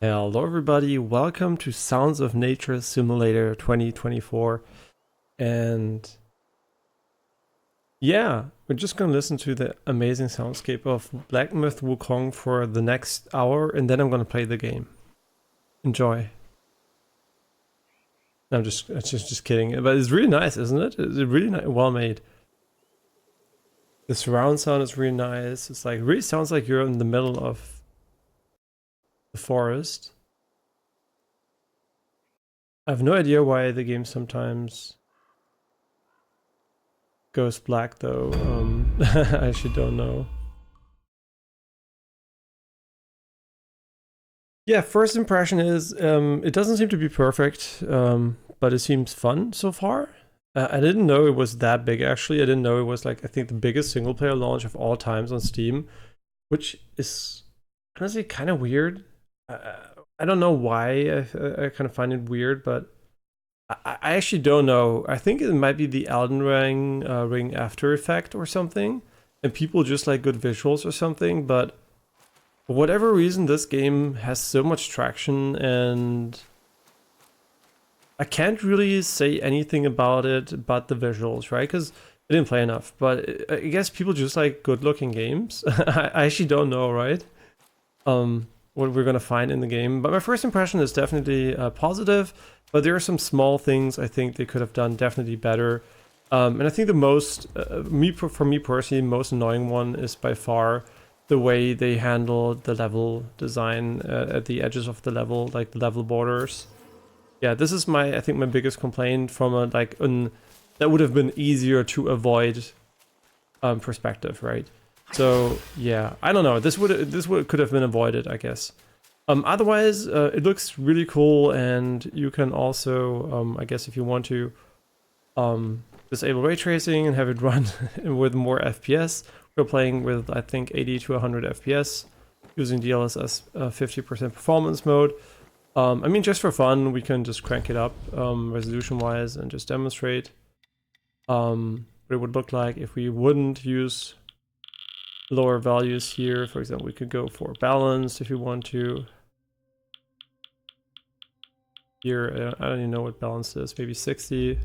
Hello everybody, welcome to Sounds of Nature Simulator 2024. And yeah, we're just gonna listen to the amazing soundscape of Black Myth Wukong for the next hour, and then I'm gonna play the game. Enjoy. I'm just kidding, but it's really nice, isn't it? It's really well made. The surround sound is really nice. It's like, it really sounds like you're in the middle of the forest. I have no idea why the game sometimes goes black though. I actually don't know. Yeah, first impression is it doesn't seem to be perfect, but it seems fun so far. I didn't know it was that big actually. I didn't know it was like, I think, the biggest single player launch of all times on Steam, which is honestly kind of weird. I don't know why. I kind of find it weird, but I actually don't know. I think it might be the Elden Ring After Effect or something, and people just like good visuals or something, but for whatever reason, this game has so much traction, and I can't really say anything about it but the visuals, right? Because I didn't play enough. But I guess people just like good-looking games. I actually don't know, right? What we're gonna find in the game. But my first impression is definitely positive. But there are some small things I think they could have done definitely better. And I think the most, for me personally, most annoying one is by far the way they handle the level design at the edges of the level, like the level borders. Yeah, this is I think my biggest complaint from a that would have been easier to avoid perspective, right? So yeah, I don't know. Could have been avoided, I guess. Otherwise, it looks really cool, and you can also, I guess, if you want to, disable ray tracing and have it run with more FPS. We're playing with, I think, 80 to 100 FPS using DLSS 50% performance mode. I mean, just for fun, we can just crank it up resolution-wise and just demonstrate what it would look like if we wouldn't use lower values here. For example, we could go for balance if you want to. Here, I don't even know what balance is, maybe 60.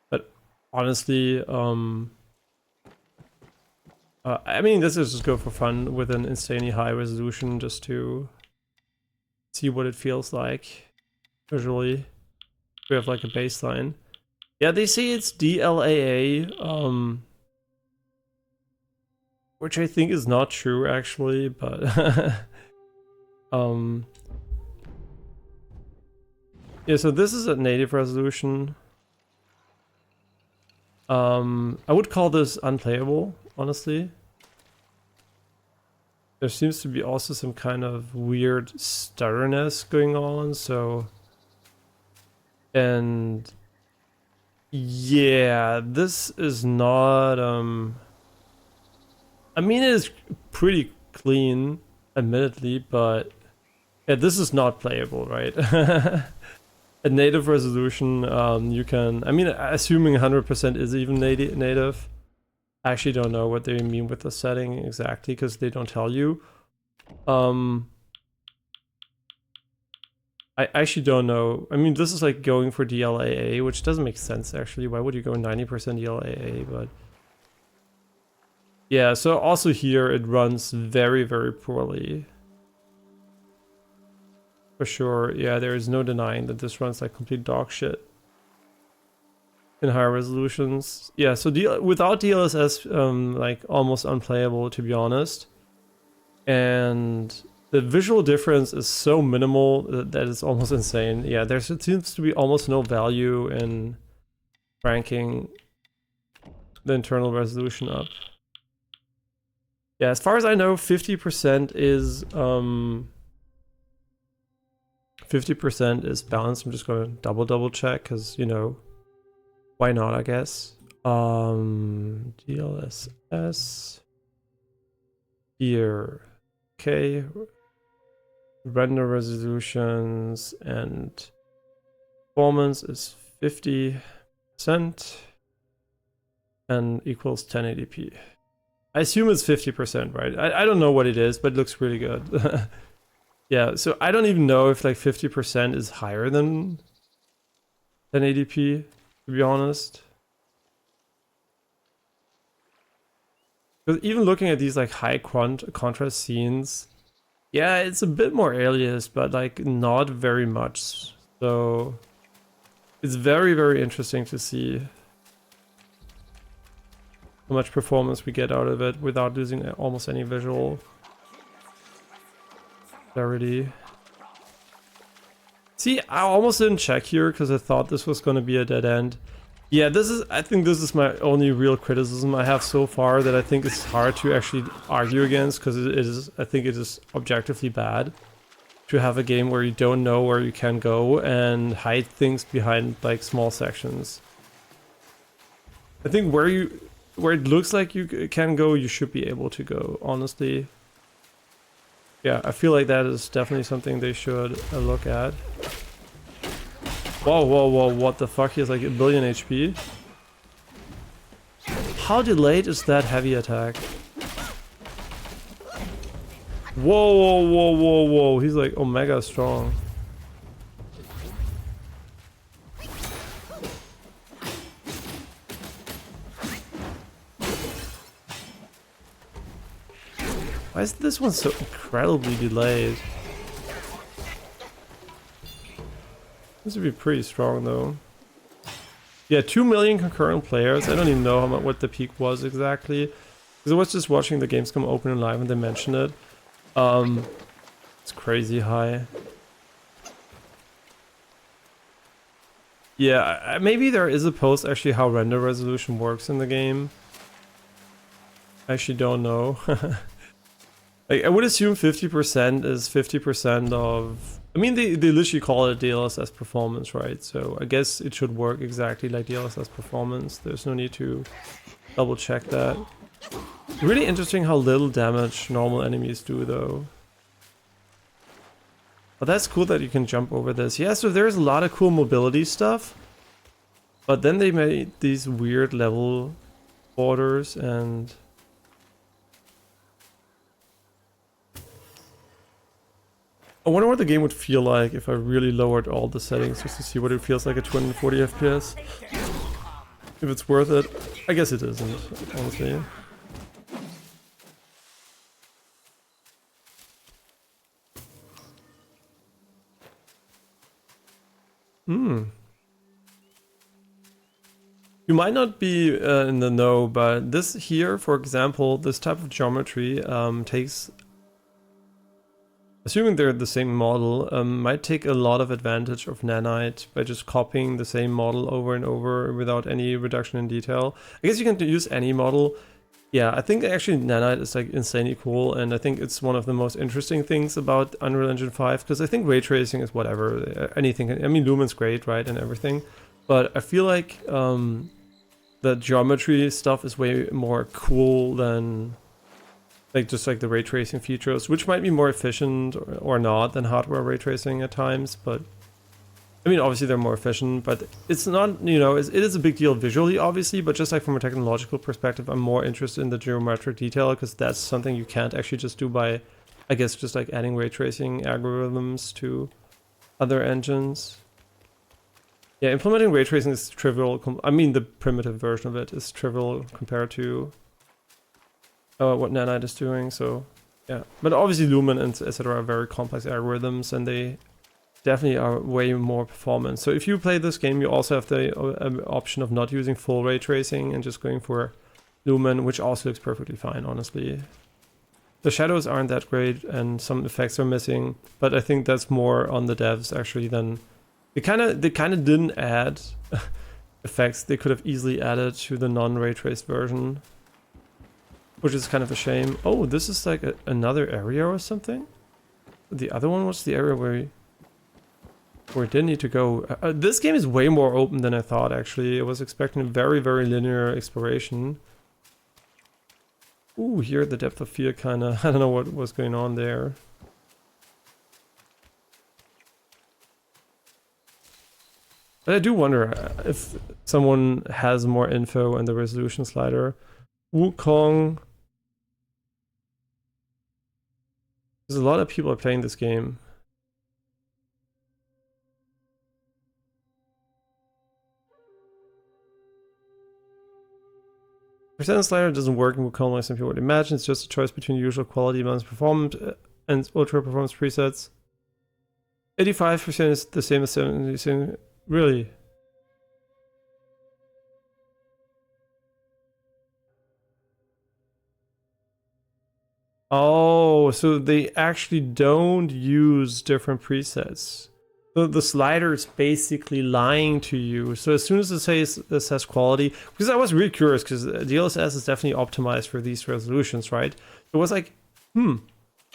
But honestly, I mean, this is just go for fun with an insanely high resolution just to see what it feels like visually. We have like a baseline. Yeah, they say it's DLAA, which I think is not true actually, but yeah, so this is at native resolution. I would call this unplayable, honestly. There seems to be also some kind of weird stutterness going on, so... And... yeah, this is not, I mean, it is pretty clean, admittedly, but... yeah, this is not playable, right? At native resolution, you can... I mean, assuming 100% is even native. I actually don't know what they mean with the setting exactly, because they don't tell you. I actually don't know. I mean, this is like going for DLAA, which doesn't make sense actually. Why would you go 90% DLAA? But yeah, so also here it runs very, very poorly. For sure. Yeah, there is no denying that this runs like complete dog shit in higher resolutions. Yeah, so without DLSS, like almost unplayable, to be honest. And the visual difference is so minimal that it's almost insane. Yeah, there seems to be almost no value in ranking the internal resolution up. Yeah, as far as I know, 50% is 50% is balanced. I'm just gonna double check because, you know, why not, I guess. DLSS here. Okay. Render resolutions and performance is 50% and equals 1080p. I assume it's 50%, right? I don't know what it is, but it looks really good. Yeah, so I don't even know if like 50% is higher than ADP, to be honest. Because even looking at these like high contrast scenes, yeah, it's a bit more alias, but like not very much. So it's very, very interesting to see how much performance we get out of it without losing almost any visual clarity. See, I almost didn't check here because I thought this was going to be a dead end. Yeah, I think this is my only real criticism I have so far, that I think it's hard to actually argue against, because I think it is objectively bad to have a game where you don't know where you can go and hide things behind like small sections. I think where it looks like you can go, you should be able to go, honestly. Yeah, I feel like that is definitely something they should look at. Whoa, whoa, whoa, what the fuck? He has like 1 billion HP. How delayed is that heavy attack? Whoa, whoa, whoa, whoa, whoa. He's like omega strong. Why is this one so incredibly delayed? This would be pretty strong though. Yeah, 2 million concurrent players. I don't even know what the peak was exactly, because I was just watching the Gamescom Open and Live and they mentioned it. It's crazy high. Yeah, maybe there is a post actually how render resolution works in the game. I actually don't know. Like, I would assume 50% is 50% of... I mean, they literally call it DLSS performance, right? So I guess it should work exactly like DLSS performance. There's no need to double check that. Really interesting how little damage normal enemies do, though. But that's cool that you can jump over this. Yeah, so there's a lot of cool mobility stuff. But then they made these weird level borders and... I wonder what the game would feel like if I really lowered all the settings just to see what it feels like at 240 FPS. If it's worth it. I guess it isn't, honestly. You might not be in the know, but this here, for example, this type of geometry takes... Assuming they're the same model, might take a lot of advantage of Nanite by just copying the same model over and over without any reduction in detail. I guess you can use any model. Yeah, I think actually Nanite is like insanely cool, and I think it's one of the most interesting things about Unreal Engine 5, because I think ray tracing is whatever, anything. I mean, Lumen's great, right, and everything, but I feel like the geometry stuff is way more cool than... like just like the ray tracing features, which might be more efficient or not than hardware ray tracing at times, but I mean, obviously they're more efficient, but it's not, you know, it is a big deal visually, obviously, but just like from a technological perspective, I'm more interested in the geometric detail, because that's something you can't actually just do by, I guess, just like adding ray tracing algorithms to other engines. Yeah, implementing ray tracing is trivial. I mean, the primitive version of it is trivial compared to what Nanite is doing, so yeah. But obviously Lumen and etc. are very complex algorithms, and they definitely are way more performant. So if you play this game, you also have the option of not using full ray tracing and just going for Lumen, which also looks perfectly fine, honestly. The shadows aren't that great and some effects are missing, but I think that's more on the devs actually than... They kind of didn't add effects they could have easily added to the non-ray traced version, which is kind of a shame. Oh, this is like another area or something? The other one was the area where it didn't need to go. This game is way more open than I thought, actually. I was expecting a very, very linear exploration. Ooh, here the depth of field kind of... I don't know what was going on there. But I do wonder if someone has more info on the resolution slider. Wukong Because a lot of people are playing this game. Percent slider doesn't work in Wukong like some people would imagine. It's just a choice between usual quality, balance, performance, and ultra performance presets. 85% is the same as 70. Really? Oh, so they actually don't use different presets. So the slider is basically lying to you. So as soon as it says this has quality, because I was really curious, because DLSS is definitely optimized for these resolutions, right? It was like,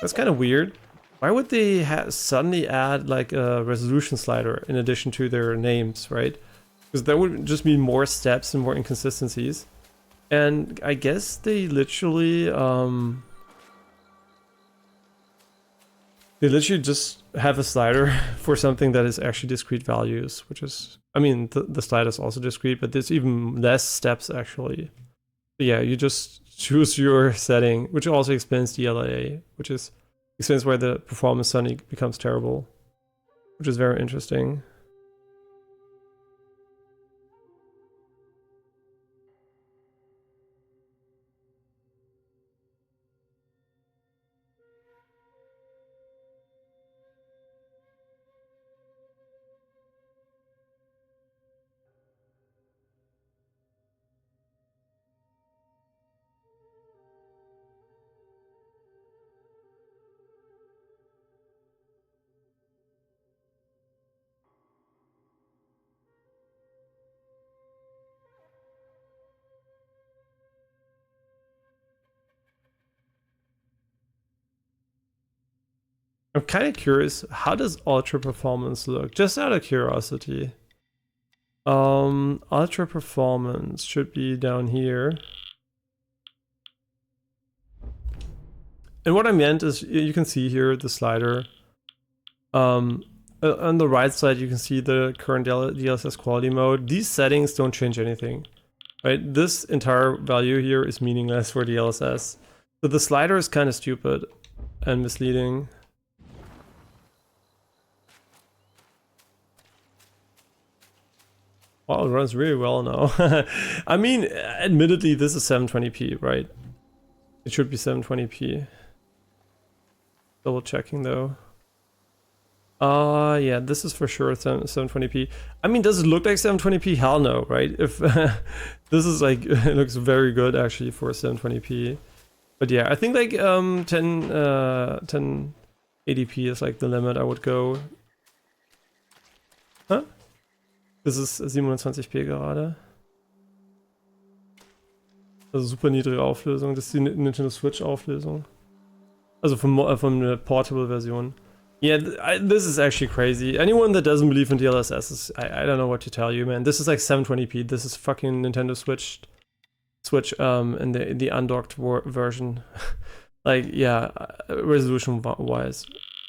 that's kind of weird. Why would they suddenly add like a resolution slider in addition to their names, right? Because that would just mean more steps and more inconsistencies. And I guess they literally just have a slider for something that is actually discrete values, which is, I mean, the slider is also discrete, but there's even less steps actually. But yeah, you just choose your setting, which also explains the LA, which explains why the performance suddenly becomes terrible, which is very interesting. I'm kind of curious, how does ultra performance look? Just out of curiosity. Ultra performance should be down here. And what I meant is, you can see here the slider. On the right side, you can see the current DLSS quality mode. These settings don't change anything, right? This entire value here is meaningless for DLSS. So the slider is kind of stupid and misleading. Wow, it runs really well now. I mean, admittedly, this is 720p, right? It should be 720p. Double checking though. Yeah, this is for sure 720p. I mean, does it look like 720p? Hell no, right? If this is like, it looks very good actually for 720p. But yeah, I think like 1080p is like the limit I would go. Huh? Das ist 27p gerade. Also super niedrige Auflösung. Das ist die Nintendo Switch Auflösung. Also von der Portable Version. Yeah, this is actually crazy. Anyone that doesn't believe in DLSS is, I don't know what to tell you, man. This is like 720p. This is fucking Nintendo Switch in the undocked version. Like, yeah, resolution wise.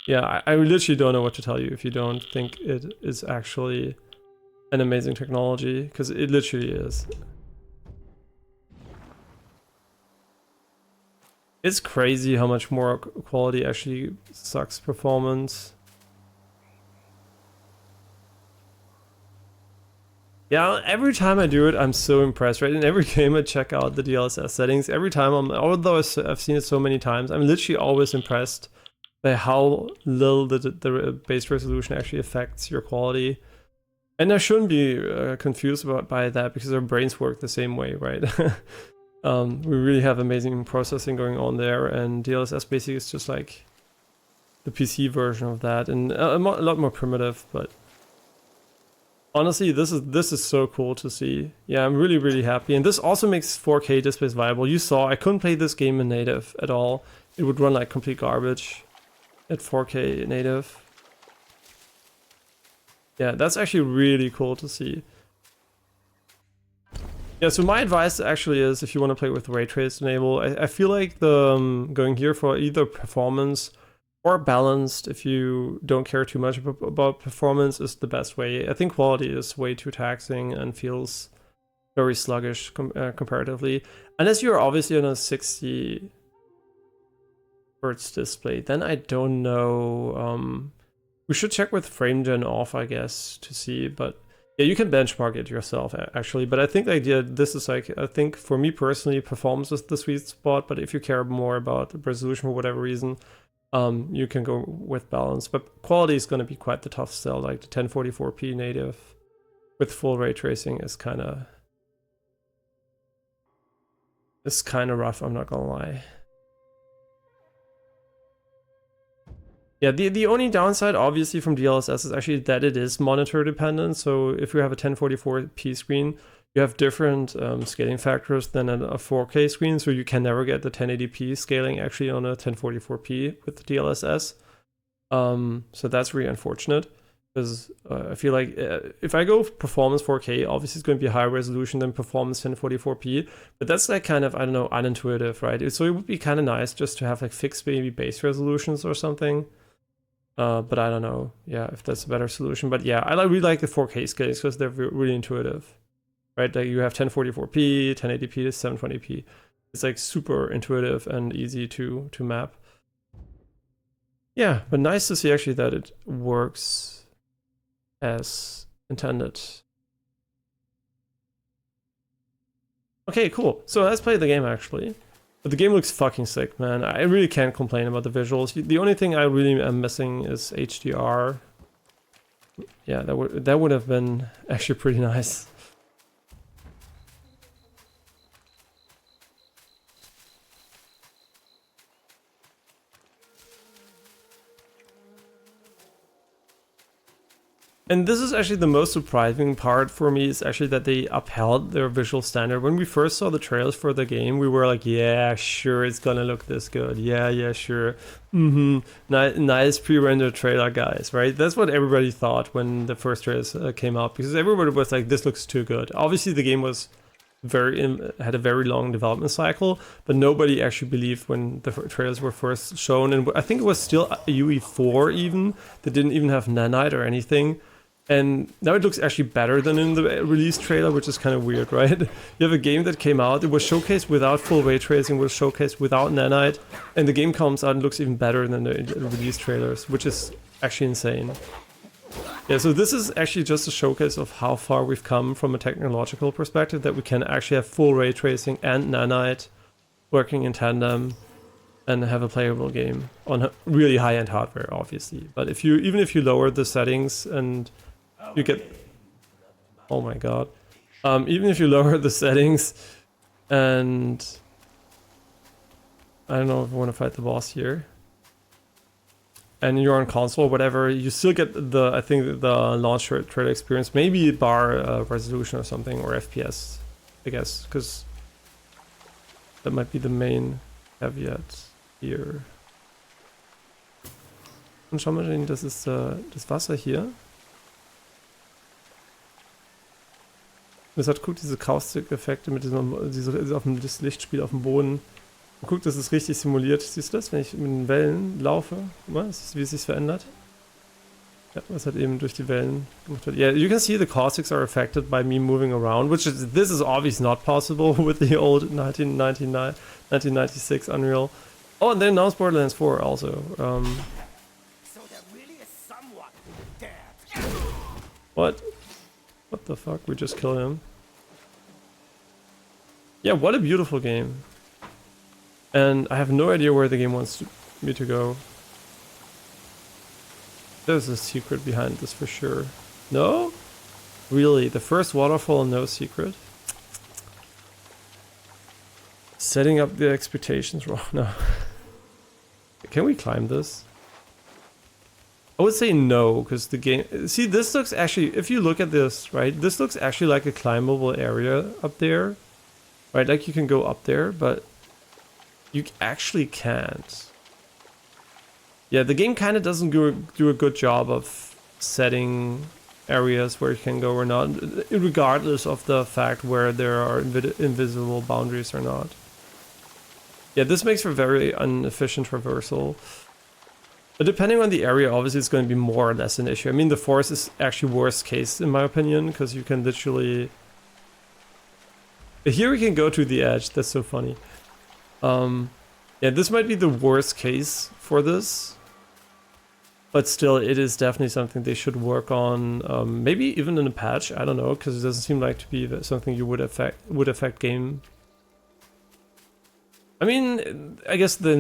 Yeah, I literally don't know what to tell you if you don't think it is actually an amazing technology, because it literally is. It's crazy how much more quality actually sucks performance. Yeah, every time I do it, I'm so impressed, right? In every game I check out the DLSS settings. Every time, although I've seen it so many times, I'm literally always impressed by how little the base resolution actually affects your quality. And I shouldn't be confused by that, because our brains work the same way, right? We really have amazing processing going on there, and DLSS basically is just like the PC version of that, and a lot more primitive. But honestly, this is so cool to see. Yeah, I'm really happy, and this also makes 4K displays viable. You saw I couldn't play this game in native at all. It would run like complete garbage at 4K native. Yeah, that's actually really cool to see. Yeah, so my advice actually is, if you want to play with ray trace enable, I feel like the going here for either performance or balanced, if you don't care too much about performance, is the best way. I think quality is way too taxing and feels very sluggish comparatively. Unless you're obviously on a 60 Hertz display. Then I don't know. We should check with frame gen off, I guess, to see. But yeah, you can benchmark it yourself actually. But I think the idea, this is like, I think for me personally, performance is the sweet spot. But if you care more about the resolution for whatever reason, you can go with balance. But quality is going to be quite the tough sell. Like the 1044p native with full ray tracing is kind of rough. I'm not gonna lie. Yeah, the only downside, obviously, from DLSS is actually that it is monitor dependent. So if you have a 1044p screen, you have different scaling factors than a 4K screen. So you can never get the 1080p scaling actually on a 1044p with the DLSS. So that's really unfortunate, because I feel like if I go performance 4K, obviously it's going to be higher resolution than performance 1044p. But that's like kind of, I don't know, unintuitive, right? So it would be kind of nice just to have like fixed maybe base resolutions or something. But I don't know, yeah, if that's a better solution. But yeah, I really like the 4K scales because they're really intuitive, right? Like you have 1040p, 1080p to 720p. It's like super intuitive and easy to map. Yeah, but nice to see actually that it works as intended. Okay, cool. So let's play the game actually. But the game looks fucking sick, man. I really can't complain about the visuals. The only thing I really am missing is HDR. Yeah, that would have been actually pretty nice. And this is actually the most surprising part for me, is actually that they upheld their visual standard. When we first saw the trailers for the game, we were like, yeah, sure, it's gonna look this good. Yeah, sure. Nice pre-rendered trailer, guys, right? That's what everybody thought when the first trailers came out, because everybody was like, this looks too good. Obviously, the game was had a very long development cycle, but nobody actually believed when the trailers were first shown. And I think it was still UE4 even, that didn't even have nanite or anything. And now it looks actually better than in the release trailer, which is kind of weird, right? You have a game that came out, it was showcased without full ray tracing, was showcased without nanite, and the game comes out and looks even better than the release trailers, which is actually insane. Yeah, so this is actually just a showcase of how far we've come from a technological perspective, that we can actually have full ray tracing and nanite working in tandem and have a playable game on really high-end hardware, obviously. But even if you lower the settings and you get, oh my god, even if you lower the settings and I don't know if I want to fight the boss here, and you're on console or whatever, you still get I think the launch trailer experience, maybe bar resolution or something, or FPS, I guess, because that might be the main caveat hier. Und schau mal, das ist das Wasser hier. Das hat, guck, diese Caustic-Effekte mit das Lichtspiel auf dem Boden. Und guck, das ist richtig simuliert. Siehst du das, wenn ich mit den Wellen laufe? Guck mal, wie es sich verändert. Ja, was halt eben durch die Wellen gemacht wird. Yeah, you can see the caustics are affected by me moving around, this is obviously not possible with the old 1996 Unreal. Oh, and they announced Borderlands 4 also. So there really is someone dead. What? What the fuck? We just killed him. Yeah, what a beautiful game. And I have no idea where the game wants me to go. There's a secret behind this for sure. No? Really? The first waterfall, no secret? Setting up the expectations wrong. No. Can we climb this? I would say no, because the game... See, this looks actually... If you look at this, right? This looks actually like a climbable area up there. Right? Like you can go up there, but... You actually can't. Yeah, the game kind of doesn't do a good job of setting areas where you can go or not, regardless of the fact where there are invisible boundaries or not. Yeah, this makes for very inefficient traversal. But depending on the area, obviously it's going to be more or less an issue. I mean, the forest is actually worst case in my opinion, because you can literally... Here we can go to the edge, that's so funny. Yeah, this might be the worst case for this. But still, it is definitely something they should work on. Maybe even in a patch, I don't know, because it doesn't seem like to be something you would affect game. I mean, I guess the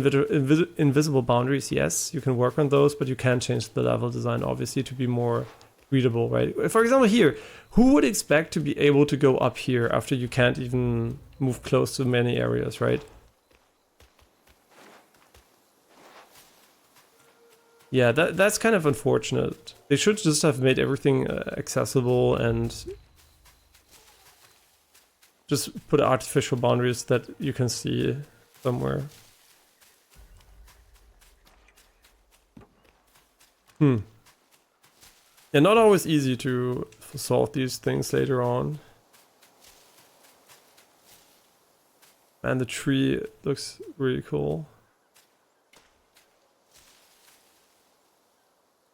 invisible boundaries, yes, you can work on those, but you can change the level design, obviously, to be more readable, right? For example, here, who would expect to be able to go up here after you can't even move close to many areas, right? Yeah, that's kind of unfortunate. They should just have made everything accessible and just put artificial boundaries that you can see somewhere. Yeah, not always easy to solve these things later on. And the tree looks really cool.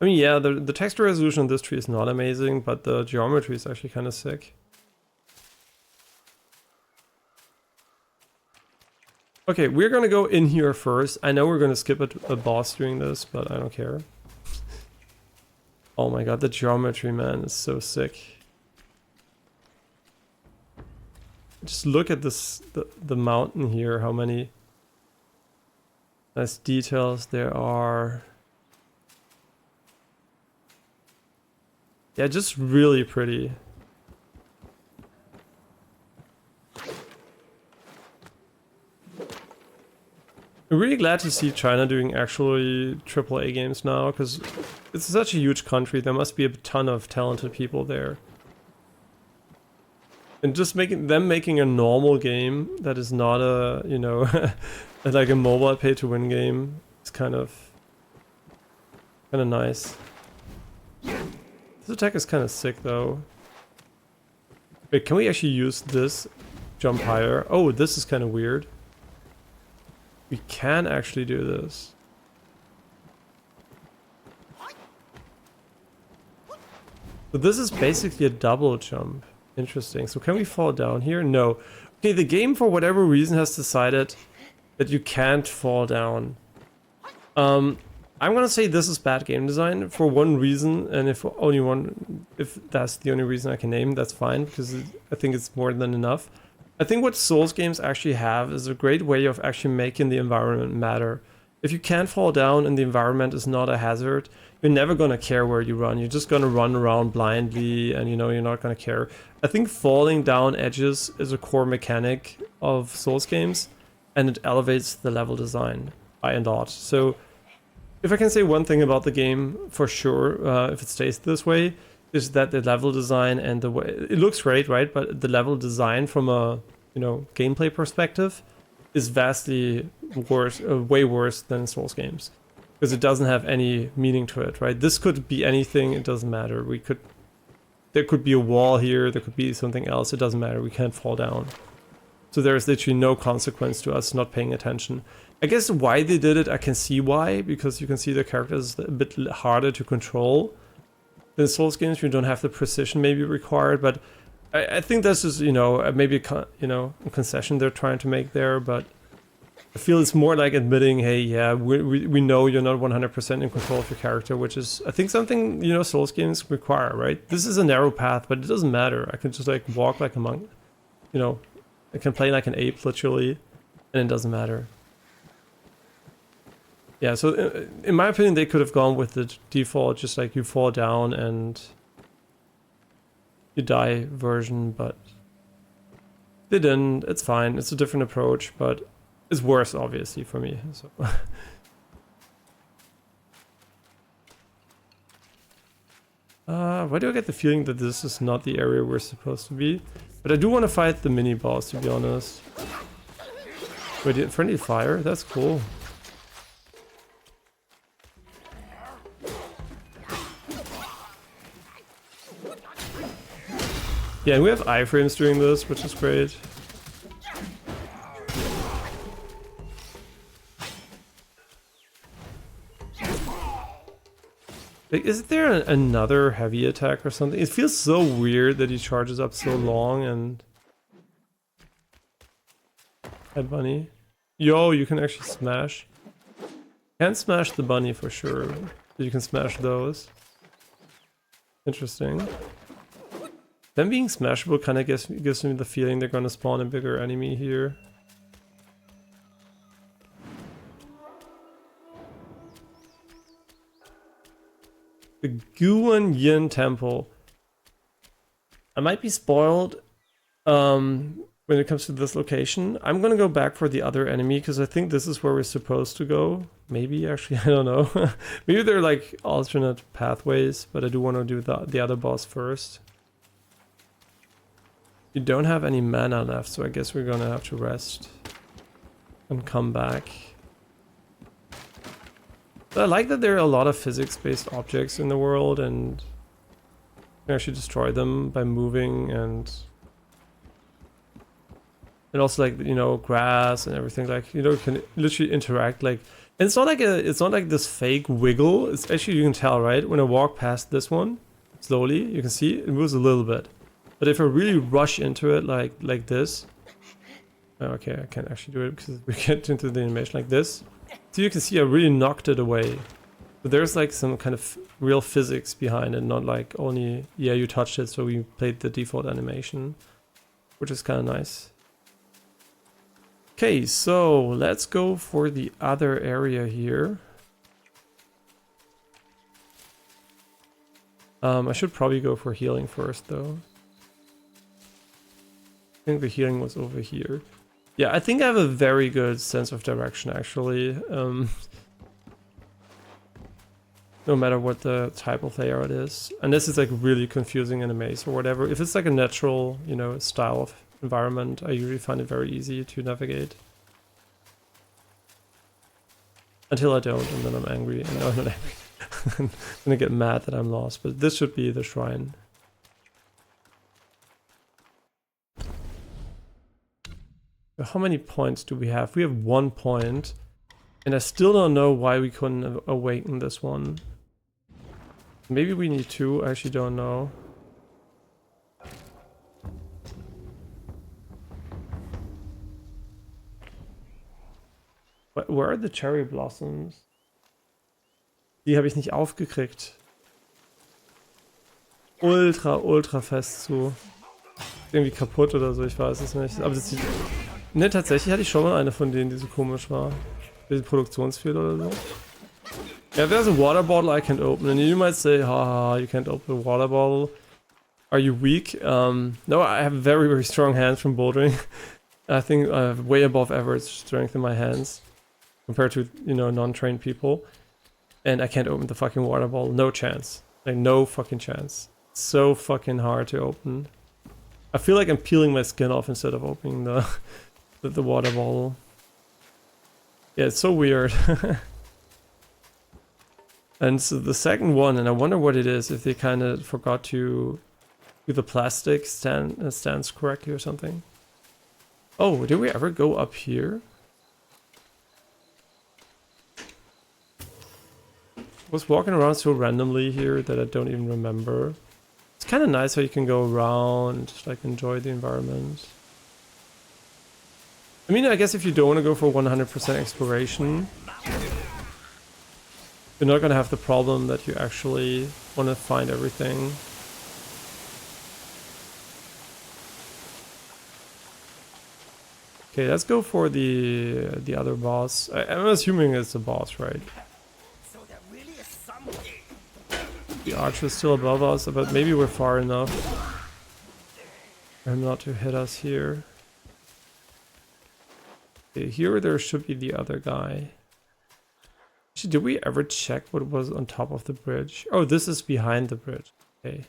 I mean, yeah, the texture resolution on this tree is not amazing, but the geometry is actually kind of sick. Okay, we're gonna go in here first. I know we're gonna skip a boss doing this, but I don't care. Oh my god, the geometry, man, is so sick. Just look at this, the mountain here, how many nice details there are. Yeah, just really pretty. I'm really glad to see China doing actually AAA games now, because it's such a huge country. There must be a ton of talented people there. And just making a normal game that is not a, you know, like a mobile pay-to-win game is kind of nice. This attack is kind of sick though. Wait, can we actually use this jump higher? Oh, this is kind of weird. We can actually do this. So this is basically a double jump. Interesting. So can we fall down here? No. Okay, the game for whatever reason has decided that you can't fall down. I'm gonna say this is bad game design for one reason, and if that's the only reason I can name, that's fine, because I think it's more than enough. I think what Souls games actually have is a great way of actually making the environment matter. If you can't fall down and the environment is not a hazard, you're never gonna care where you run. You're just gonna run around blindly, and you know you're not gonna care. I think falling down edges is a core mechanic of Souls games, and it elevates the level design by a lot. So if I can say one thing about the game for sure, if it stays this way, is that the level design and the way it looks great, right? But the level design from a, you know, gameplay perspective is vastly worse, way worse than Souls games, because it doesn't have any meaning to it, right? This could be anything; it doesn't matter. There could be a wall here, there could be something else. It doesn't matter. We can't fall down. So there's literally no consequence to us not paying attention. I guess why they did it, I can see why, because you can see the characters a bit harder to control. In Souls games, you don't have the precision maybe required, but I think this is, you know, maybe a concession they're trying to make there, but I feel it's more like admitting, hey, yeah, we know you're not 100% in control of your character, which is, I think, something, you know, Souls games require, right? This is a narrow path, but it doesn't matter. I can just like walk like a monk, you know, I can play like an ape, literally, and it doesn't matter. Yeah, so in my opinion, they could have gone with the default, just like you fall down and you die version, but they didn't. It's fine. It's a different approach, but it's worse, obviously, for me. So. Why do I get the feeling that this is not the area we're supposed to be? But I do want to fight the mini boss, to be honest. Wait, friendly fire? That's cool. Yeah, and we have iframes doing this, which is great. Like, is there another heavy attack or something? It feels so weird that he charges up so long and... Hi, bunny. Yo, you can actually smash. Can't smash the bunny for sure. But you can smash those. Interesting. Them being smashable kind of gives me the feeling they're gonna spawn a bigger enemy here. The Guan Yin Temple. I might be spoiled when it comes to this location. I'm gonna go back for the other enemy because I think this is where we're supposed to go. Maybe, actually, I don't know. Maybe they're like alternate pathways, but I do want to do the other boss first. You don't have any mana left, so I guess we're gonna have to rest and come back. But I like that there are a lot of physics-based objects in the world, and you can actually destroy them by moving, and also, like, you know, grass and everything. Like, you know, you can literally interact. Like, and it's not like this fake wiggle. It's actually, you can tell, right? When I walk past this one slowly, you can see it moves a little bit. But if I really rush into it like this, oh, okay, I can't actually do it because we get into the animation like this. So you can see I really knocked it away. But there's like some kind of real physics behind it, not like only, yeah, you touched it, so we played the default animation, which is kind of nice. Okay, so let's go for the other area here. I should probably go for healing first, though. I think the healing was over here. Yeah, I think I have a very good sense of direction, actually. No matter what the type of layout is. Unless it's like really confusing in a maze or whatever. If it's like a natural, you know, style of environment, I usually find it very easy to navigate. Until I don't, and then I'm angry. And no, I'm not angry. I'm gonna get mad that I'm lost, but this should be the shrine. How many points do we have? We have 1 point, and I still don't know why we couldn't awaken this one. Maybe we need 2, I actually don't know. Where are the cherry blossoms? Die habe ich nicht aufgekriegt. Ultra fest zu. Irgendwie kaputt oder so, ich weiß es nicht. Aber das, ne, tatsächlich hatte ich schon mal eine von denen, die so komisch war. Diese Produktionsfehler oder so. Yeah, there's a water bottle I can't open, and you might say, haha, you can't open a water bottle. Are you weak? No, I have very strong hands from bouldering. I think I have way above average strength in my hands compared to, you know, non-trained people. And I can't open the fucking water bottle. No chance. Like, no fucking chance. It's so fucking hard to open. I feel like I'm peeling my skin off instead of opening the water bottle. Yeah, it's so weird. And so the second one, and I wonder what it is, if they kind of forgot to do the plastic stance correctly or something. Oh, did we ever go up here? I was walking around so randomly here that I don't even remember. It's kind of nice how you can go around and just like enjoy the environment. I mean, I guess if you don't want to go for 100% exploration, you're not going to have the problem that you actually want to find everything. Okay, let's go for the other boss. I'm assuming it's a boss, right? The archer is still above us, but maybe we're far enough for him not to hit us here. Okay, here there should be the other guy. Actually, did we ever check what was on top of the bridge? Oh, this is behind the bridge. Okay.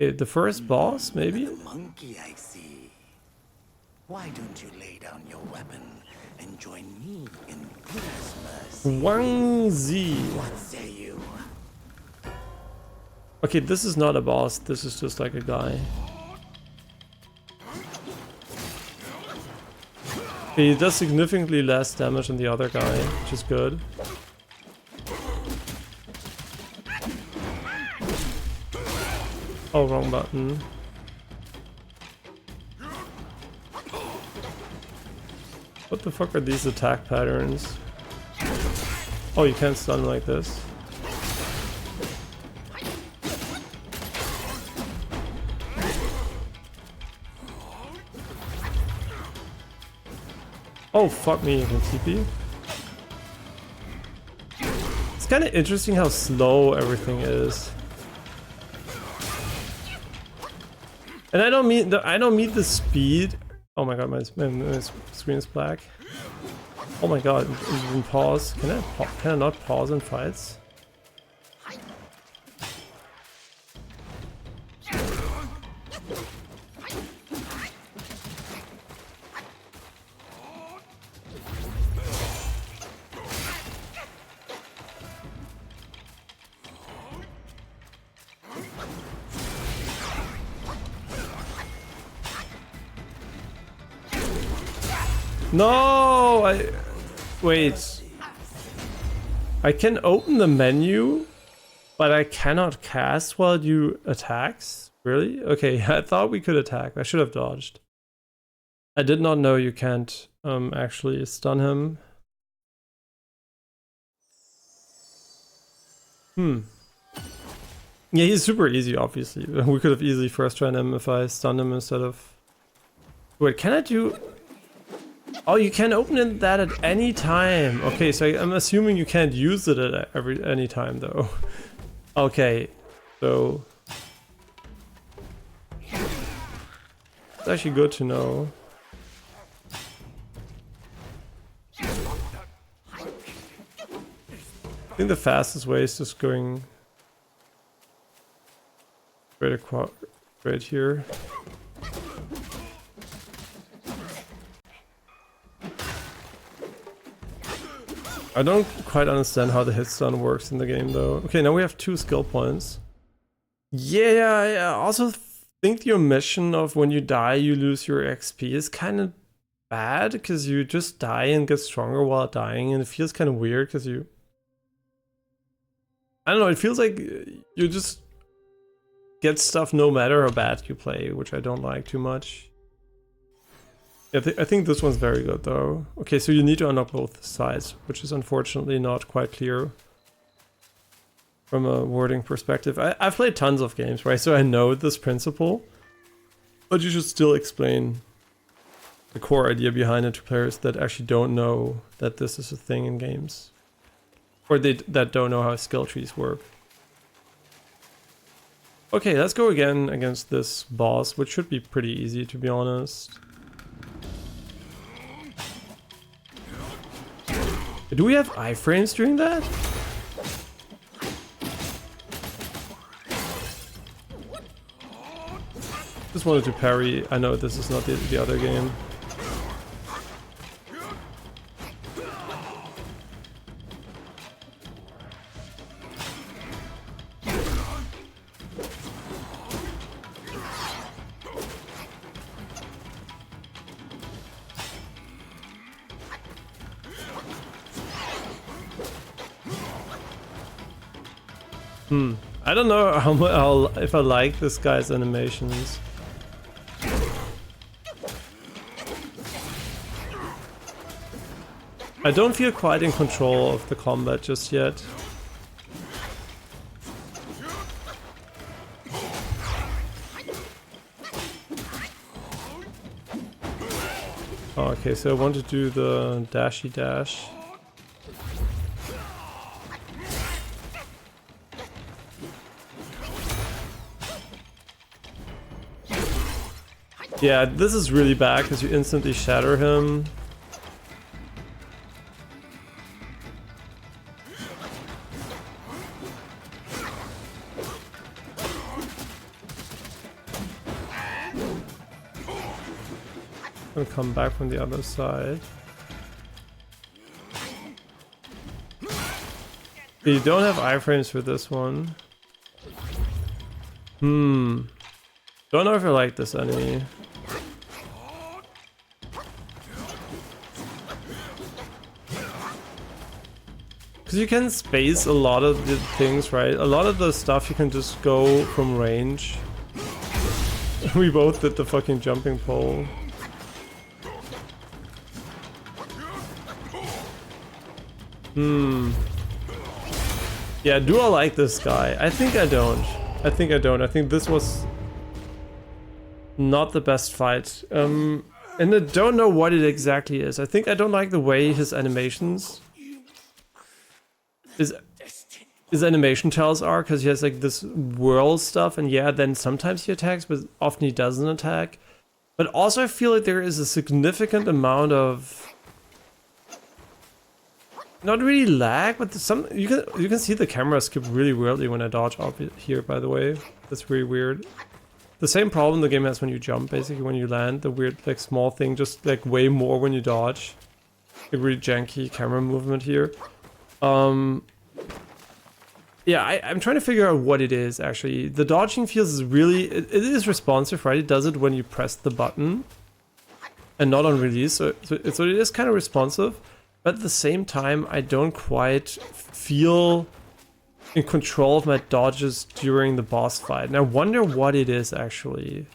Okay, the first boss, maybe? The monkey, I see. Why don't you lay down your weapon and join me in Christmas? Wang Zi. What say you? Okay, this is not a boss. This is just like a guy. He does significantly less damage than the other guy, which is good. Oh, wrong button. What the fuck are these attack patterns? Oh, you can't stun like this. Oh, fuck me, you can TP. It's kind of interesting how slow everything is. And I don't mean the speed. Oh my god, my screen is black. Oh my god, in pause. Can I not pause in fights? No, wait. I can open the menu, but I cannot cast while you attacks? Really? Okay, I thought we could attack. I should have dodged. I did not know you can't actually stun him. Yeah, he's super easy, obviously. We could have easily first tried him if I stunned him instead of... Wait, can I do... Oh, you can open that at any time. Okay, so I'm assuming you can't use it at any time, though. Okay, so... It's actually good to know. I think the fastest way is just going right here. I don't quite understand how the hit stun works in the game though. Okay, now we have 2 skill points. Yeah, I also think your mission of when you die you lose your XP is kind of bad because you just die and get stronger while dying, and it feels kind of weird because you... I don't know, it feels like you just get stuff no matter how bad you play, which I don't like too much. I think this one's very good though. Okay, so you need to unlock both sides, which is unfortunately not quite clear from a wording perspective. I've played tons of games, right? So I know this principle, but you should still explain the core idea behind it to players that actually don't know that this is a thing in games. Or that don't know how skill trees work. Okay, let's go again against this boss, which should be pretty easy to be honest. Do we have iframes during that? Just wanted to parry. I know this is not the other game. I don't know how if I like this guy's animations. I don't feel quite in control of the combat just yet. Oh, okay, so I want to do the dashy dash. Yeah, this is really bad because you instantly shatter him. I'll come back from the other side. You don't have iframes for this one. Don't know if I like this enemy. Because you can space a lot of the things, right? A lot of the stuff you can just go from range. We both did the fucking jumping pole. Yeah, do I like this guy? I think I don't. I think I don't. I think this was not the best fight. And I don't know what it exactly is. I think I don't like the way his animations... His animation tells are, because he has like this whirl stuff, and yeah, then sometimes he attacks, but often he doesn't attack. But also I feel like there is a significant amount of... Not really lag, but some you can see the camera skip really weirdly when I dodge up here, by the way. That's really weird. The same problem the game has when you jump, basically, when you land. The weird, like, small thing, just, like, way more when you dodge. A really janky camera movement here. Yeah, I'm trying to figure out what it is, actually. The dodging feels really... It is responsive, right? It does it when you press the button. And not on release, so it is kind of responsive. But at the same time, I don't quite feel in control of my dodges during the boss fight. And I wonder what it is, actually.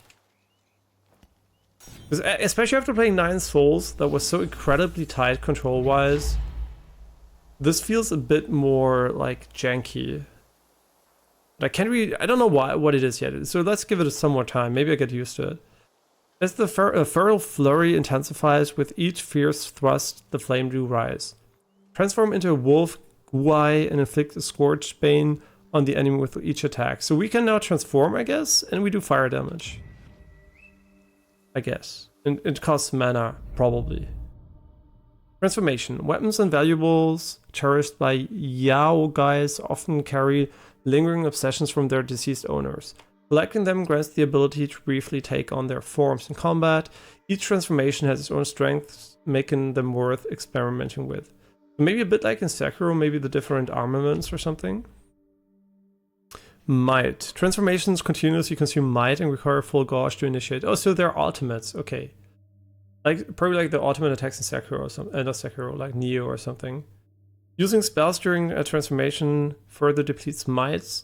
Because especially after playing 9 Souls, that was so incredibly tight control-wise. This feels a bit more, like, janky. I can't really... I don't know what it is yet, so let's give it some more time. Maybe I get used to it. As the feral flurry intensifies with each fierce thrust, the flame do rise. Transform into a wolf, Guai, and inflict a scorched bane on the enemy with each attack. So we can now transform, I guess, and we do fire damage. I guess. And it costs mana, probably. Transformation. Weapons and valuables cherished by Yao guys often carry lingering obsessions from their deceased owners. Collecting them grants the ability to briefly take on their forms in combat. Each transformation has its own strengths, making them worth experimenting with. Maybe a bit like in Sekiro, maybe the different armaments or something. Might. Transformations continuously consume might and require full gauge to initiate. Oh, so they're ultimates. Okay. Like, probably like the ultimate attacks in Sekiro or something. Not Sekiro, like Neo or something. Using spells during a transformation further depletes might,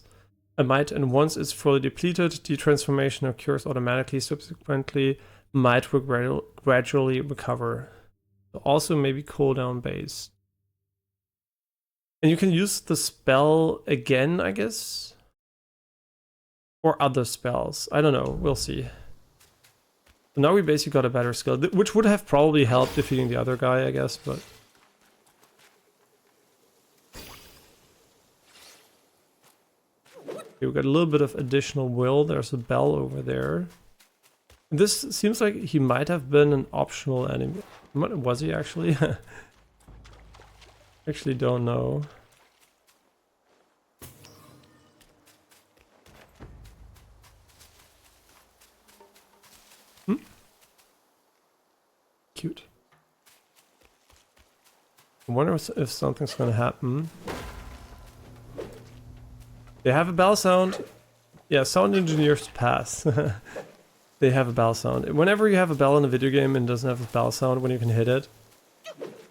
and once it's fully depleted, the transformation occurs automatically. Subsequently, might will gradually recover. Also maybe cooldown based. And you can use the spell again, I guess? Or other spells. I don't know, we'll see. Now we basically got a better skill, which would have probably helped defeating the other guy, I guess, but... Okay, we got a little bit of additional will. There's a bell over there. This seems like he might have been an optional enemy. Was he actually? Actually don't know. Cute. I wonder if something's gonna happen. They have a bell sound. Yeah, sound engineers pass. They have a bell sound. Whenever you have a bell in a video game and it doesn't have a bell sound when you can hit it,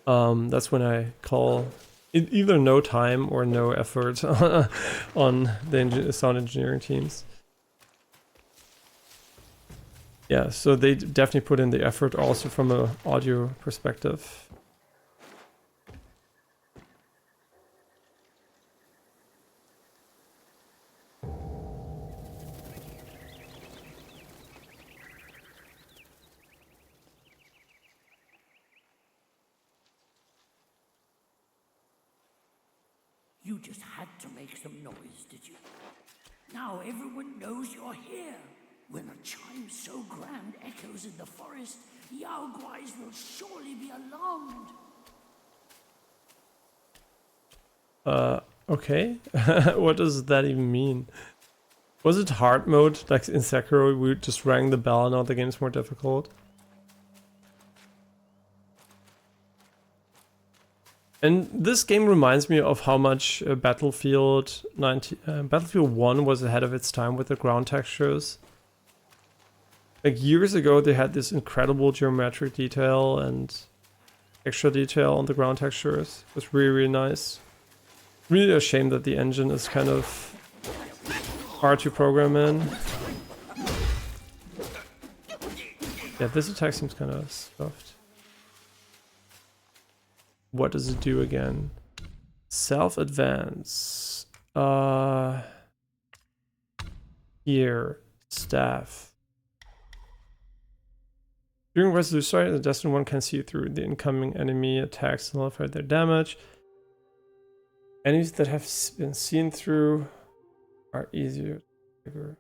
that's when I call it either no time or no effort on the sound engineering teams. Yeah, so they definitely put in the effort also from an audio perspective. You just had to make some noise, did you? Now everyone knows you're here. When a chime so grand echoes in the forest, Yao Guais will surely be alarmed. Okay. What does that even mean? Was it hard mode, like in Sekiro, we just rang the bell and now the game's more difficult? And this game reminds me of how much Battlefield 1 was ahead of its time with the ground textures. Like years ago, they had this incredible geometric detail and extra detail on the ground textures. It was really, really nice. Really a shame that the engine is kind of hard to program in. Yeah, this attack seems kind of stuffed. What does it do again? Self-advance. Here. Staff. During Resolute Strike, the Destined One can see through the incoming enemy attacks and nullify their damage. Enemies that have been seen through are easier to trigger.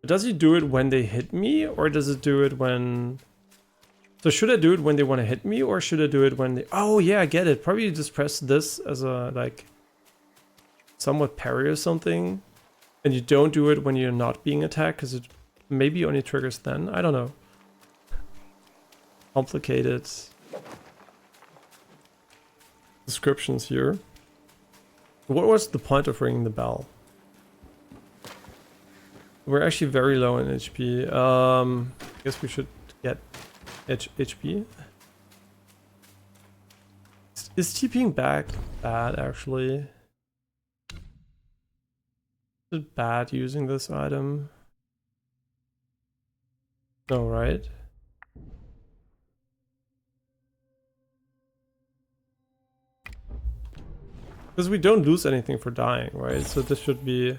Does he do it when they hit me, or does it do it when... So should I do it when they want to hit me, or should I do it when they... Oh yeah, I get it. Probably just press this as a, like, somewhat parry or something. And you don't do it when you're not being attacked, because it maybe only triggers then. I don't know. Complicated descriptions here. What was the point of ringing the bell? We're actually very low in HP. I guess we should get HP. Is TPing back bad, actually? Is it bad using this item? No, right? Because we don't lose anything for dying, right? So this should be...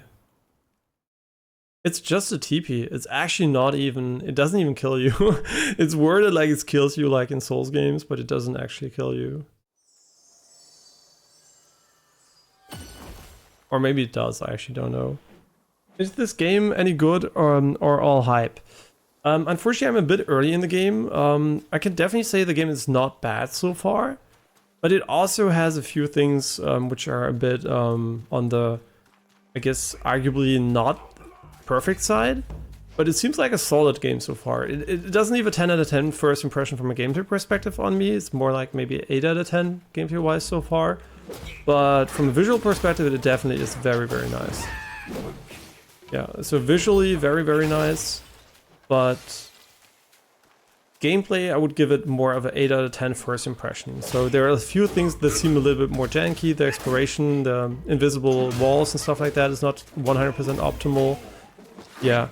It's just a TP. It's actually not even... It doesn't even kill you. It's worded like it kills you like in Souls games, but it doesn't actually kill you. Or maybe it does, I actually don't know. Is this game any good or all hype? Unfortunately, I'm a bit early in the game. I can definitely say the game is not bad so far. But it also has a few things which are a bit on the, I guess, arguably not perfect side. But it seems like a solid game so far. It doesn't leave a 10 out of 10 first impression from a gameplay perspective on me. It's more like maybe 8 out of 10 gameplay wise so far. But from a visual perspective, it definitely is very, very nice. Yeah, so visually very, very nice. But gameplay, I would give it more of an 8 out of 10 first impression. So there are a few things that seem a little bit more janky. The exploration, the invisible walls and stuff like that is not 100% optimal. Yeah.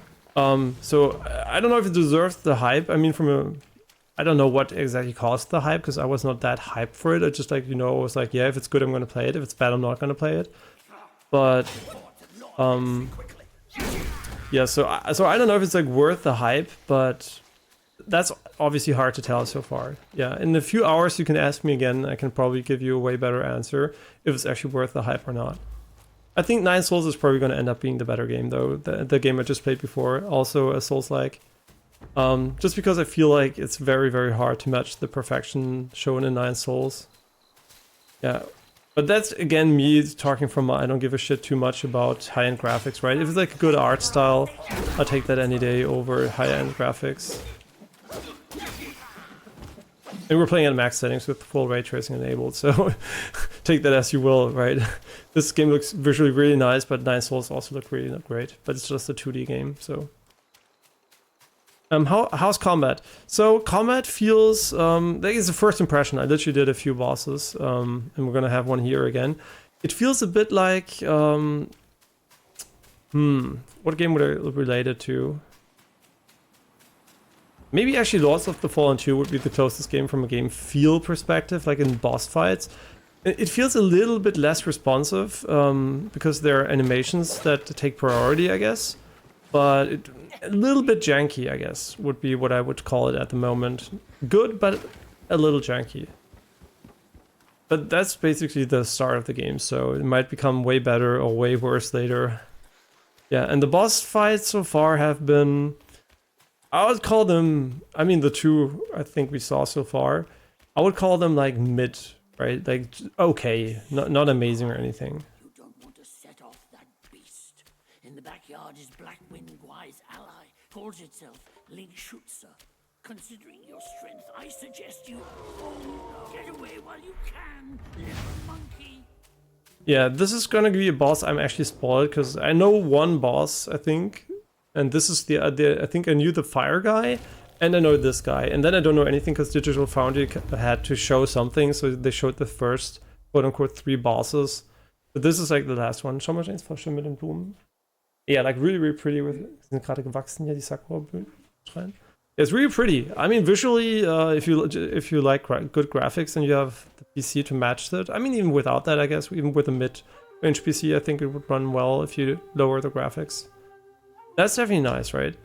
So I don't know if it deserves the hype. I mean, I don't know what exactly caused the hype, because I was not that hyped for it. I just like, I was like, yeah, if it's good, I'm going to play it. If it's bad, I'm not going to play it. But, yeah, so I don't know if it's like worth the hype, but that's obviously hard to tell so far. Yeah, in a few hours you can ask me again. I can probably give you a way better answer if it's actually worth the hype or not. I think Nine Souls is probably going to end up being the better game, though. The game I just played before, also a Souls-like. Just because I feel like it's very, very hard to match the perfection shown in Nine Souls. Yeah, but that's, again, me talking from I don't give a shit too much about high-end graphics, right? If it's like a good art style, I'll take that any day over high-end graphics. And we're playing at max settings with full ray tracing enabled, so take that as you will, right? This game looks visually really nice, but Nine Souls also look really not great. But it's just a 2D game, so... how's combat? So combat feels... that is the first impression. I literally did a few bosses, and we're gonna have one here again. It feels a bit like... what game would I relate it to? Maybe actually Lords of the Fallen 2 would be the closest game from a game feel perspective, like in boss fights. It feels a little bit less responsive, because there are animations that take priority, I guess. But a little bit janky, I guess, would be what I would call it at the moment. Good, but a little janky. But that's basically the start of the game, so it might become way better or way worse later. Yeah, and the boss fights so far have been... I would call them, I mean the two I think we saw so far, I would call them like mid, right? Like okay, not amazing or anything. You don't want to set off that beast. In the backyard is Blackwind Gwai's ally, calls itself Lingshutsa. Considering your strength, I suggest you get away while you can, little monkey. Yeah, this is gonna be a boss I'm actually spoiled, because I know one boss, I think. And this is the I think I knew the fire guy, and I know this guy. And then I don't know anything because Digital Foundry had to show something, so they showed the first, quote-unquote, 3 bosses. But this is like the last one. Schau mal, James, voll mit den Blumen. Yeah, like really, really pretty with... Sind gerade gewachsen hier, die Sakura-Blüten. It's really pretty. I mean, visually, if you like good graphics and you have the PC to match that, I mean, even without that, I guess, even with a mid-range PC, I think it would run well if you lower the graphics. That's definitely nice, right?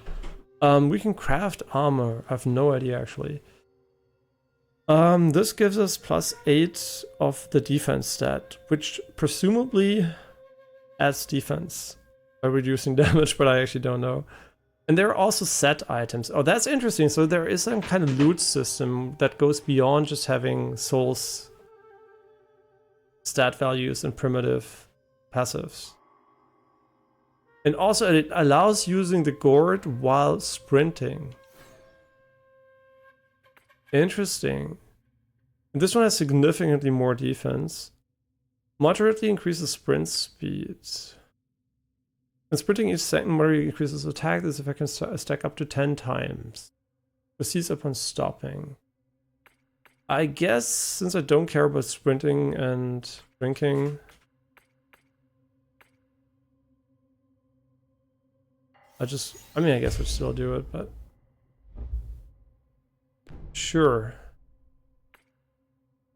We can craft armor. I have no idea, actually. This gives us +8 of the defense stat, which presumably adds defense by reducing damage, but I actually don't know. And there are also set items. Oh, that's interesting. So there is some kind of loot system that goes beyond just having souls stat values and primitive passives. And also it allows using the gourd while sprinting. Interesting. And this one has significantly more defense. Moderately increases sprint speed. And sprinting each second moderately increases attack. This effect can stack up to 10 times. Proceeds upon stopping. I guess since I don't care about sprinting and drinking, I mean, I guess I'd still do it, but sure.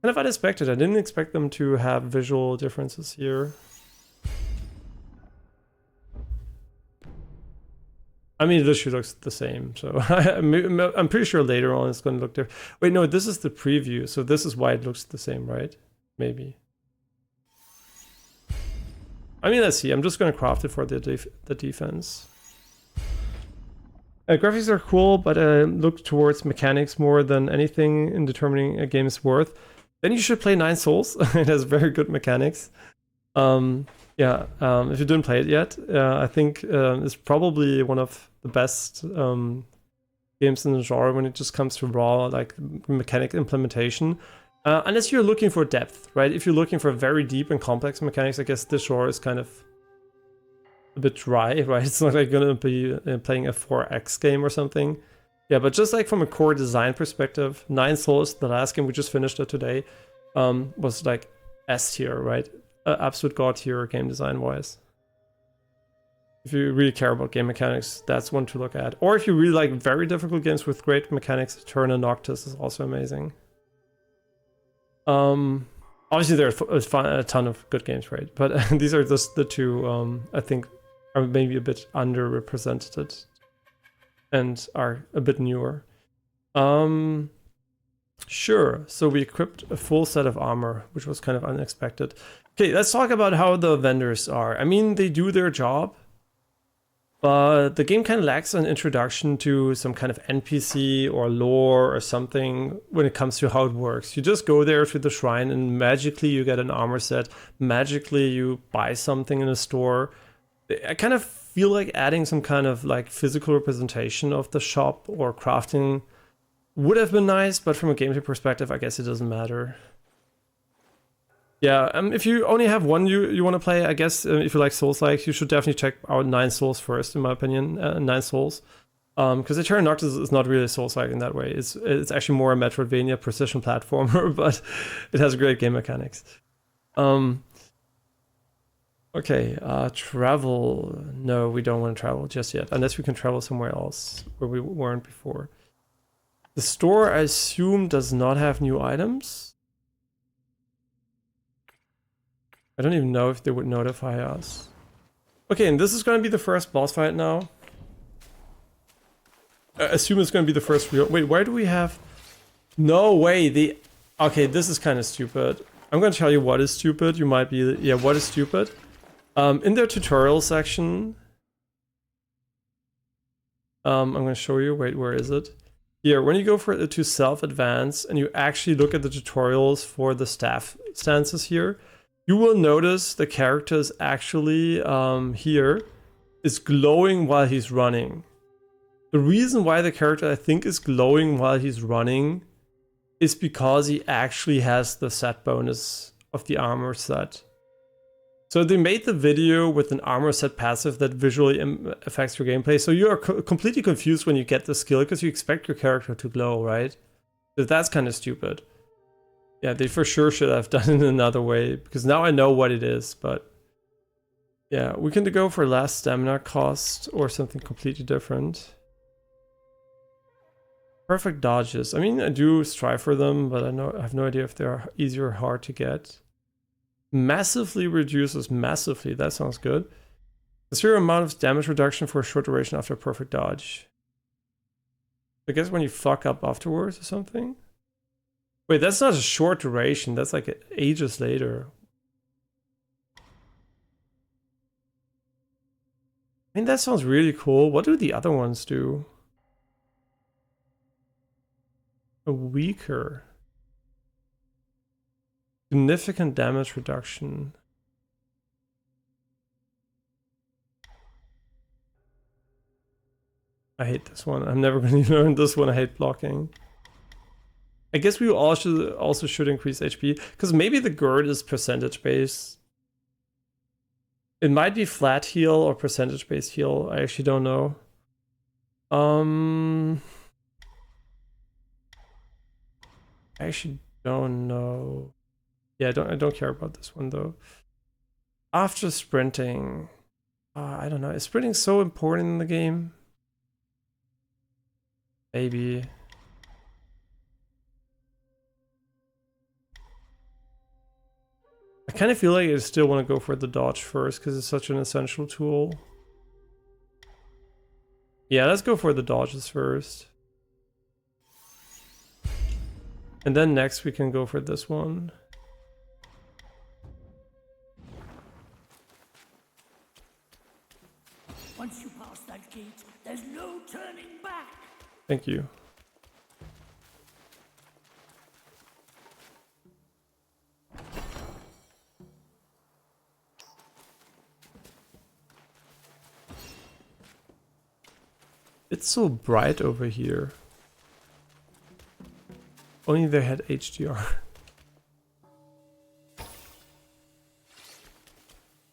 Kind of unexpected. I didn't expect them to have visual differences here. I mean, this should look the same, so I'm pretty sure later on it's going to look different. Wait, no, this is the preview, so this is why it looks the same, right? Maybe. I mean, let's see. I'm just going to craft it for the defense. Graphics are cool, but look towards mechanics more than anything in determining a game's worth. Then you should play Nine Souls. It has very good mechanics. Yeah, if you didn't play it yet, I think it's probably one of the best games in the genre when it just comes to raw like mechanic implementation. Unless you're looking for depth, right? If you're looking for very deep and complex mechanics, I guess this genre is kind of a bit dry, right? It's not like gonna be playing a 4X game or something. Yeah, but just like from a core design perspective, Nine Souls, the last game we just finished it today, was like S tier, right? Absolute god tier game design wise. If you really care about game mechanics, that's one to look at. Or if you really like very difficult games with great mechanics, Turn and Noctis is also amazing. Obviously there are a ton of good games, right? But these are just the two I think are maybe a bit underrepresented and are a bit newer. Sure, so we equipped a full set of armor, which was kind of unexpected. Okay, let's talk about how the vendors are. I mean, they do their job, but the game kind of lacks an introduction to some kind of NPC or lore or something when it comes to how it works. You just go there to the shrine and magically you get an armor set. Magically you buy something in a store. I kind of feel like adding some kind of like physical representation of the shop or crafting would have been nice, but from a gameplay perspective, I guess it doesn't matter. Yeah, if you only have one you want to play, I guess if you like Soulslike, you should definitely check out Nine Souls first, in my opinion. Nine Souls, because Eternal Noctis is not really Soulslike in that way. It's actually more a Metroidvania precision platformer, but it has great game mechanics. Okay, travel. No, we don't want to travel just yet, unless we can travel somewhere else where we weren't before. The store, I assume, does not have new items. I don't even know if they would notify us. Okay, and this is going to be the first boss fight now. I assume it's going to be the first real... Wait, why do we have... No way, Okay, this is kind of stupid. I'm going to tell you what is stupid. You might be... Yeah, what is stupid? In their tutorial section... I'm going to show you. Wait, where is it? Here, when you go to self-advance and you actually look at the tutorials for the staff stances here, you will notice the character is actually here is glowing while he's running. The reason why the character I think is glowing while he's running is because he actually has the set bonus of the armor set. So they made the video with an armor set passive that visually affects your gameplay. So you are completely confused when you get the skill because you expect your character to glow, right? So that's kind of stupid. Yeah, they for sure should have done it another way because now I know what it is, but yeah, we can go for less stamina cost or something completely different. Perfect dodges. I mean, I do strive for them, but I have no idea if they're easy or hard to get. Massively reduces massively. That sounds good. A zero amount of damage reduction for a short duration after a perfect dodge. I guess when you fuck up afterwards or something. Wait, that's not a short duration. That's like ages later. I mean, that sounds really cool. What do the other ones do? A weaker. Significant damage reduction. I hate this one. I'm never going to learn this one. I hate blocking. I guess we also should increase HP, because maybe the GERD is percentage based. It might be flat heal or percentage based heal. I actually don't know. I actually don't know. Yeah, I don't care about this one though. After sprinting, I don't know. Is sprinting so important in the game? Maybe. I kind of feel like I still want to go for the dodge first because it's such an essential tool. Yeah, let's go for the dodges first. And then next we can go for this one. Once you pass that gate, there's no turning back. Thank you. It's so bright over here. Only they had HDR.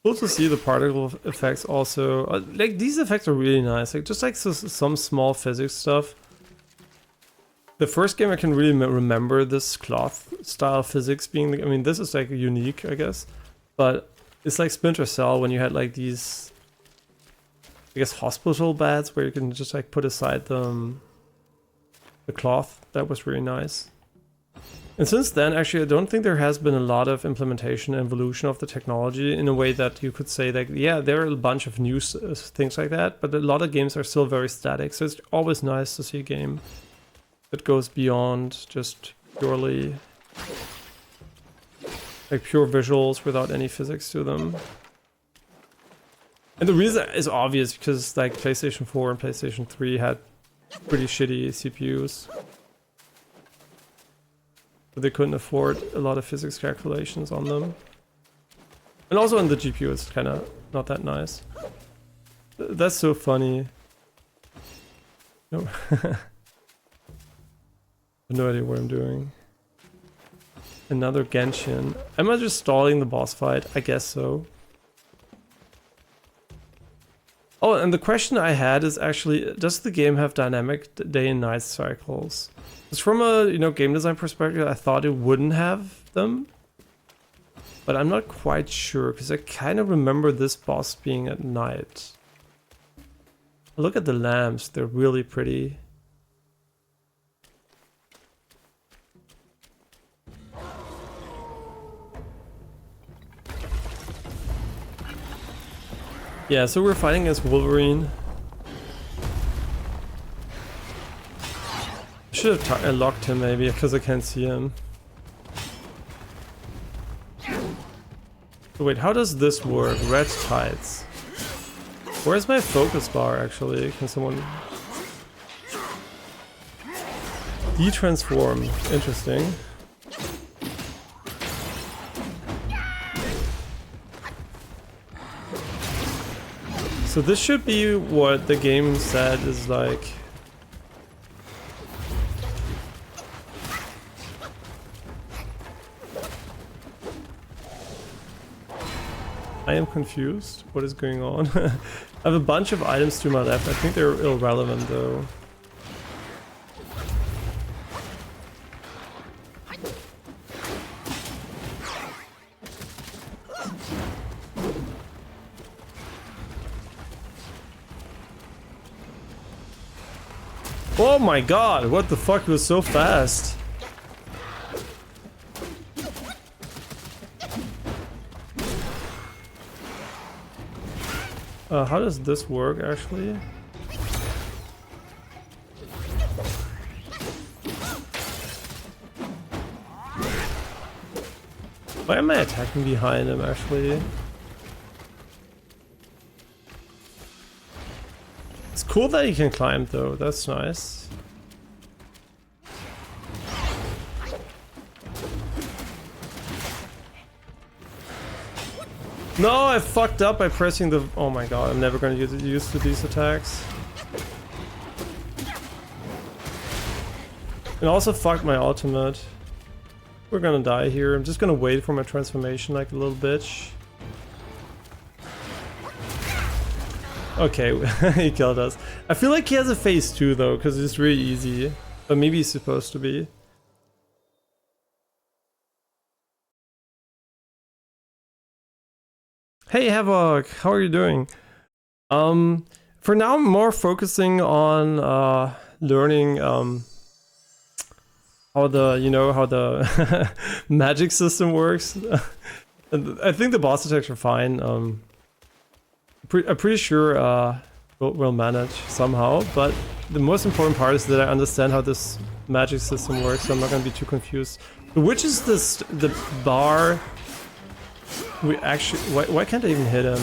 Cool to see the particle effects also. Like, these effects are really nice. Like, just like some small physics stuff. The first game I can really remember this cloth style physics being, I mean, this is like unique, I guess. But it's like Splinter Cell when you had like these, I guess, hospital beds where you can just like put aside the cloth. That was really nice. And since then, actually, I don't think there has been a lot of implementation and evolution of the technology in a way that you could say that, yeah, there are a bunch of new things like that, but a lot of games are still very static. So it's always nice to see a game that goes beyond just purely like pure visuals without any physics to them. And the reason is obvious because like PlayStation 4 and PlayStation 3 had pretty shitty CPUs. But they couldn't afford a lot of physics calculations on them. And also on the GPU it's kind of not that nice. That's so funny. No. No idea what I'm doing. Another Genshin. Am I just stalling the boss fight? I guess so. Oh, and the question I had is actually, does the game have dynamic day and night cycles? Because from a game design perspective, I thought it wouldn't have them. But I'm not quite sure, because I kind of remember this boss being at night. Look at the lamps, they're really pretty. Yeah, so we're fighting against Wolverine. I should have locked him maybe, because I can't see him. So wait, how does this work? Red tides. Where's my focus bar actually? Can someone... De-transform. Interesting. So this should be what the game said is like. I am confused. What is going on? I have a bunch of items to my left. I think they're irrelevant though. Oh my god, what the fuck, he was so fast. How does this work actually? Why am I attacking behind him actually? It's cool that he can climb though, that's nice. No, I fucked up by pressing the... Oh my god, I'm never gonna use to these attacks. And also fucked my ultimate. We're gonna die here. I'm just gonna wait for my transformation like a little bitch. Okay, he killed us. I feel like he has a phase 2 though, because it's really easy. But maybe he's supposed to be. Hey Havoc, how are you doing? For now I'm more focusing on learning how the magic system works. I think the boss attacks are fine. I'm pretty sure we'll manage somehow, but the most important part is that I understand how this magic system works, so I'm not gonna be too confused. Which is the bar? We actually... Why can't I even hit him?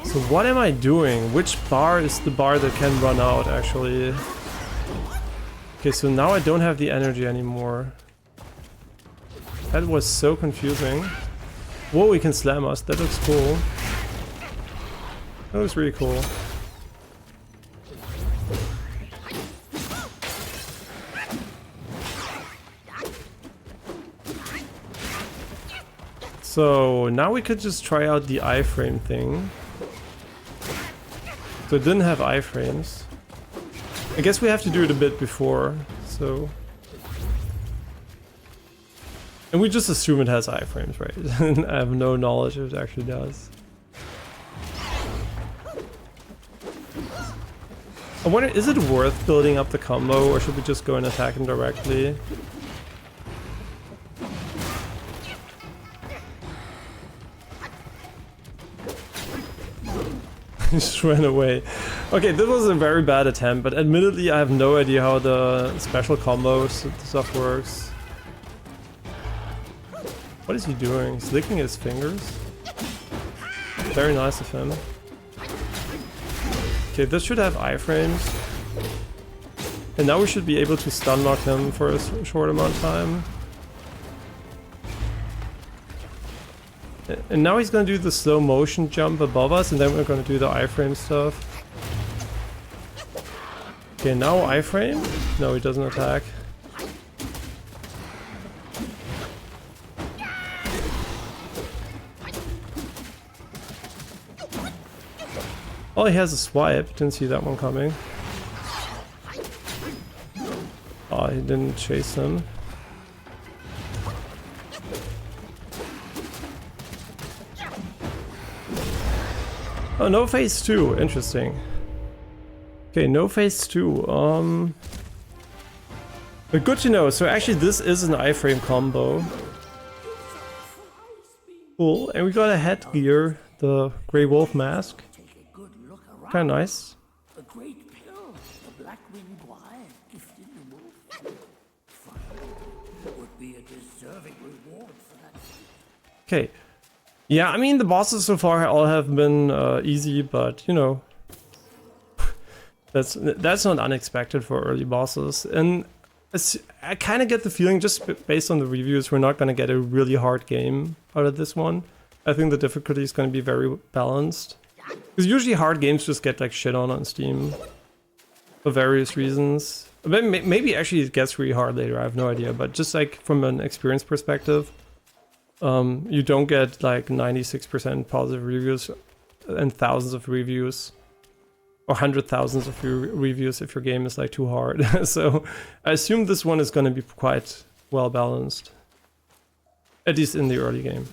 So what am I doing? Which bar is the bar that can run out actually? Okay, so now I don't have the energy anymore. That was so confusing. Whoa, he can slam us. That looks cool. That looks really cool. So now we could just try out the iframe thing. So it didn't have iframes. I guess we have to do it a bit before, so... And we just assume it has iframes, right? I have no knowledge if it actually does. I wonder, is it worth building up the combo, or should we just go and attack him directly? He just ran away. Okay, this was a very bad attempt, but admittedly I have no idea how the special combos stuff works. What is he doing? He's licking his fingers? Very nice of him. Okay, this should have iframes. And now we should be able to stun lock him for a short amount of time. And now he's gonna do the slow motion jump above us, and then we're gonna do the iframe stuff. Okay, now iframe? No, he doesn't attack. Oh, he has a swipe. Didn't see that one coming. Oh, he didn't chase him. Oh, no phase 2. Interesting. Okay, no phase 2. But good to know. So actually this is an iframe combo. Cool. And we got a headgear, the Grey Wolf mask. Kinda nice. A great pill, the black-winged wire gifted the wolf. Fine. Would be a deserving reward for that. Okay. Yeah, I mean the bosses so far all have been easy, but you know, that's not unexpected for early bosses. And I kind of get the feeling, just based on the reviews, we're not gonna get a really hard game out of this one. I think the difficulty is gonna be very balanced. Because usually hard games just get like shit on Steam for various reasons. Maybe actually it gets really hard later, I have no idea. But just like from an experience perspective, you don't get like 96% positive reviews and thousands of reviews. Or 100,000s of reviews if your game is like too hard. So I assume this one is going to be quite well balanced. At least in the early game.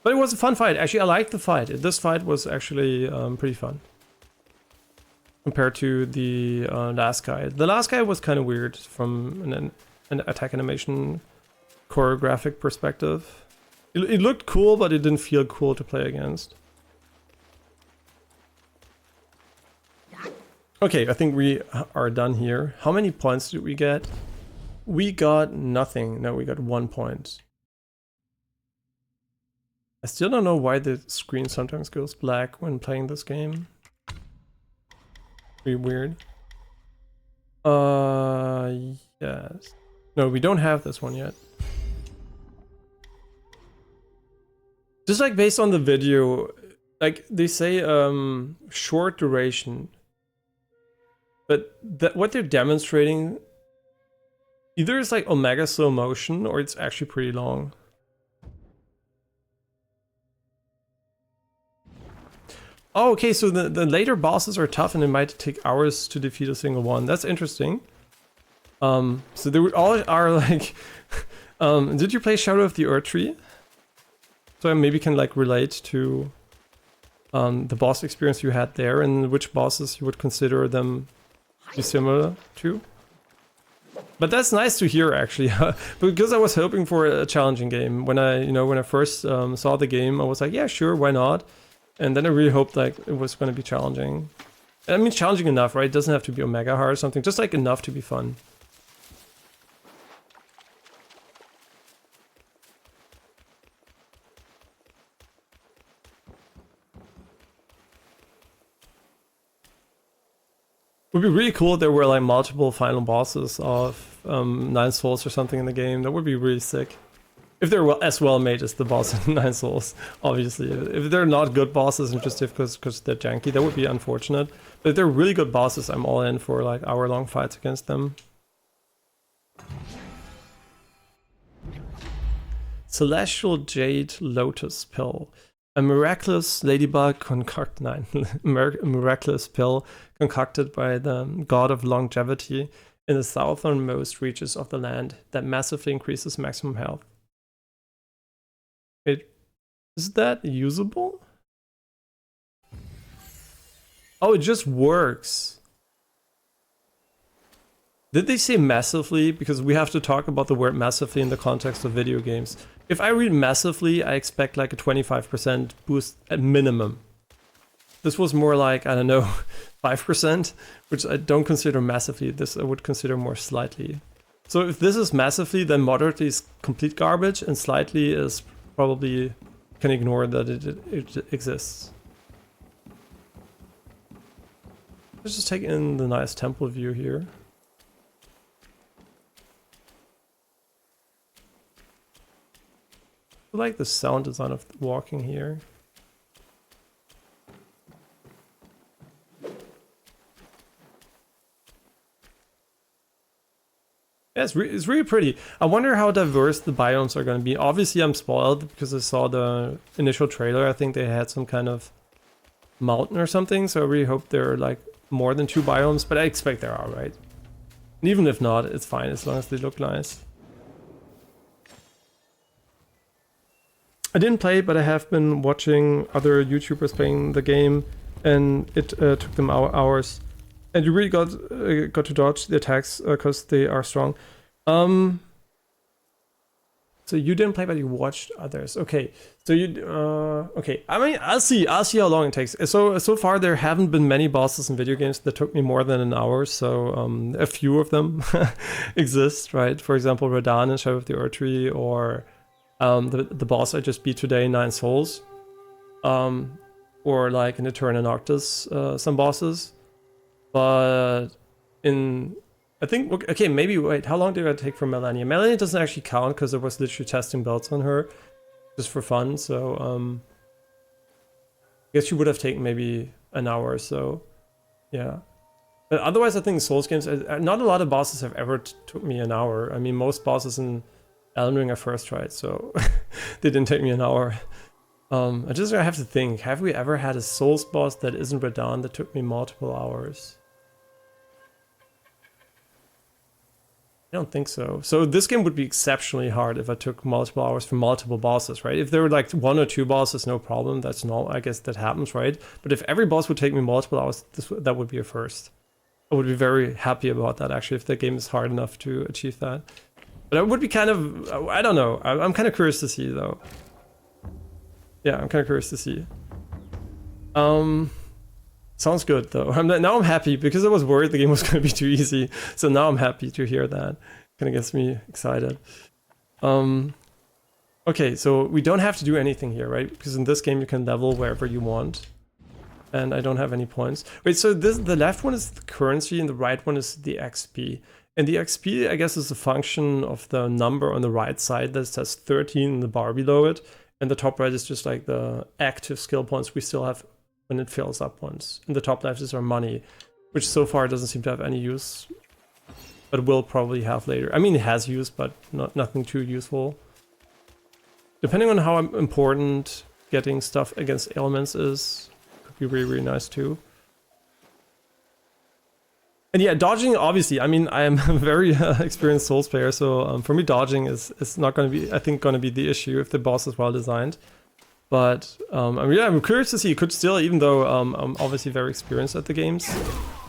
But it was a fun fight. Actually, I liked the fight. This fight was actually pretty fun compared to the last guy. The last guy was kind of weird from an attack animation choreographic perspective. It looked cool, but it didn't feel cool to play against. Okay, I think we are done here. How many points did we get? We got nothing. No, we got 1 point. I still don't know why the screen sometimes goes black when playing this game. Pretty weird. Yes. No, we don't have this one yet. Just like based on the video, like they say short duration. But what they're demonstrating either is like omega slow motion or it's actually pretty long. Oh, okay, so the later bosses are tough and it might take hours to defeat a single one. That's interesting. So they all are like... did you play Shadow of the Erdtree? So I maybe can like relate to the boss experience you had there and which bosses you would consider them be similar to. But that's nice to hear actually, because I was hoping for a challenging game. When I first saw the game, I was like, yeah, sure, why not? And then I really hoped like it was going to be challenging. I mean, challenging enough, right? It doesn't have to be omega hard or something, just like enough to be fun. It would be really cool if there were like multiple final bosses of 9 Souls or something in the game. That would be really sick. If they're as well made as the boss in 9 Souls, obviously. If they're not good bosses and just because they're janky, that would be unfortunate. But if they're really good bosses, I'm all in for like hour-long fights against them. Celestial Jade Lotus Pill. A miraculous ladybug miraculous pill concocted by the god of longevity in the southernmost reaches of the land that massively increases maximum health. Is that usable? Oh, it just works. Did they say massively? Because we have to talk about the word massively in the context of video games. If I read massively, I expect like a 25% boost at minimum. This was more like, I don't know, 5%, which I don't consider massively. This I would consider more slightly. So if this is massively, then moderately is complete garbage, and slightly is probably can ignore that it exists. Let's just take in the nice temple view here. I like the sound design of walking here. Yeah, it's really pretty. I wonder how diverse the biomes are going to be. Obviously, I'm spoiled because I saw the initial trailer. I think they had some kind of mountain or something, so I really hope there are like more than 2 biomes, but I expect there are, right? And even if not, it's fine as long as they look nice. I didn't play it, but I have been watching other YouTubers playing the game, and it took them hours. And you really got to dodge the attacks because they are strong. So you didn't play, but you watched others. Okay, so you okay. I mean, I'll see how long it takes. So far there haven't been many bosses in video games that took me more than an hour. So a few of them exist, right? For example, Radahn in Shadow of the Erdtree, or the boss I just beat today, 9 Souls, or like in Eterna Noctis, some bosses. But I think, okay, maybe, wait, how long did it take for Melania? Melania doesn't actually count because I was literally testing belts on her just for fun, so I guess she would have taken maybe an hour or so, yeah. But otherwise, I think Souls games, not a lot of bosses have ever took me an hour. I mean, most bosses in Elden Ring I first tried, so they didn't take me an hour. I have to think, have we ever had a Souls boss that isn't Radahn that took me multiple hours? I don't think so. So this game would be exceptionally hard if I took multiple hours for multiple bosses, right? If there were like 1 or 2 bosses, no problem. That's normal. I guess that happens, right? But if every boss would take me multiple hours, that would be a first. I would be very happy about that, actually, if the game is hard enough to achieve that. But it would be kind of, I don't know. I'm kind of curious to see, though. Yeah, I'm kind of curious to see. Sounds good, though. Now I'm happy, because I was worried the game was going to be too easy. So now I'm happy to hear that. Kind of gets me excited. Okay, so we don't have to do anything here, right? Because in this game you can level wherever you want. And I don't have any points. Wait, so the left one is the currency and the right one is the XP. And the XP, I guess, is a function of the number on the right side that says 13 in the bar below it. And the top right is just like the active skill points we still have when it fills up once. And the top left is our money, which so far doesn't seem to have any use, but will probably have later. I mean, it has use, but nothing too useful. Depending on how important getting stuff against ailments is, could be really, really nice too. And yeah, dodging, obviously, I mean, I am a very experienced Souls player, so for me, dodging is not going to be, I think, going to be the issue if the boss is well designed. But I'm curious to see. It could still, even though I'm obviously very experienced at the games,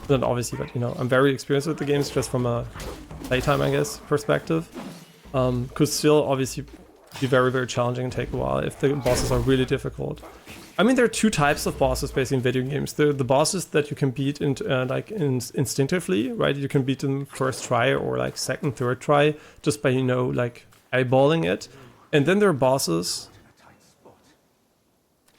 not obviously, but you know, I'm very experienced with the games just from a playtime, I guess, perspective. Could still obviously be very, very challenging and take a while if the bosses are really difficult. I mean, there are 2 types of bosses basically in video games. The bosses that you can beat instinctively, right? You can beat them first try or like second, third try just by, you know, like eyeballing it. And then there are bosses.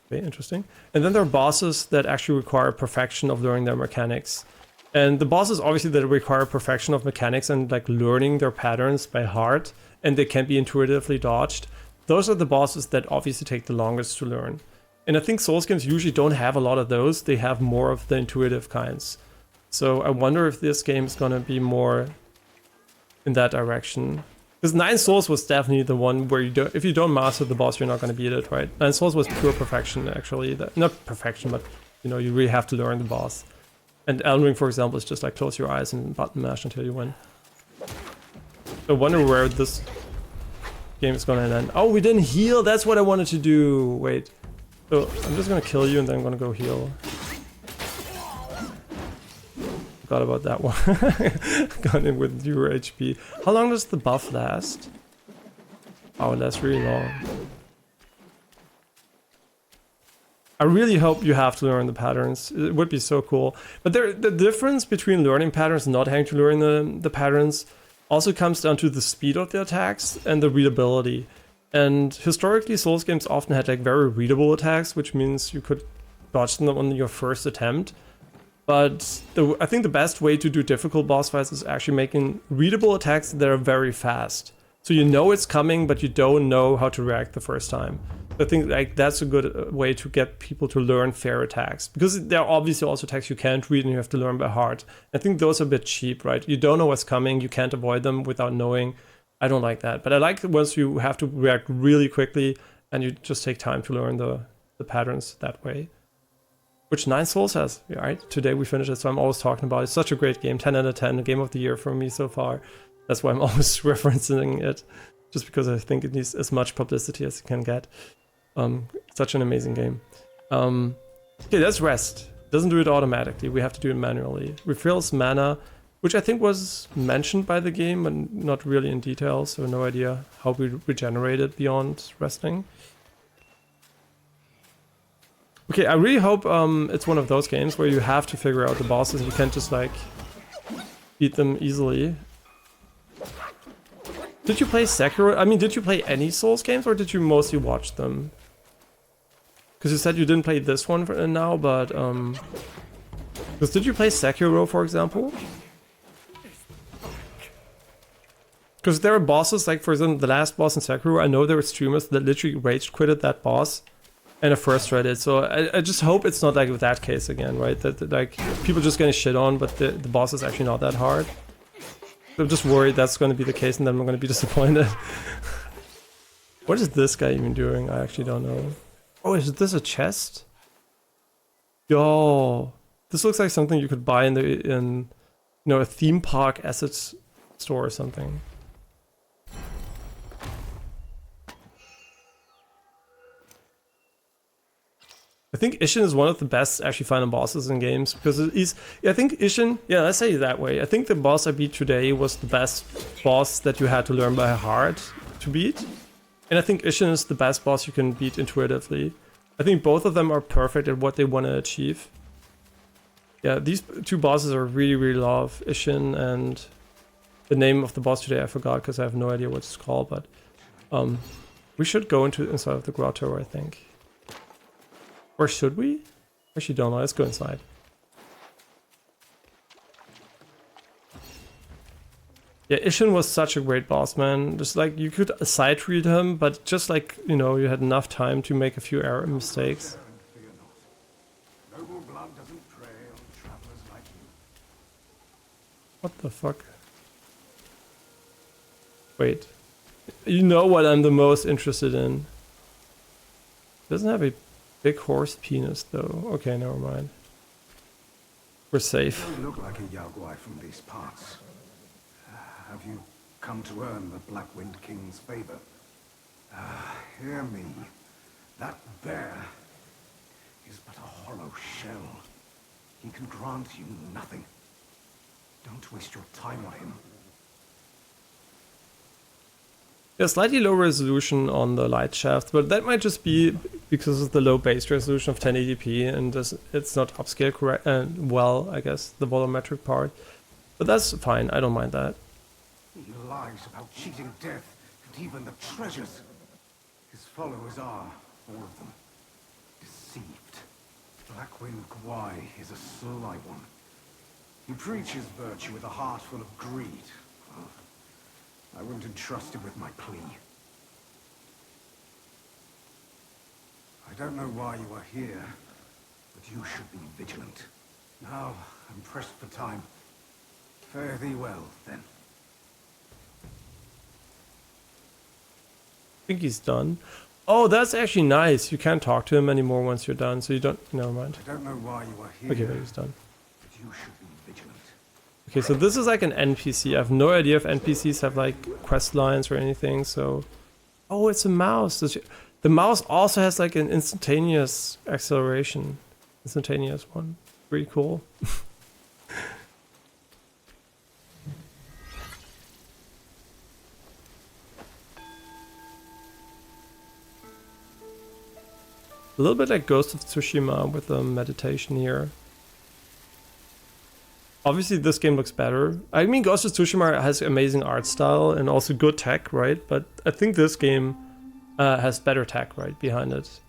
Okay, interesting. And then there are bosses that actually require perfection of learning their mechanics. And the bosses obviously that require perfection of mechanics and like learning their patterns by heart, and they can be intuitively dodged. Those are the bosses that obviously take the longest to learn. And I think Souls games usually don't have a lot of those. They have more of the intuitive kinds. So I wonder if this game is gonna be more in that direction. Because 9 Souls was definitely the one where if you don't master the boss, you're not gonna beat it, right? 9 Souls was pure perfection, actually. Not perfection, but you know, you really have to learn the boss. And Elden Ring, for example, is just like close your eyes and button mash until you win. I wonder where this game is gonna end. Oh, we didn't heal. That's what I wanted to do. Wait. So I'm just gonna kill you and then I'm gonna go heal. Forgot about that one. Got in with your HP. How long does the buff last? Oh, it lasts really long. I really hope you have to learn the patterns. It would be so cool. But the difference between learning patterns and not having to learn the patterns also comes down to the speed of the attacks and the readability. And historically, Souls games often had like very readable attacks, which means you could dodge them on your first attempt. But I think the best way to do difficult boss fights is actually making readable attacks that are very fast. So you know it's coming, but you don't know how to react the first time. I think like that's a good way to get people to learn fair attacks, because there are obviously also attacks you can't read and you have to learn by heart. I think those are a bit cheap, right? You don't know what's coming, you can't avoid them without knowing. I don't like that, but I like once you have to react really quickly and you just take time to learn the patterns that way. Which 9 Souls has, right? Today we finished it, so I'm always talking about it. It's such a great game, 10 out of 10, game of the year for me so far. That's why I'm always referencing it, just because I think it needs as much publicity as it can get. Such an amazing game. Okay, let's rest. Doesn't do it automatically, we have to do it manually. Refills mana, which I think was mentioned by the game, but not really in detail, so no idea how we regenerate it beyond resting. Okay, I really hope it's one of those games where you have to figure out the bosses, you can't just like beat them easily. Did you play Sekiro? I mean, did you play any Souls games or did you mostly watch them? Because you said you didn't play this one for now, but because did you play Sekiro, for example? Because there are bosses, like for example, the last boss in Sekiro, I know there were streamers that literally rage quitted that boss and a first tried it. So I just hope it's not like with that case again, right? That like people just getting shit on, but the boss is actually not that hard. I'm just worried that's going to be the case and then I'm going to be disappointed. What is this guy even doing? I actually don't know. Oh, is this a chest? Yo, this looks like something you could buy in you know, a theme park assets store or something. I think Ishin is one of the best actually final bosses in games because I think Ishin, yeah, let's say it that way. I think the boss I beat today was the best boss that you had to learn by heart to beat. And I think Ishin is the best boss you can beat intuitively. I think both of them are perfect at what they want to achieve. Yeah, these two bosses are really, really love. Ishin and the name of the boss today I forgot because I have no idea what it's called, but we should go inside of the grotto, I think. Or should we? Actually don't know, let's go inside. Yeah, Ishin was such a great boss, man. Just like, you could side read him, but just like, you know, you had enough time to make a few error mistakes. What the fuck? Wait. You know what I'm the most interested in. Doesn't have a big horse penis though. Okay, never mind. We're safe. You look like a Yaogwai from these parts. Have you come to earn the Black Wind King's favor? Hear me. That bear is but a hollow shell. He can grant you nothing. Don't waste your time on him. Yeah, slightly low resolution on the light shaft, but that might just be because of the low base resolution of 1080p and it's not upscale correct well, I guess, the volumetric part. But that's fine, I don't mind that. He lies about cheating death and even the treasures. His followers are, all of them, deceived. Blackwind Gwai is a sly one. He preaches virtue with a heart full of greed. Well, I wouldn't entrust him with my plea. I don't know why you are here, but you should be vigilant. Now, I'm pressed for time. Fare thee well, then. I think he's done. Oh, that's actually nice. You can't talk to him anymore once you're done, so you don't... Never mind. I don't know why you are here. Okay, but he's done. But you should be vigilant. Okay, so this is like an NPC. I have no idea if NPCs have like quest lines or anything, so... Oh, it's a mouse. The mouse also has like an instantaneous acceleration. Instantaneous one. Pretty cool. A little bit like Ghost of Tsushima with the meditation here. Obviously this game looks better. I mean, Ghost of Tsushima has amazing art style and also good tech, right? But I think this game has better tech, right, behind it.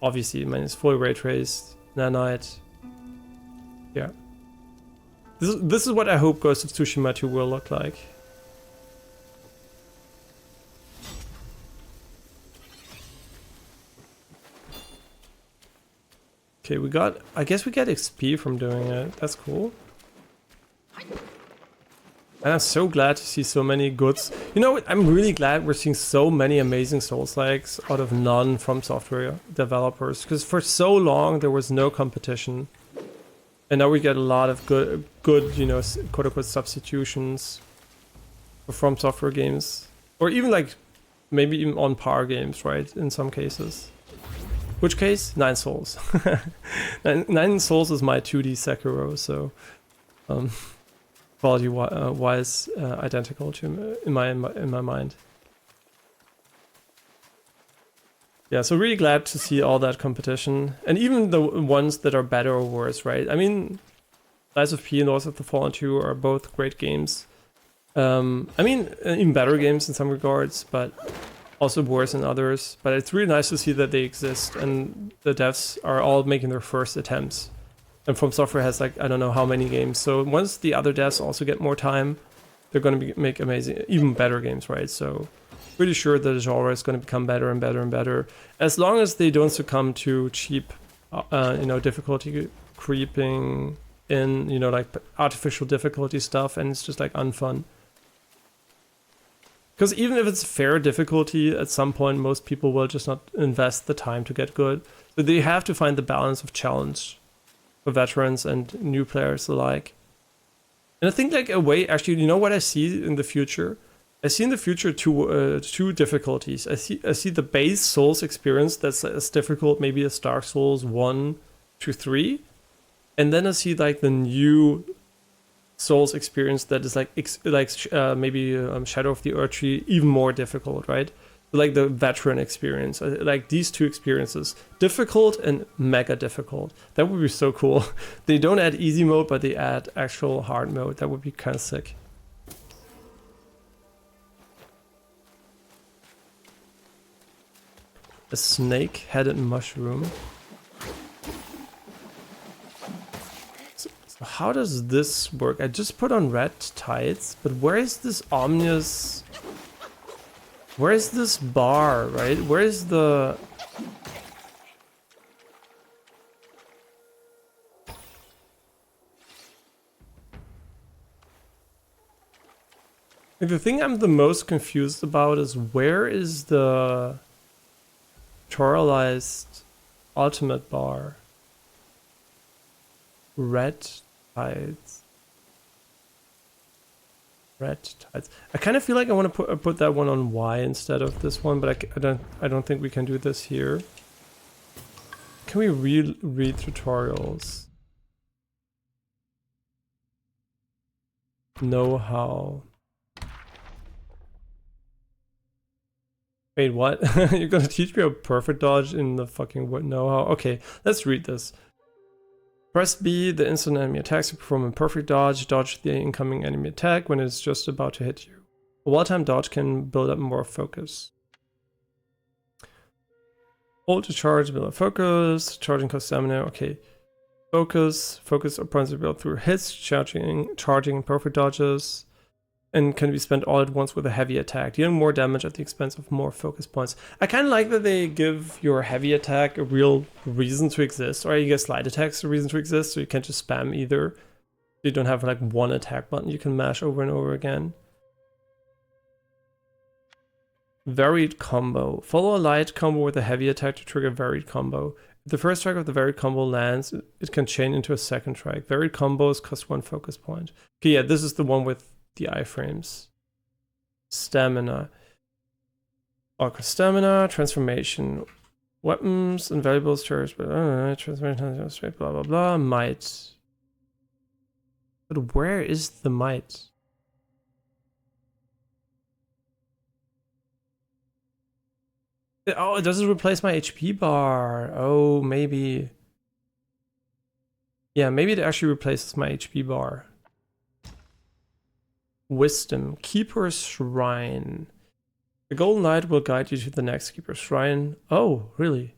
Obviously, I mean, it's fully ray traced, nanite. Yeah. This is what I hope Ghost of Tsushima 2 will look like. Okay, I guess we get XP from doing it. That's cool. And I'm so glad to see so many goods. You know what? I'm really glad we're seeing so many amazing Soulslikes out of non-From Software developers. Because for so long there was no competition. And now we get a lot of good, you know, quote-unquote substitutions for From Software games. Or even like, maybe even on par games, right? In some cases. Which case? 9 Souls. 9 Souls is my 2D Sekiro, so quality wise identical to in my mind. Yeah, so really glad to see all that competition, and even the ones that are better or worse, right? I mean, Lies of P and Lords of the Fallen 2 are both great games. I mean, even better games in some regards, but also worse in others. But it's really nice to see that they exist and the devs are all making their first attempts. And From Software has like, I don't know how many games. So once the other devs also get more time, they're going to make amazing, even better games, right? So pretty sure that the genre is going to become better and better and better. As long as they don't succumb to cheap, you know, difficulty creeping in, you know, like artificial difficulty stuff. And it's just like unfun. Because even if it's fair difficulty, at some point most people will just not invest the time to get good. So they have to find the balance of challenge for veterans and new players alike. And I think like a way, actually, you know what I see in the future? I see in the future two difficulties. I see the base Souls experience that's as difficult maybe as Dark Souls 1 to 3. And then I see like the new Souls experience that is like maybe Shadow of the Erdtree even more difficult, right? Like the veteran experience, like these two experiences, difficult and mega difficult. That would be so cool. They don't add easy mode, but they add actual hard mode. That would be kind of sick. A snake-headed mushroom. So how does this work? I just put on red tights, but where is this ominous... Where is this bar, right? Where is the... Like, the thing I'm the most confused about is where is the tutorialized ultimate bar? Red tights. Red tights. I kind of feel like I want to put that one on Y instead of this one, but I don't think we can do this here. Can we read tutorials? Know how. Wait, what? You're gonna teach me a perfect dodge in the fucking know-how? Okay, let's read this. Press B, the instant enemy attacks to perform a perfect dodge. Dodge the incoming enemy attack when it's just about to hit you. A well-timed dodge can build up more focus. Hold to charge, build up focus. Charging costs stamina, okay. Focus opponents build through hits, charging perfect dodges. And can be spent all at once with a heavy attack, dealing more damage at the expense of more focus points. I kind of like that they give your heavy attack a real reason to exist, or I guess light attacks a reason to exist, so you can't just spam either. You don't have like one attack button you can mash over and over again. Varied combo. Follow a light combo with a heavy attack to trigger varied combo. If the first strike of the varied combo lands, it can chain into a second strike. Varied combos cost 1 focus point. Okay, yeah, this is the one with the iframes. Stamina. Orca stamina, transformation. Weapons, invaluables, charge, transformation, blah blah blah. Might. But where is the might? Oh, it doesn't replace my HP bar. Oh, maybe. Yeah, maybe it actually replaces my HP bar. Wisdom, Keeper's Shrine. The Golden Light will guide you to the next Keeper's Shrine. Oh, really?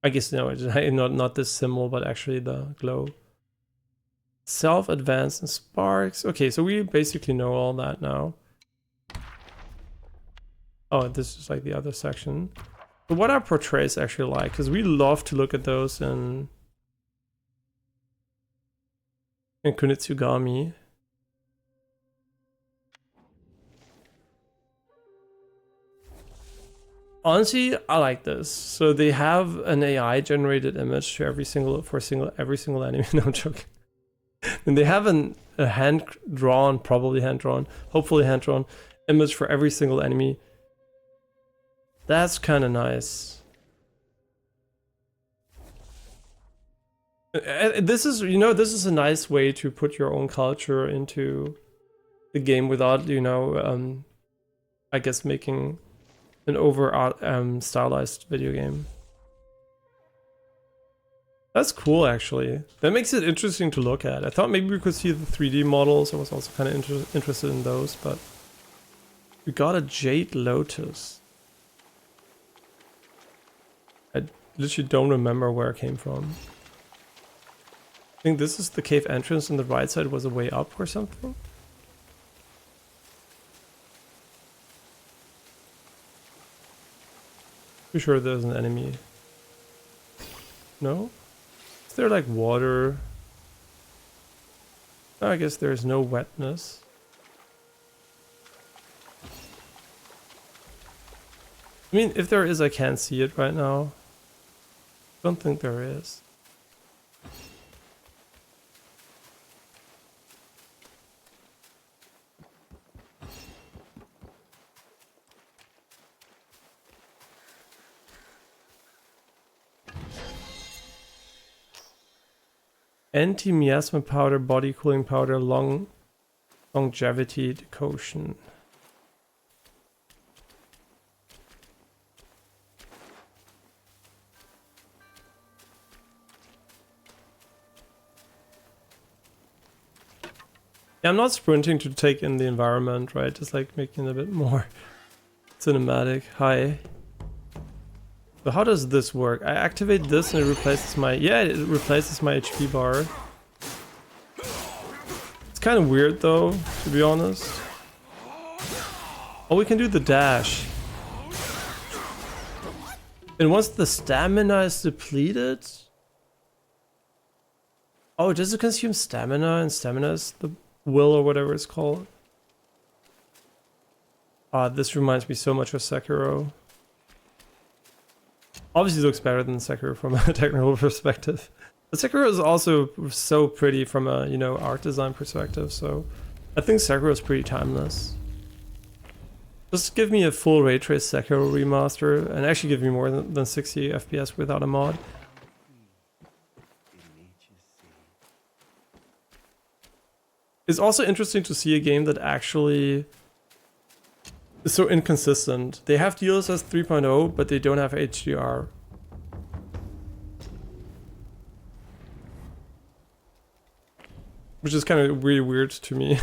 I guess no, it's not this symbol, but actually the glow. Self-advance and sparks. Okay, so we basically know all that now. Oh, this is like the other section. But what are portraits actually like? Because we love to look at those in Kunitsugami. Honestly, I like this. So they have an AI generated image to every single enemy. No, I'm joking. And they have a hand drawn, probably hand drawn, hopefully hand drawn image for every single enemy. That's kind of nice. This is, you know, this is a nice way to put your own culture into the game without, you know, I guess making an over stylized video game. That's cool, actually. That makes it interesting to look at. I thought maybe we could see the 3D models. I was also kind of interested in those, but we got a Jade Lotus. I literally don't remember where it came from. I think this is the cave entrance and the right side was a way up or something. Pretty sure there's an enemy. No? Is there like water? Oh, I guess there's no wetness. I mean, if there is, I can't see it right now. Don't think there is. Anti-miasma powder, body cooling powder, longevity decoction. Yeah, I'm not sprinting to take in the environment, right? Just like making it a bit more cinematic. Hi. So how does this work? I activate this and it replaces my... Yeah, it replaces my HP bar. It's kind of weird though, to be honest. Oh, we can do the dash. And once the stamina is depleted... Oh, does it consume stamina? And stamina is the will or whatever it's called. This reminds me so much of Sekiro. Obviously looks better than Sekiro from a technical perspective. But Sekiro is also so pretty from a, you know, art design perspective, so I think Sekiro is pretty timeless. Just give me a full ray trace Sekiro remaster, and actually give me more than 60 FPS without a mod. It's also interesting to see a game that actually is so inconsistent. They have DLSS 3.0, but they don't have HDR. Which is kind of really weird to me.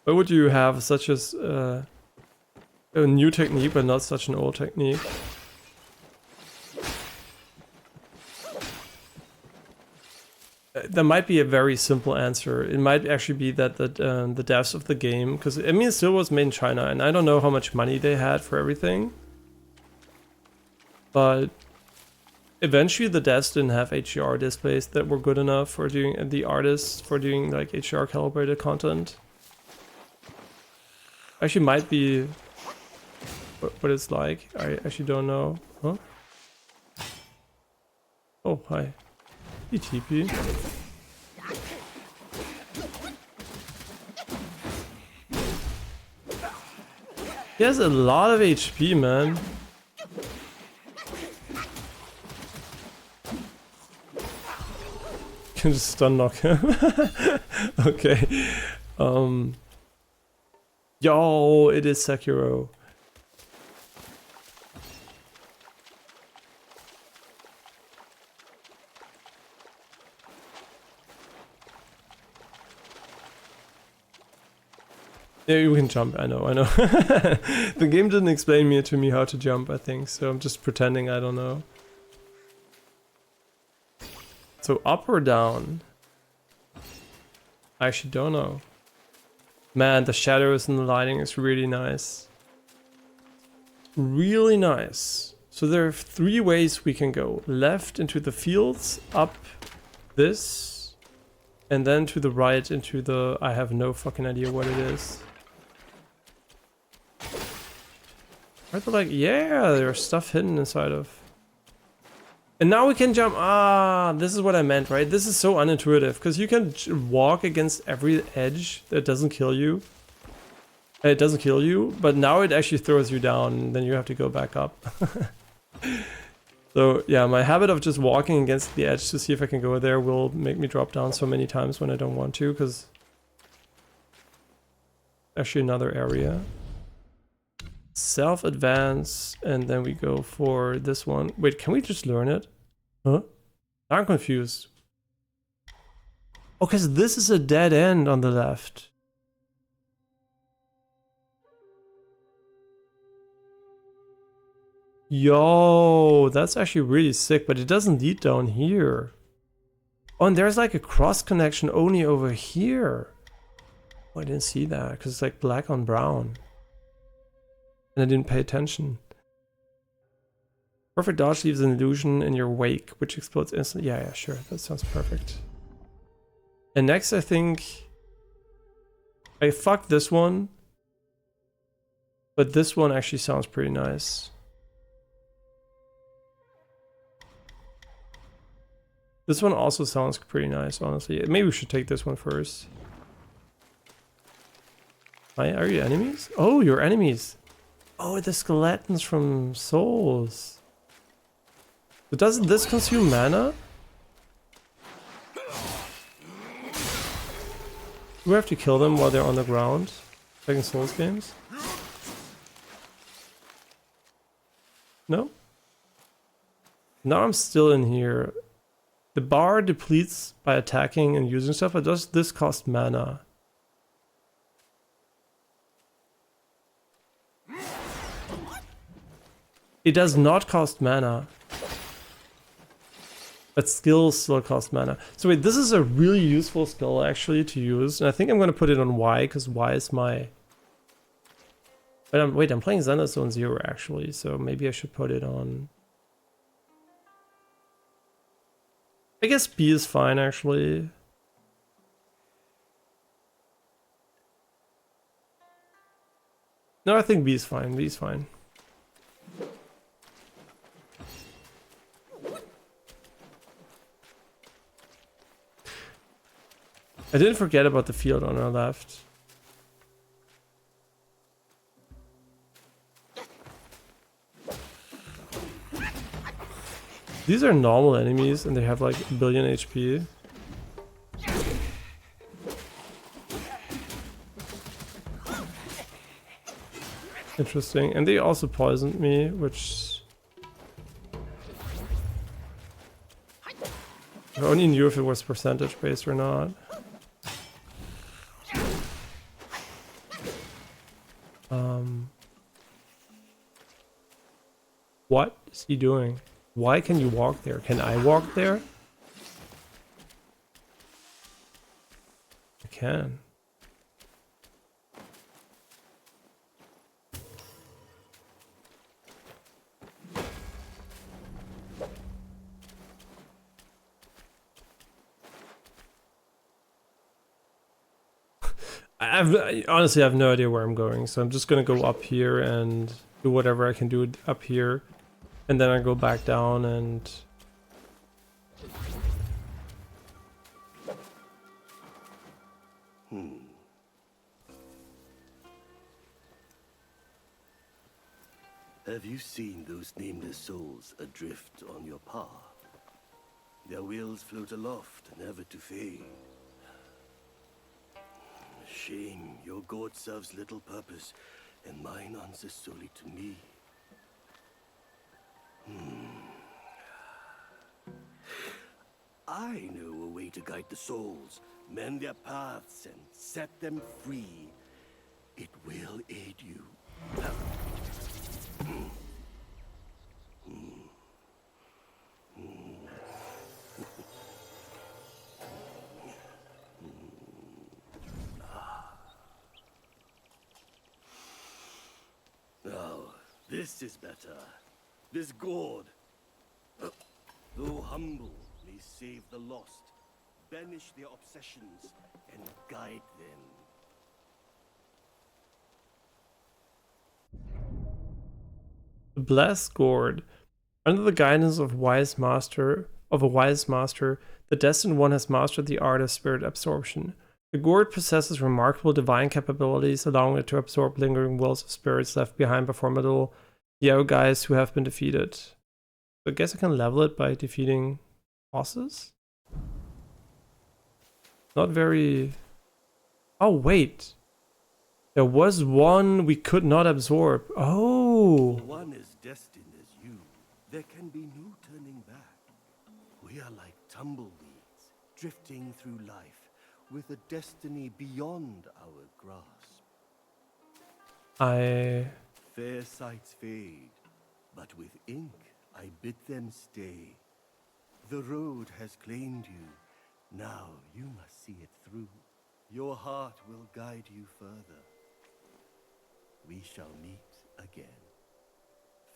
Why would you have such a new technique, but not such an old technique? There might be a very simple answer. It might actually be that the devs of the game, because I mean it still was made in China, and I don't know how much money they had for everything. But eventually the devs didn't have HDR displays that were good enough for doing, and the artists for doing like HDR calibrated content. Actually might be what it's like. I actually don't know. Huh? Oh, hi. TP. He has a lot of HP, man. Can just stun knock him. Okay. Yo, it is Sekiro. Yeah, you can jump, I know. The game didn't explain to me how to jump, I think, so I'm just pretending I don't know. So up or down? I actually don't know. Man, the shadows and the lighting is really nice. Really nice. So there are 3 ways we can go. Left into the fields, up this, and then to the right into the... I have no fucking idea what it is. Are they like, yeah, there's stuff hidden inside of. And now we can jump. Ah, this is what I meant, right? This is so unintuitive because you can walk against every edge that doesn't kill you. It doesn't kill you, but now it actually throws you down and then you have to go back up. So yeah, my habit of just walking against the edge to see if I can go there will make me drop down so many times when I don't want to, because actually another area. Self-advance, and then we go for this one. Wait, can we just learn it? Huh? I'm confused. Oh, because this is a dead end on the left. Yo, that's actually really sick, but it doesn't lead down here. Oh, and there's like a cross connection only over here. Oh, I didn't see that, because it's like black on brown. And I didn't pay attention. Perfect dodge leaves an illusion in your wake, which explodes instantly. Yeah, sure. That sounds perfect. And next, I think... I fucked this one. But this one actually sounds pretty nice. This one also sounds pretty nice, honestly. Maybe we should take this one first. Hi, are you enemies? Oh, you're enemies. Oh, the skeletons from Souls. But doesn't this consume mana? Do we have to kill them while they're on the ground? Like in Souls games? No? Now I'm still in here. The bar depletes by attacking and using stuff, but does this cost mana? It does not cost mana. But skills still cost mana. So wait, this is a really useful skill actually to use. And I think I'm going to put it on Y, because Y is my... Wait, I'm playing Xena Zone 0 actually, so maybe I should put it on... I guess B is fine actually. No, I think B is fine. B is fine. I didn't forget about the field on our left. These are normal enemies and they have like a billion HP. Interesting. And they also poisoned me, which... I only knew if it was percentage based or not. What is he doing? Why can you walk there? Can I walk there? I can. I honestly have no idea where I'm going, so I'm just gonna go up here and do whatever I can do up here. And then I go back down and... Have you seen those nameless souls adrift on your path? Their wheels float aloft, never to fade. Shame, your god serves little purpose, and mine answers solely to me. I know a way to guide the souls, mend their paths, and set them free. It will aid you. Now, this is better. This gourd, though humble, may save the lost, banish their obsessions, and guide them. The Blessed Gourd. Under the guidance of a wise master, the Destined One has mastered the art of spirit absorption. The gourd possesses remarkable divine capabilities, allowing it to absorb lingering wills of spirits left behind by formidable Yaoguais who have been defeated. So I guess I can level it by defeating bosses? Not very... Oh, wait. There was one we could not absorb. Oh! One as destined as you, there can be no turning back. We are like tumbleweeds, drifting through life, with a destiny beyond our grasp. Fair sights fade, but with ink I bid them stay. The road has claimed you, now you must see it through. Your heart will guide you further. We shall meet again.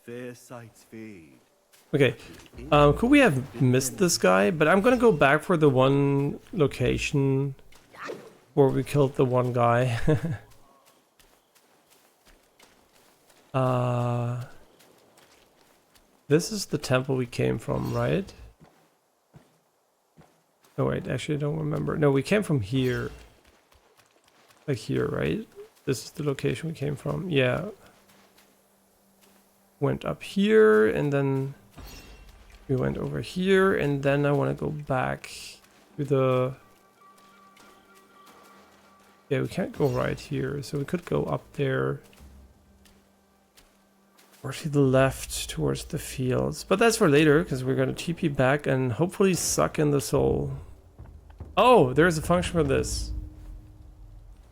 Fair sights fade. Okay, could we have missed this guy? But I'm gonna go back for the one location where we killed the one guy. This is the temple we came from, right? Oh wait, actually I don't remember. No, we came from here. Like here, right? This is the location we came from. Yeah. Went up here and then we went over here, and then I want to go back to the Yeah, we can't go right here, so we could go up there. Or to the left towards the fields. But that's for later, because we're going to TP back and hopefully suck in the soul. Oh, there's a function for this.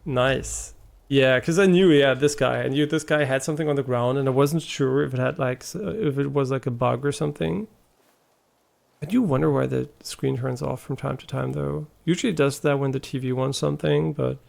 Nice. Yeah, because I knew, yeah, this guy. I knew this guy had something on the ground, and I wasn't sure if it had like, if it was like a bug or something. I do wonder why the screen turns off from time to time, though. Usually it does that when the TV wants something, but...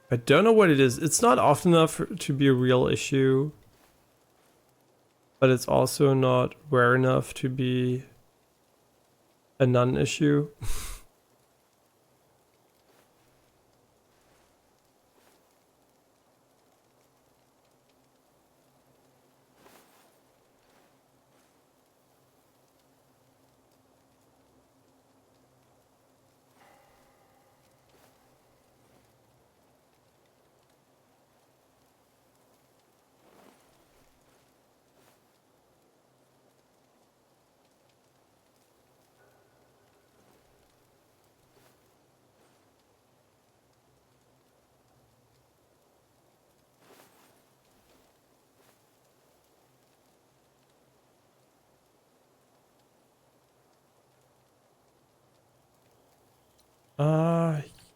I don't know what it is. It's not often enough to be a real issue. But it's also not rare enough to be a non-issue.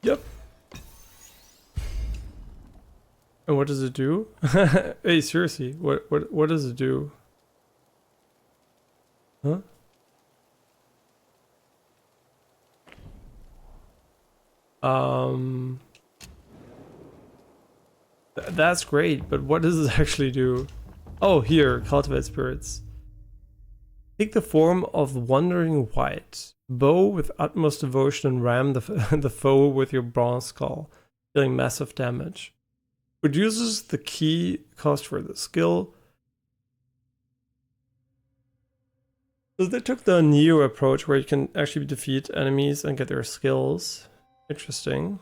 Yep. And what does it do? Hey, seriously, what does it do? Huh? That's great, but what does it actually do? Oh, here, cultivate spirits. Take the form of wandering white. Bow with utmost devotion and ram the foe with your bronze skull, dealing massive damage. Reduces the key cost for the skill. So they took the Neo approach where you can actually defeat enemies and get their skills. Interesting.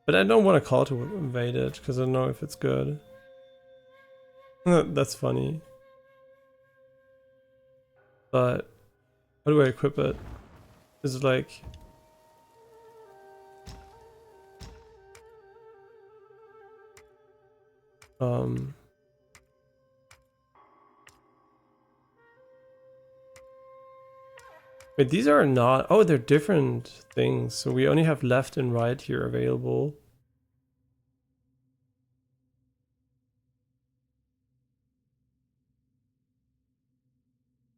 But I don't want to call to invade it because I don't know if it's good. That's funny. But how do I equip it? Is it like... Wait, these are not... Oh, they're different things. So we only have left and right here available.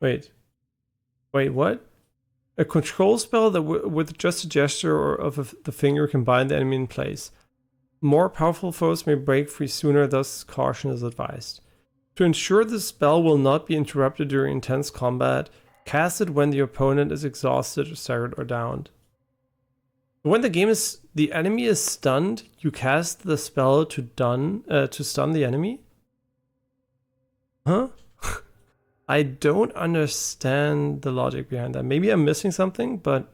Wait, what? A control spell that with just a gesture or of the finger can bind the enemy in place. More powerful foes may break free sooner, thus caution is advised. To ensure the spell will not be interrupted during intense combat, cast it when the opponent is exhausted, staggered, or downed. When the enemy is stunned, you cast the spell to stun the enemy? Huh? I don't understand the logic behind that. Maybe I'm missing something, but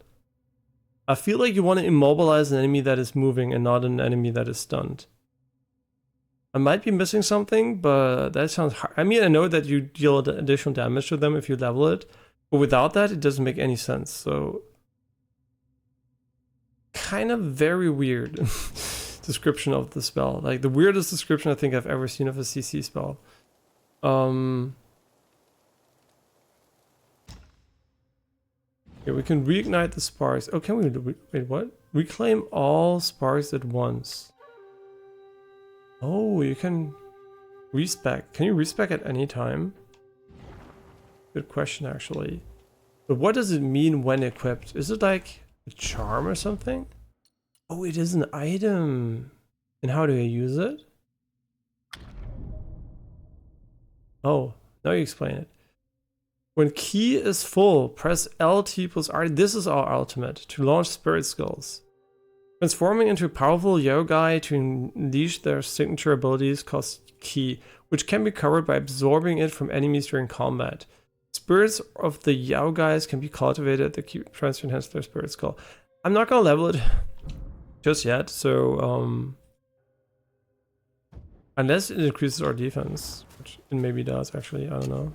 I feel like you want to immobilize an enemy that is moving and not an enemy that is stunned. I might be missing something, but that sounds hard. I mean, I know that you deal additional damage to them if you level it, but without that, it doesn't make any sense. So, kind of very weird description of the spell. Like the weirdest description I think I've ever seen of a CC spell. Yeah, we can reignite the sparks. Oh, can we? Wait, what? Reclaim all sparks at once. Oh, you can respec. Can you respec at any time? Good question, actually. But what does it mean when equipped? Is it like a charm or something? Oh, it is an item. And how do I use it? Oh, now you explain it. When key is full, press LT plus R. This is our ultimate to launch spirit skills. Transforming into a powerful Yaogai to unleash their signature abilities costs key, which can be covered by absorbing it from enemies during combat. Spirits of the Yaogais can be cultivated at the key tries to enhance their spirit skill. I'm not gonna level it just yet, so unless it increases our defense, which it maybe does actually, I don't know.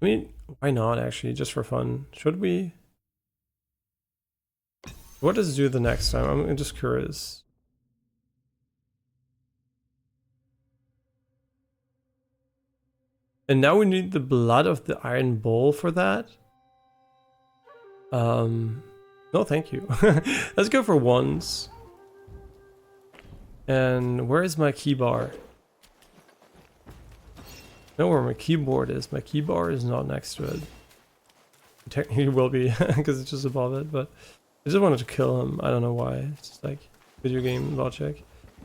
I mean, why not actually, just for fun? Should we? What does it do the next time? I'm just curious. And now we need the blood of the Iron Bull for that? No thank you. Let's go for ones. And where is my key bar? I know where my keyboard is. My key bar is not next to it. It technically will be, because it's just above it, but I just wanted to kill him. I don't know why. It's just like video game logic.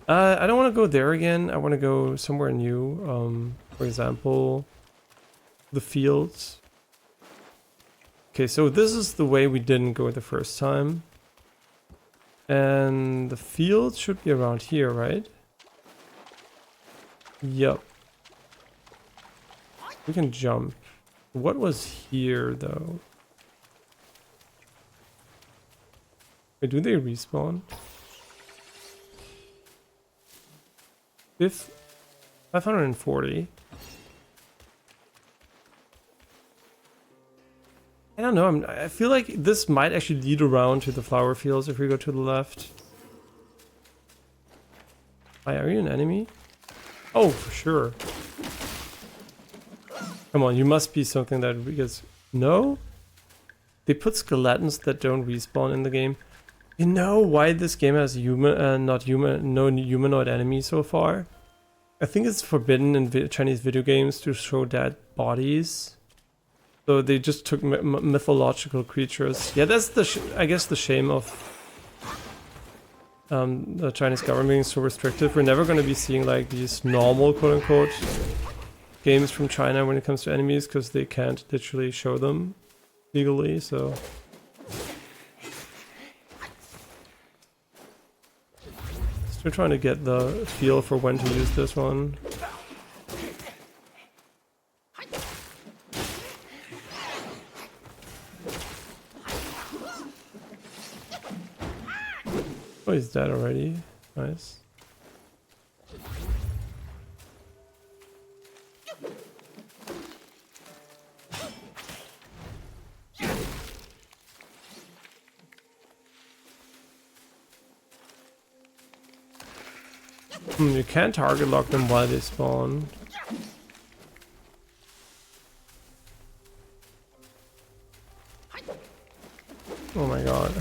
I don't want to go there again. I want to go somewhere new. For example, the fields. Okay, so this is the way we didn't go the first time. And the field should be around here, right? Yep. We can jump. What was here, though? Wait, do they respawn? 540. I don't know. I feel like this might actually lead around to the flower fields if we go to the left. Hi, are you an enemy? Oh, for sure. Come on, you must be something that because no, they put skeletons that don't respawn in the game. You know why this game has no humanoid enemies so far? I think it's forbidden in Chinese video games to show dead bodies. So they just took mythological creatures. Yeah, that's the I guess the shame of the Chinese government being so restrictive. We're never going to be seeing like these normal quote-unquote games from China when it comes to enemies because they can't literally show them legally, so still trying to get the feel for when to use this one. Oh, he's dead already. Nice. You can't target lock them while they spawn. Oh my god.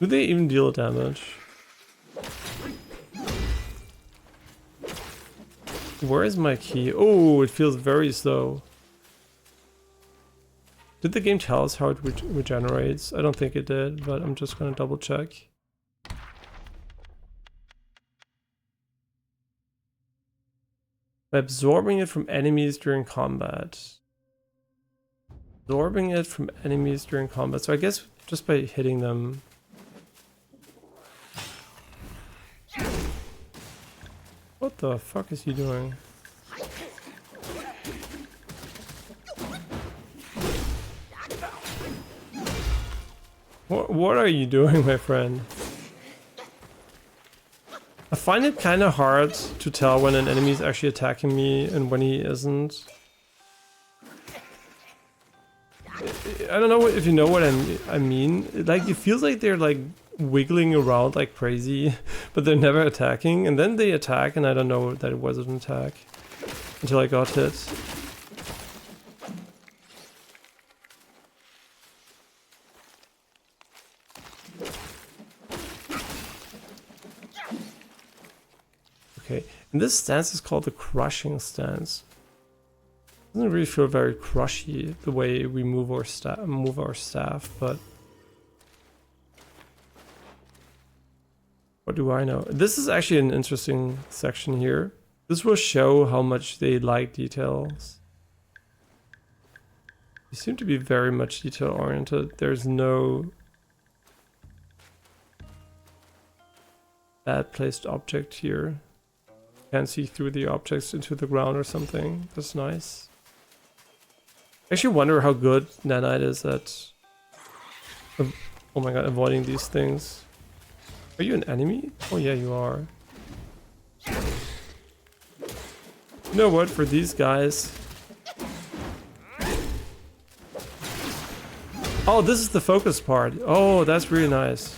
Do they even deal damage? Where is my key? Oh, it feels very slow. Did the game tell us how it regenerates? I don't think it did, but I'm just gonna double check. By absorbing it from enemies during combat. Absorbing it from enemies during combat. So I guess just by hitting them. What the fuck is he doing? What are you doing, my friend? I find it kind of hard to tell when an enemy is actually attacking me and when he isn't. I don't know if you know what I mean. Like, it feels like they're like wiggling around like crazy, but they're never attacking. And then they attack and I don't know that it was an attack until I got hit. Okay, and this stance is called the crushing stance. Doesn't really feel very crushy the way we move our staff, but what do I know? This is actually an interesting section here. This will show how much they like details. They seem to be very much detail oriented. There's no bad placed object here. Can't see through the objects into the ground or something. That's nice. I actually wonder how good Nanite is at, oh my god, avoiding these things. Are you an enemy? Oh yeah, you are. You know what, for these guys... Oh, this is the focus part. Oh, that's really nice.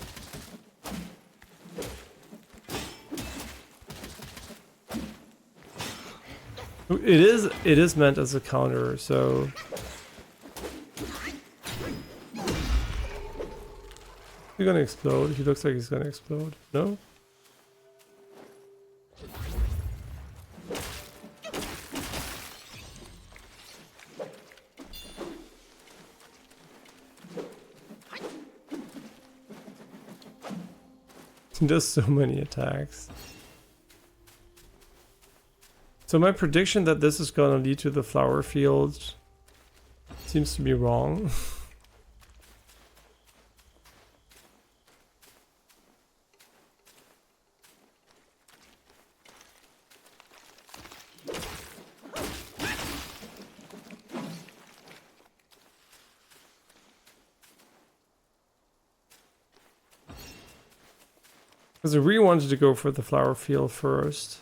It is meant as a counter, so... He's gonna explode. He looks like he's gonna explode. No? He does so many attacks. So my prediction that this is gonna lead to the flower field seems to be wrong. Because I really wanted to go for the flower field first.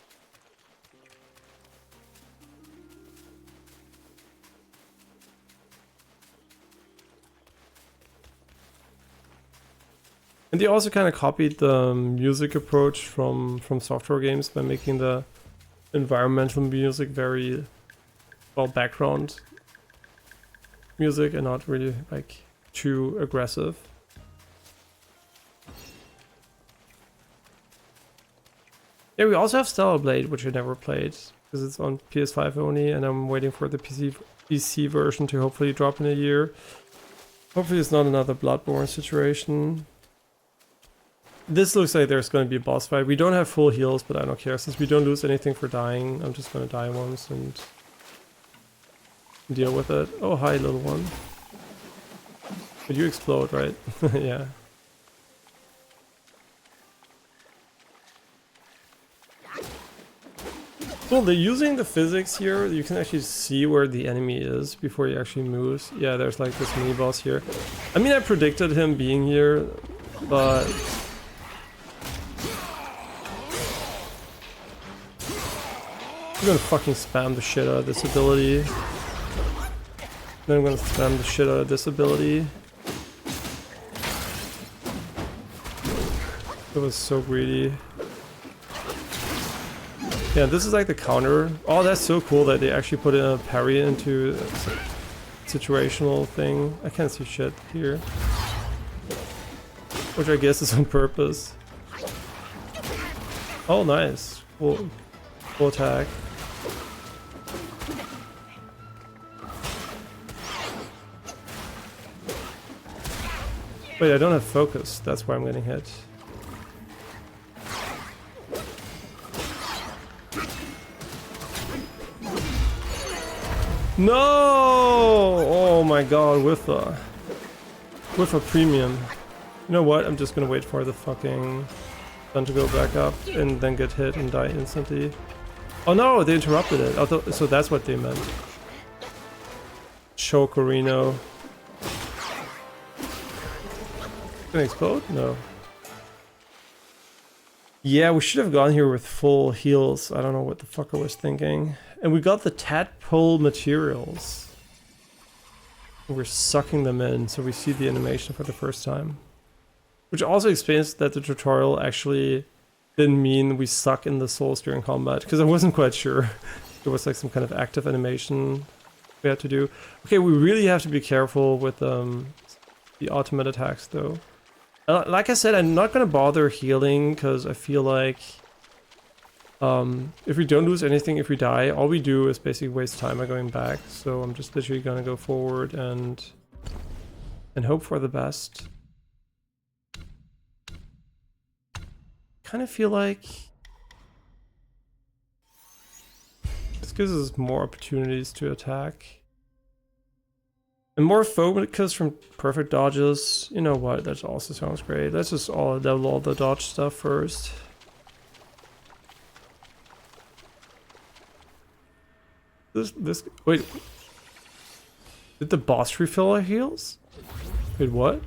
And they also kind of copied the music approach from software games by making the environmental music very, well, background music and not really like too aggressive. Yeah, we also have Stellar Blade, which I never played because it's on PS5 only, and I'm waiting for the PC version to hopefully drop in a year. Hopefully it's not another Bloodborne situation. This looks like there's going to be a boss fight. We don't have full heals, but I don't care. Since we don't lose anything for dying, I'm just going to die once and deal with it. Oh, hi, little one. But you explode, right? Yeah. Well, they're using the physics here. You can actually see where the enemy is before he actually moves. Yeah, there's like this mini boss here. I mean, I predicted him being here, but... I'm gonna fucking spam the shit out of this ability. Then I'm gonna spam the shit out of this ability. It was so greedy. Yeah, this is like the counter. Oh, that's so cool that they actually put in a parry into a situational thing. I can't see shit here. Which I guess is on purpose. Oh, nice. Cool attack. Wait, I don't have focus. That's why I'm getting hit. No! Oh my god, with a premium. You know what? I'm just gonna wait for the fucking gun to go back up and then get hit and die instantly. Oh no, they interrupted it. I thought, so that's what they meant. Chocorino. Gonna explode? No. Yeah, we should have gone here with full heals. I don't know what the fuck I was thinking. And we got the tadpole materials. We're sucking them in, so we see the animation for the first time. Which also explains that the tutorial actually didn't mean we suck in the souls during combat, because I wasn't quite sure. There was like some kind of active animation we had to do. Okay, we really have to be careful with the ultimate attacks though. Like I said, I'm not gonna bother healing because I feel like If we don't lose anything, if we die, all we do is basically waste time by going back. So I'm just literally gonna go forward and hope for the best. Kind of feel like this gives us more opportunities to attack. And more focus from perfect dodges. You know what, that also sounds great. Let's just all level all the dodge stuff first. Wait. Did the boss refill our heals? Wait, what?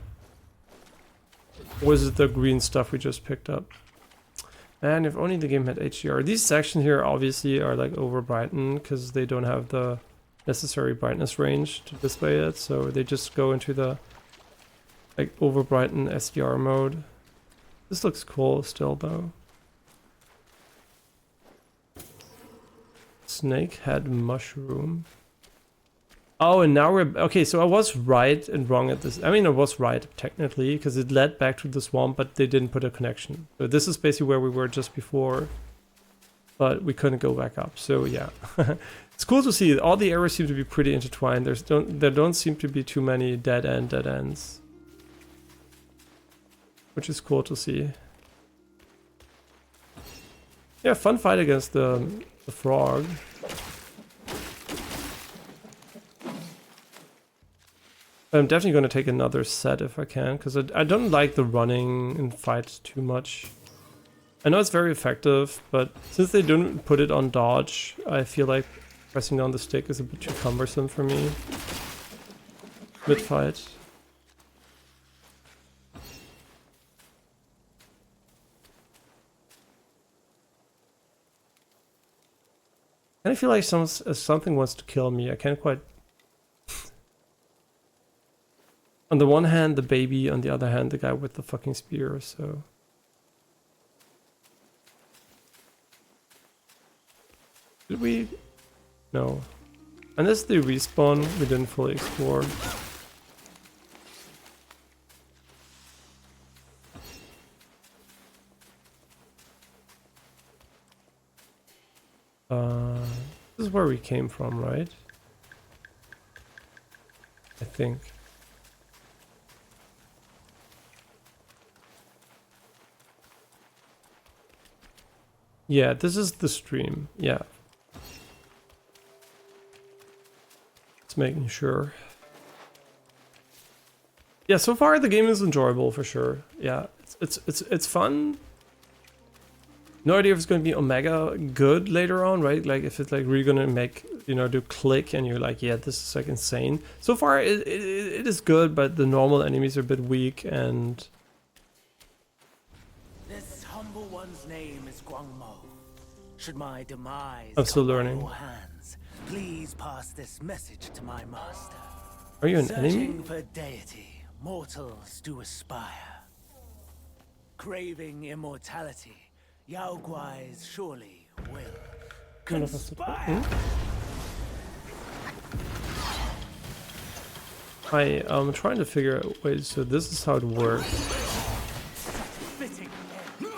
Or was it the green stuff we just picked up? Man, if only the game had HDR. These sections here obviously are like over brightened because they don't have the necessary brightness range to display it, so they just go into the like over brightened SDR mode. This looks cool still though. Snakehead mushroom. Oh, and now we're okay. So I was right and wrong at this. I mean, I was right technically because it led back to the swamp, but they didn't put a connection. So this is basically where we were just before, but we couldn't go back up. So yeah, it's cool to see. All the areas seem to be pretty intertwined. There don't seem to be too many dead ends, which is cool to see. Yeah, fun fight against the frog. I'm definitely going to take another set if I can, because I don't like the running in fights too much. I know it's very effective, but since they don't put it on dodge, I feel like pressing down the stick is a bit too cumbersome for me mid-fight. And I feel like something wants to kill me. I can't quite... On the one hand, the baby, on the other hand, the guy with the fucking spear, so... Did we? No. Unless they respawn, we didn't fully explore. This is where we came from, right? I think. Yeah, this is the stream. Yeah. Just making sure. Yeah, so far the game is enjoyable for sure. Yeah, it's fun. No idea if it's going to be Omega good later on, right? Like if it's like really going to make, you know, do click and you're like, yeah, this is like insane. So far it is good, but the normal enemies are a bit weak and... This humble one's name is Guangmo. Should my demise I'm still come by learning. your hands, please pass this message to my master. Are you an Searching enemy? for deity, mortals do aspire. Craving immortality, Yao Guais surely will conspire. I am trying to figure out... Wait, so this is how it works. Fitting end.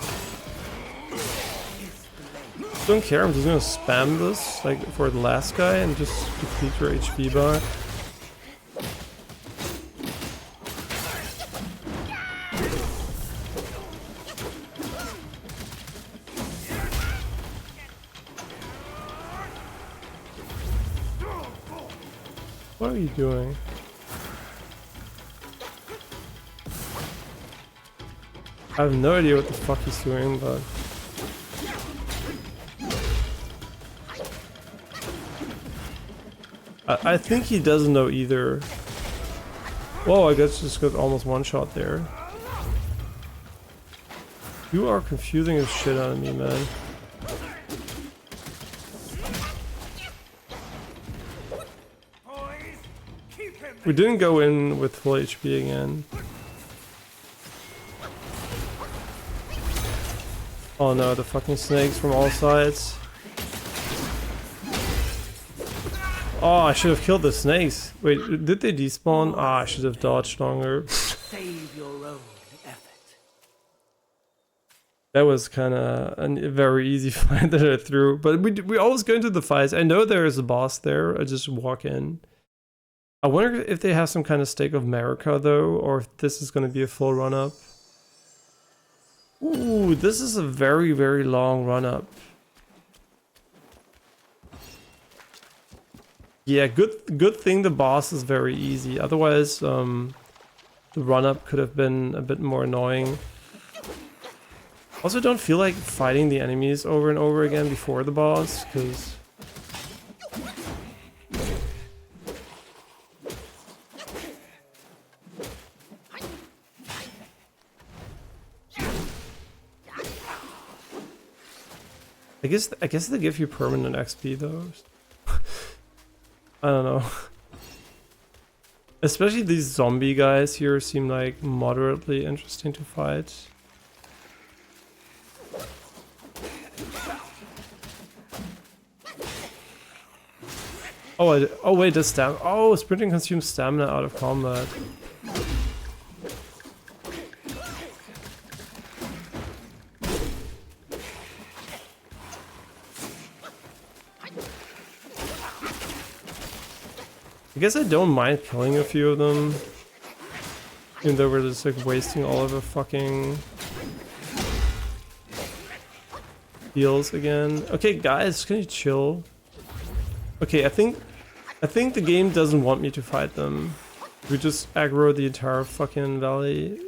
Don't care, I'm just gonna spam this like for the last guy and just deplete your HP bar. What are you doing? I have no idea what the fuck he's doing, but... I think he doesn't know either. Whoa, I guess just got almost one shot there. You are confusing the shit out of me, man. We didn't go in with full HP again. Oh no, the fucking snakes from all sides. Oh, I should have killed the snakes. Wait, did they despawn? Ah, I should have dodged longer. Save your own effort. That was kind of a very easy fight that I threw. But we always go into the fights. I know there is a boss there. I just walk in. I wonder if they have some kind of stake of America though, or if this is going to be a full run-up. Ooh, this is a very, very long run-up. Yeah, good thing the boss is very easy. Otherwise, the run-up could have been a bit more annoying. Also, don't feel like fighting the enemies over and over again before the boss, because... I guess they give you permanent XP though. I don't know. Especially these zombie guys here seem like moderately interesting to fight. Oh wait, the stamina. Oh, sprinting consumes stamina out of combat. I guess I don't mind killing a few of them. Even though we're just like wasting all of the fucking heals again. Okay guys, can you chill? Okay, I think the game doesn't want me to fight them. We just aggro the entire fucking valley.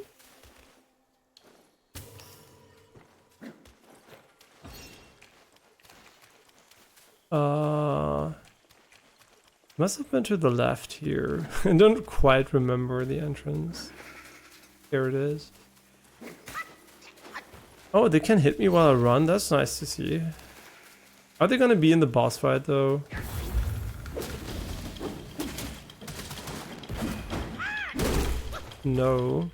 Must have been to the left here. I don't quite remember the entrance. Here it is. Oh, they can hit me while I run? That's nice to see. Are they gonna be in the boss fight though? No.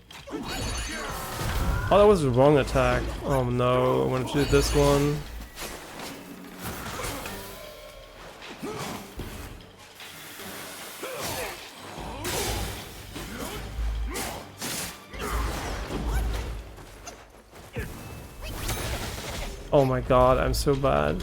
Oh, that was the wrong attack. Oh no, I want to do this one. Oh my god, I'm so bad.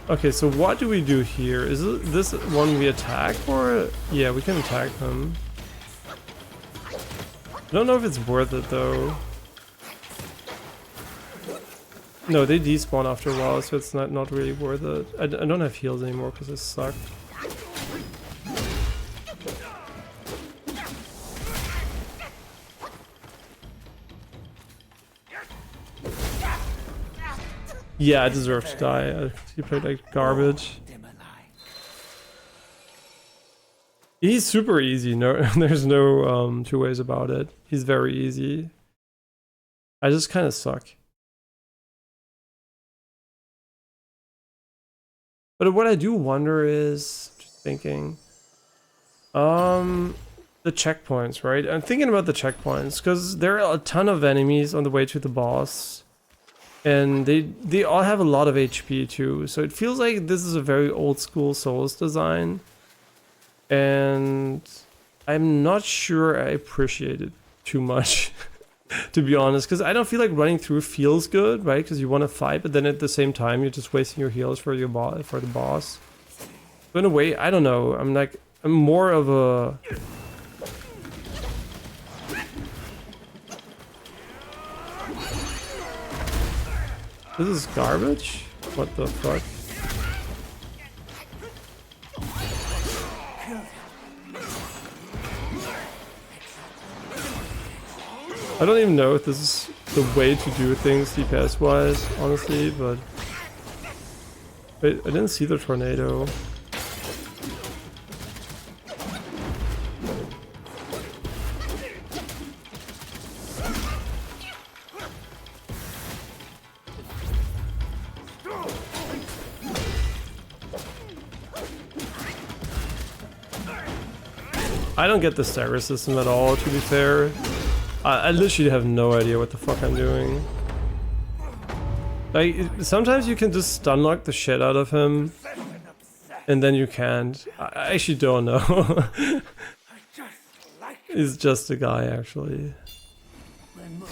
Okay, so what do we do here? Is this one we attack or... Yeah, we can attack them. I don't know if it's worth it though. No, they despawn after a while, so it's not really worth it. I don't have heals anymore because it sucked. Yeah, I deserve to die. He played like garbage. He's super easy. No, there's no two ways about it. He's very easy. I just kind of suck. But what I do wonder is, just thinking, the checkpoints, right? I'm thinking about the checkpoints because there are a ton of enemies on the way to the boss. And they all have a lot of HP too, so it feels like this is a very old school Souls design. And I'm not sure I appreciate it too much, to be honest, because I don't feel like running through feels good, right? Because you want to fight, but then at the same time you're just wasting your heals for the boss. But in a way, I don't know. I'm more of a... This is garbage? What the fuck? I don't even know if this is the way to do things DPS wise, honestly, but... Wait, I didn't see the tornado. I don't get the stagger system at all, to be fair. I literally have no idea what the fuck I'm doing. Like, sometimes you can just stunlock the shit out of him. and then you can't. I actually don't know. I just like it. He's just a guy, actually. When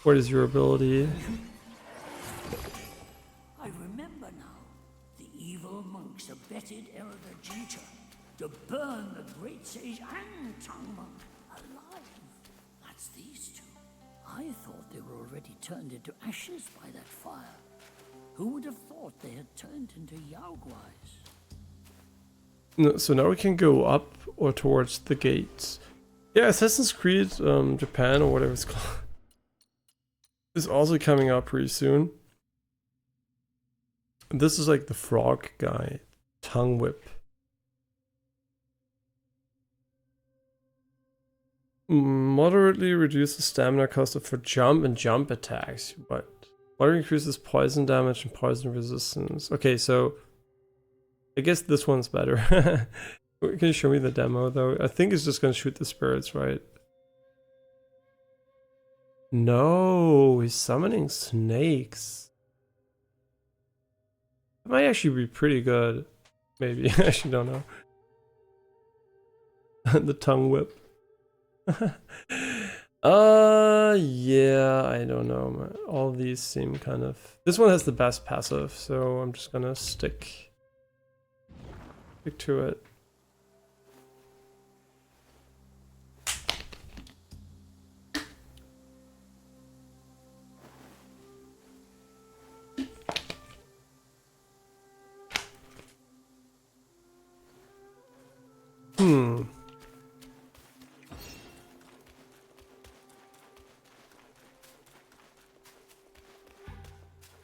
What is your ability? I remember now, the evil monks abetted Erudagita to burn the great sage and tongue monk alive. That's these two. I thought they were already turned into ashes by that fire. Who would have thought they had turned into Yaoguais? No, so now we can go up or towards the gates. Yeah, Assassin's Creed Japan, or whatever it's called, is also coming out pretty soon. This is like the frog guy. Tongue whip. Moderately reduces stamina cost for jump and jump attacks. What? Moderately increases poison damage and poison resistance. Okay, so I guess this one's better. Can you show me the demo though? I think it's just gonna shoot the spirits, right? No, he's summoning snakes. That might actually be pretty good. Maybe. I actually don't know. The tongue whip. Yeah, I don't know, man. All these seem kind of... This one has the best passive, so I'm just gonna stick to it.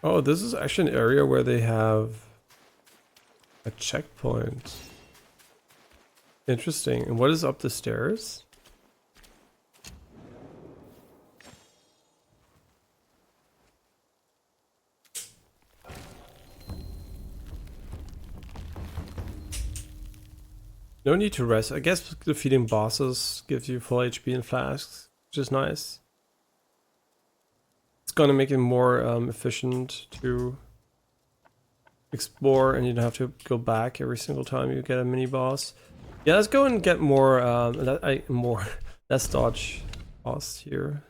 Oh, this is actually an area where they have a checkpoint. Interesting. And what is up the stairs? No need to rest. I guess defeating bosses gives you full HP and flasks, which is nice. It's gonna make it more efficient to explore, and you don't have to go back every single time you get a mini boss. Yeah, let's go and get more less dodge boss here.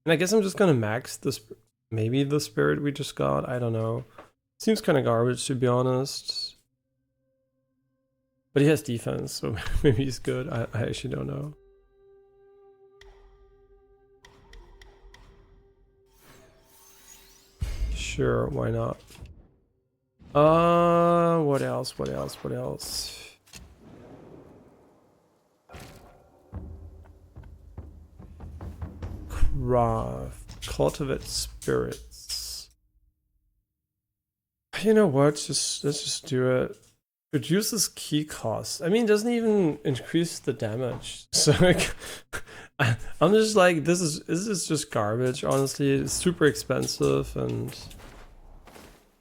And I guess I'm just gonna max this, maybe the spirit we just got. I don't know. Seems kind of garbage, to be honest. But he has defense, so maybe he's good. I actually don't know. Sure, why not? What else? What else? What else? Craft. Cultivate spirits. You know what? Let's just do it. Reduces key costs. I mean, it doesn't even increase the damage. So like, I'm just like, this is just garbage. Honestly, it's super expensive, and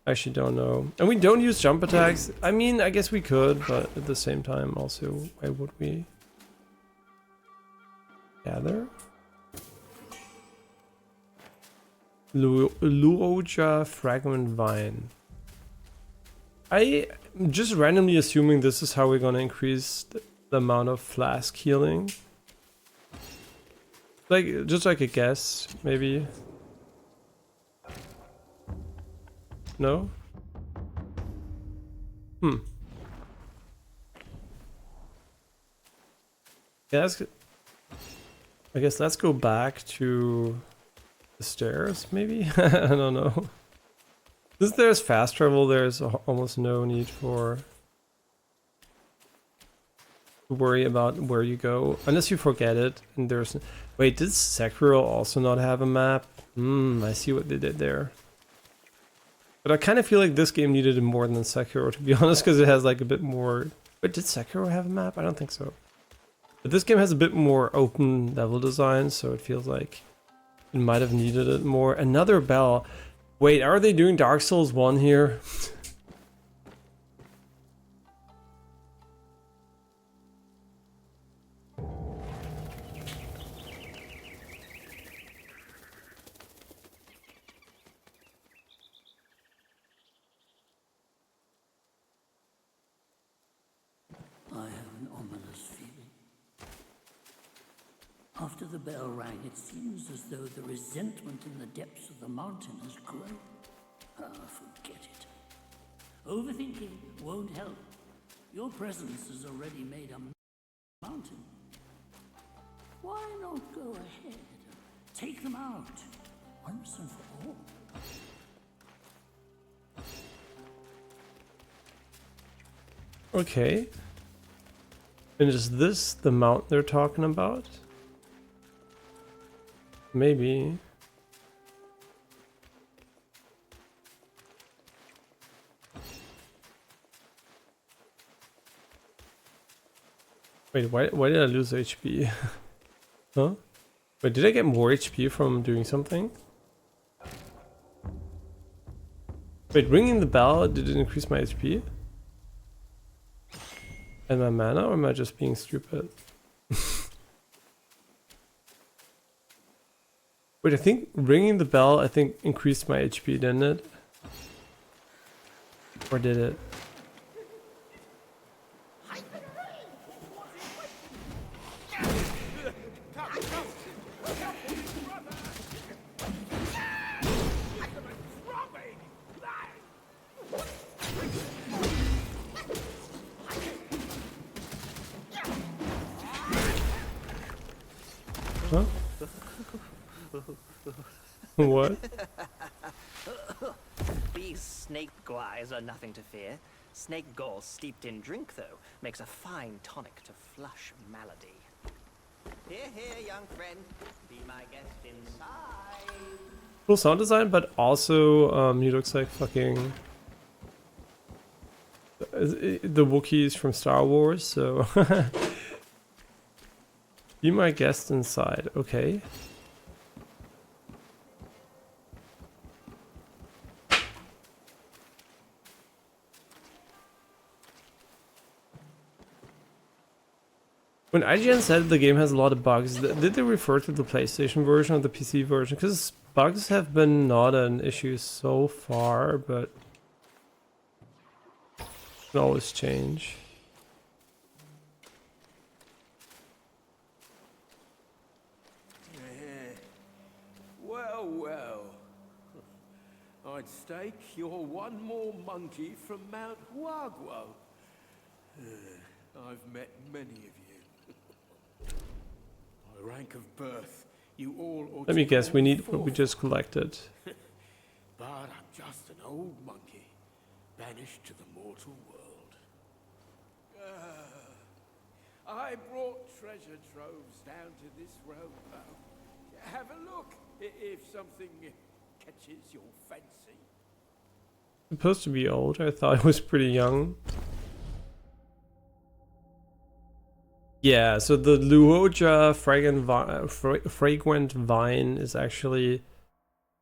I actually don't know. And we don't use jump attacks. I mean, I guess we could, but at the same time, also, why would we? Gather. Luoja fragment vine. I'm just randomly assuming this is how we're gonna increase the amount of flask healing. Like, just like a guess, maybe. No? Yeah, I guess let's go back to the stairs, maybe? I don't know. Since there's fast travel, there's almost no need to worry about where you go, unless you forget it. And there's... Wait, did Sekiro also not have a map? I see what they did there. But I kind of feel like this game needed it more than Sekiro, to be honest, because it has like a bit more... But did Sekiro have a map? I don't think so. But this game has a bit more open level design, so it feels like it might have needed it more. Another bell. Wait, are they doing Dark Souls 1 here? I have an ominous feeling. After the bell rang, it seems as though the resentment in the depths of the mountain has grown. Forget it. Overthinking won't help. Your presence has already made a mountain. Why not go ahead? Take them out, once and for all. Okay. And is this the mountain they're talking about? Maybe. Wait, why did I lose HP? Huh? Wait, did I get more HP from doing something? Wait, ringing the bell, did it increase my HP? And my mana, or am I just being stupid? Wait, I think ringing the bell, I think increased my HP, didn't it? Or did it? Huh? What? These snake guys are nothing to fear. Snake gall steeped in drink, though, makes a fine tonic to flush malady. Here, here, young friend. Be my guest inside. Cool sound design, but also he looks like fucking the Wookiees from Star Wars, so be my guest inside. Okay. When IGN said the game has a lot of bugs, did they refer to the PlayStation version or the PC version? Because bugs have been not an issue so far, but can always change. Well, well. I'd stake you're one more monkey from Mount Huaguo. I've met many of you. By rank of birth, you all ought Let me to guess, we call need what we forth. just collected. But I'm just an old monkey, banished to the mortal world. I brought treasure troves down to this realm. Have a look if something catches your fancy. Supposed to be old, I thought it was pretty young. Yeah, so the Luoja fragrant vine is actually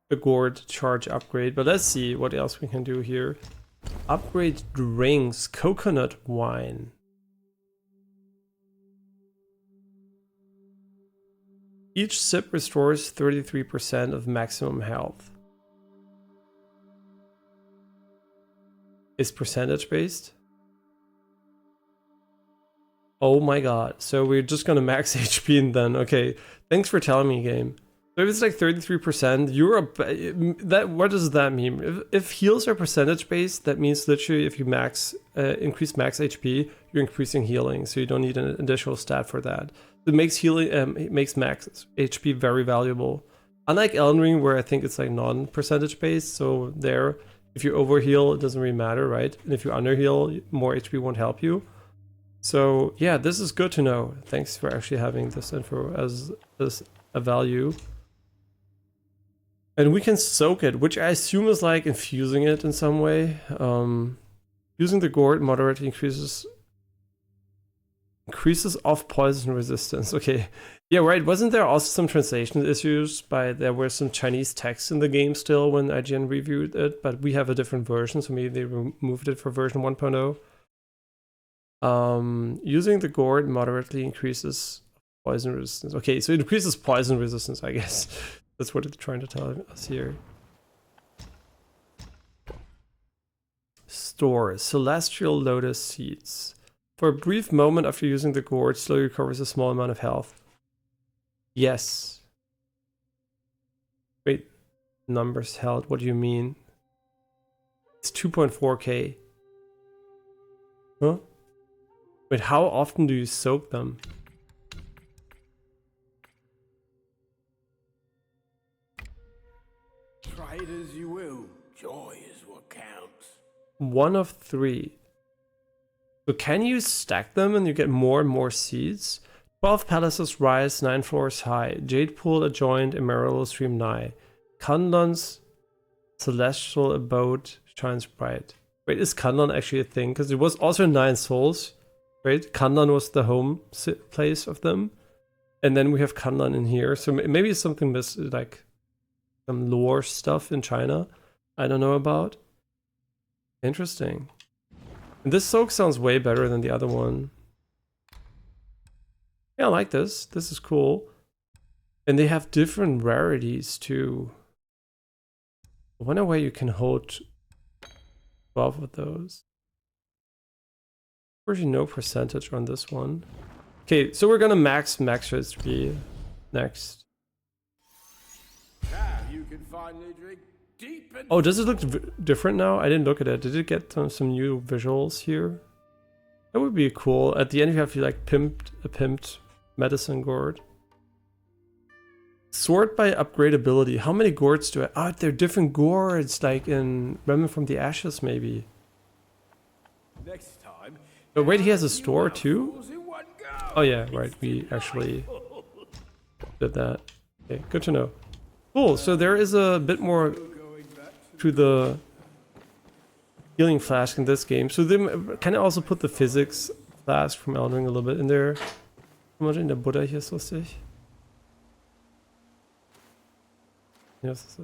a gourd charge upgrade, but let's see what else we can do here. Upgrade drinks, coconut wine. Each sip restores 33% of maximum health. Is percentage based? Oh my god, so we're just gonna max HP and then, okay, thanks for telling me, game. So if it's like 33%, you're that. What does that mean? If heals are percentage based, that means literally if you increase max HP, you're increasing healing, so you don't need an additional stat for that. It makes healing, it makes max HP very valuable. Unlike Elden Ring, where I think it's like non-percentage based, so there, if you overheal, it doesn't really matter, right? And if you underheal, more HP won't help you. So yeah, this is good to know. Thanks for actually having this info as a value. And we can soak it, which I assume is like infusing it in some way. Using the gourd moderately increases off poison resistance. Okay, yeah, right. Wasn't there also some translation issues there were some Chinese text in the game still when IGN reviewed it, but we have a different version, so maybe they removed it for version 1.0. Using the gourd moderately increases poison resistance. Okay, so it increases poison resistance, I guess. That's what it's trying to tell us here. Store Celestial Lotus Seeds. For a brief moment after using the gourd, slowly recovers a small amount of health. Yes. Wait, numbers held. What do you mean? It's 2.4k. Huh? Wait, how often do you soak them? Try it as you will. Joy is what counts. 1 of 3. So can you stack them and you get more and more seeds? 12 palaces rise 9 floors high. Jade pool adjoined, emerald stream nigh. Kandon's celestial abode shines bright. Wait, is Kandon actually a thing? Because it was also in 9 souls, right? Kandon was the home place of them. And then we have Kandon in here. So maybe it's something like some lore stuff in China I don't know about. Interesting. And this soak sounds way better than the other one. Yeah, I like this. This is cool. And they have different rarities too. I wonder where you can hold 12 of those. There's no percentage on this one. Okay, so we're gonna max history next. Now you can finally drink deep and Oh, does it look different now? I didn't look at it. Did it get some new visuals here? That would be cool. At the end, you have like a pimped medicine gourd. Sort by upgradability. How many gourds do I? Oh, they're different gourds, like in Remnant from the Ashes, maybe. next time. But wait, he has a store too? Fools in one go. Oh yeah, right. We actually did that. Okay, good to know. Cool. So there is a bit more to the healing flask in this game. So they kind of also put the physics flask from Elden Ring a little bit in there. How much in der Butter hier ist lustig? Yes,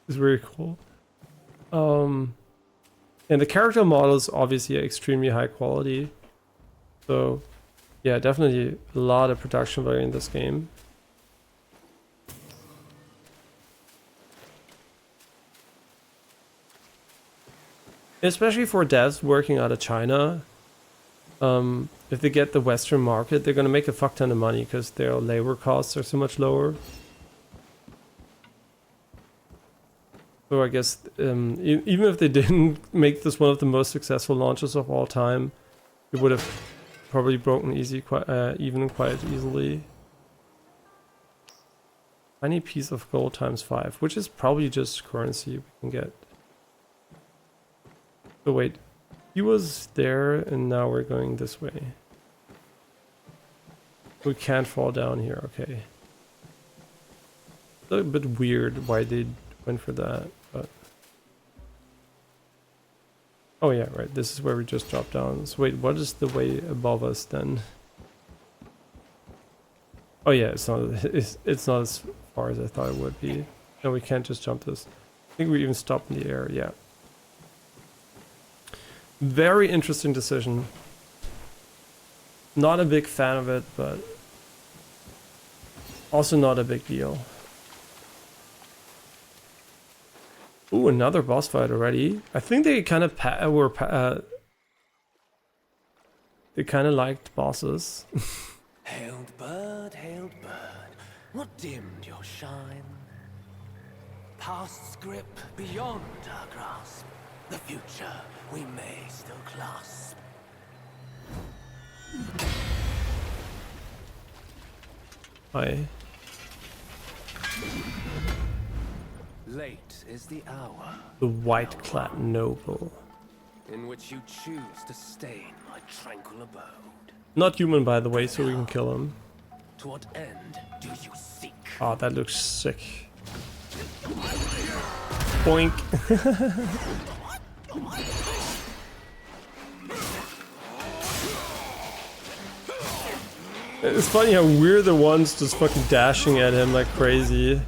it's very cool. And the character model is obviously extremely high quality. So yeah, definitely a lot of production value in this game. Especially for devs working out of China, if they get the Western market, they're gonna make a fuck ton of money because their labor costs are so much lower. So I guess even if they didn't make this one of the most successful launches of all time, it would have probably broken even quite easily. Tiny piece of gold times 5, which is probably just currency we can get. So wait, he was there and now we're going this way. We can't fall down here, okay. It's a bit weird why they went for that, but... Oh yeah, right, this is where we just dropped down. So wait, what is the way above us then? Oh yeah, it's not as far as I thought it would be. No, we can't just jump this. I think we even stopped in the air, yeah. Very interesting decision. Not a big fan of it, but also not a big deal. Ooh, another boss fight already. I think they kind of they kind of liked bosses. Hailed bird, what dimmed your shine? Past's grip beyond our grasp. The future we may still clasp. Hi. Late is the hour The white-clad noble. in which you choose to stain my tranquil abode. Not human, by the way, so we can kill him. To what end do you seek? Oh, that looks sick. Boink. It's funny how we're the ones just fucking dashing at him like crazy.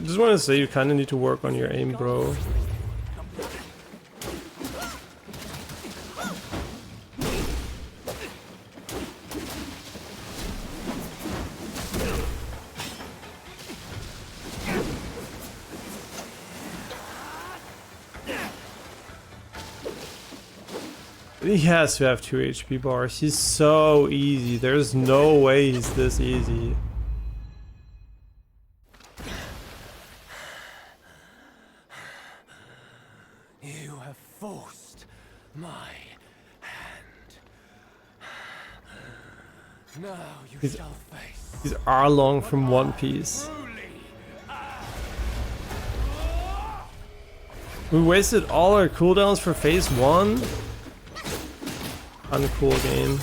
Just want to say you kind of need to work on your aim, bro. He has to have 2 HP bars. He's so easy. There's no way he's this easy. You have forced my hand. Now you shall face. He's Arlong from One Piece. We wasted all our cooldowns for phase 1? Uncool game.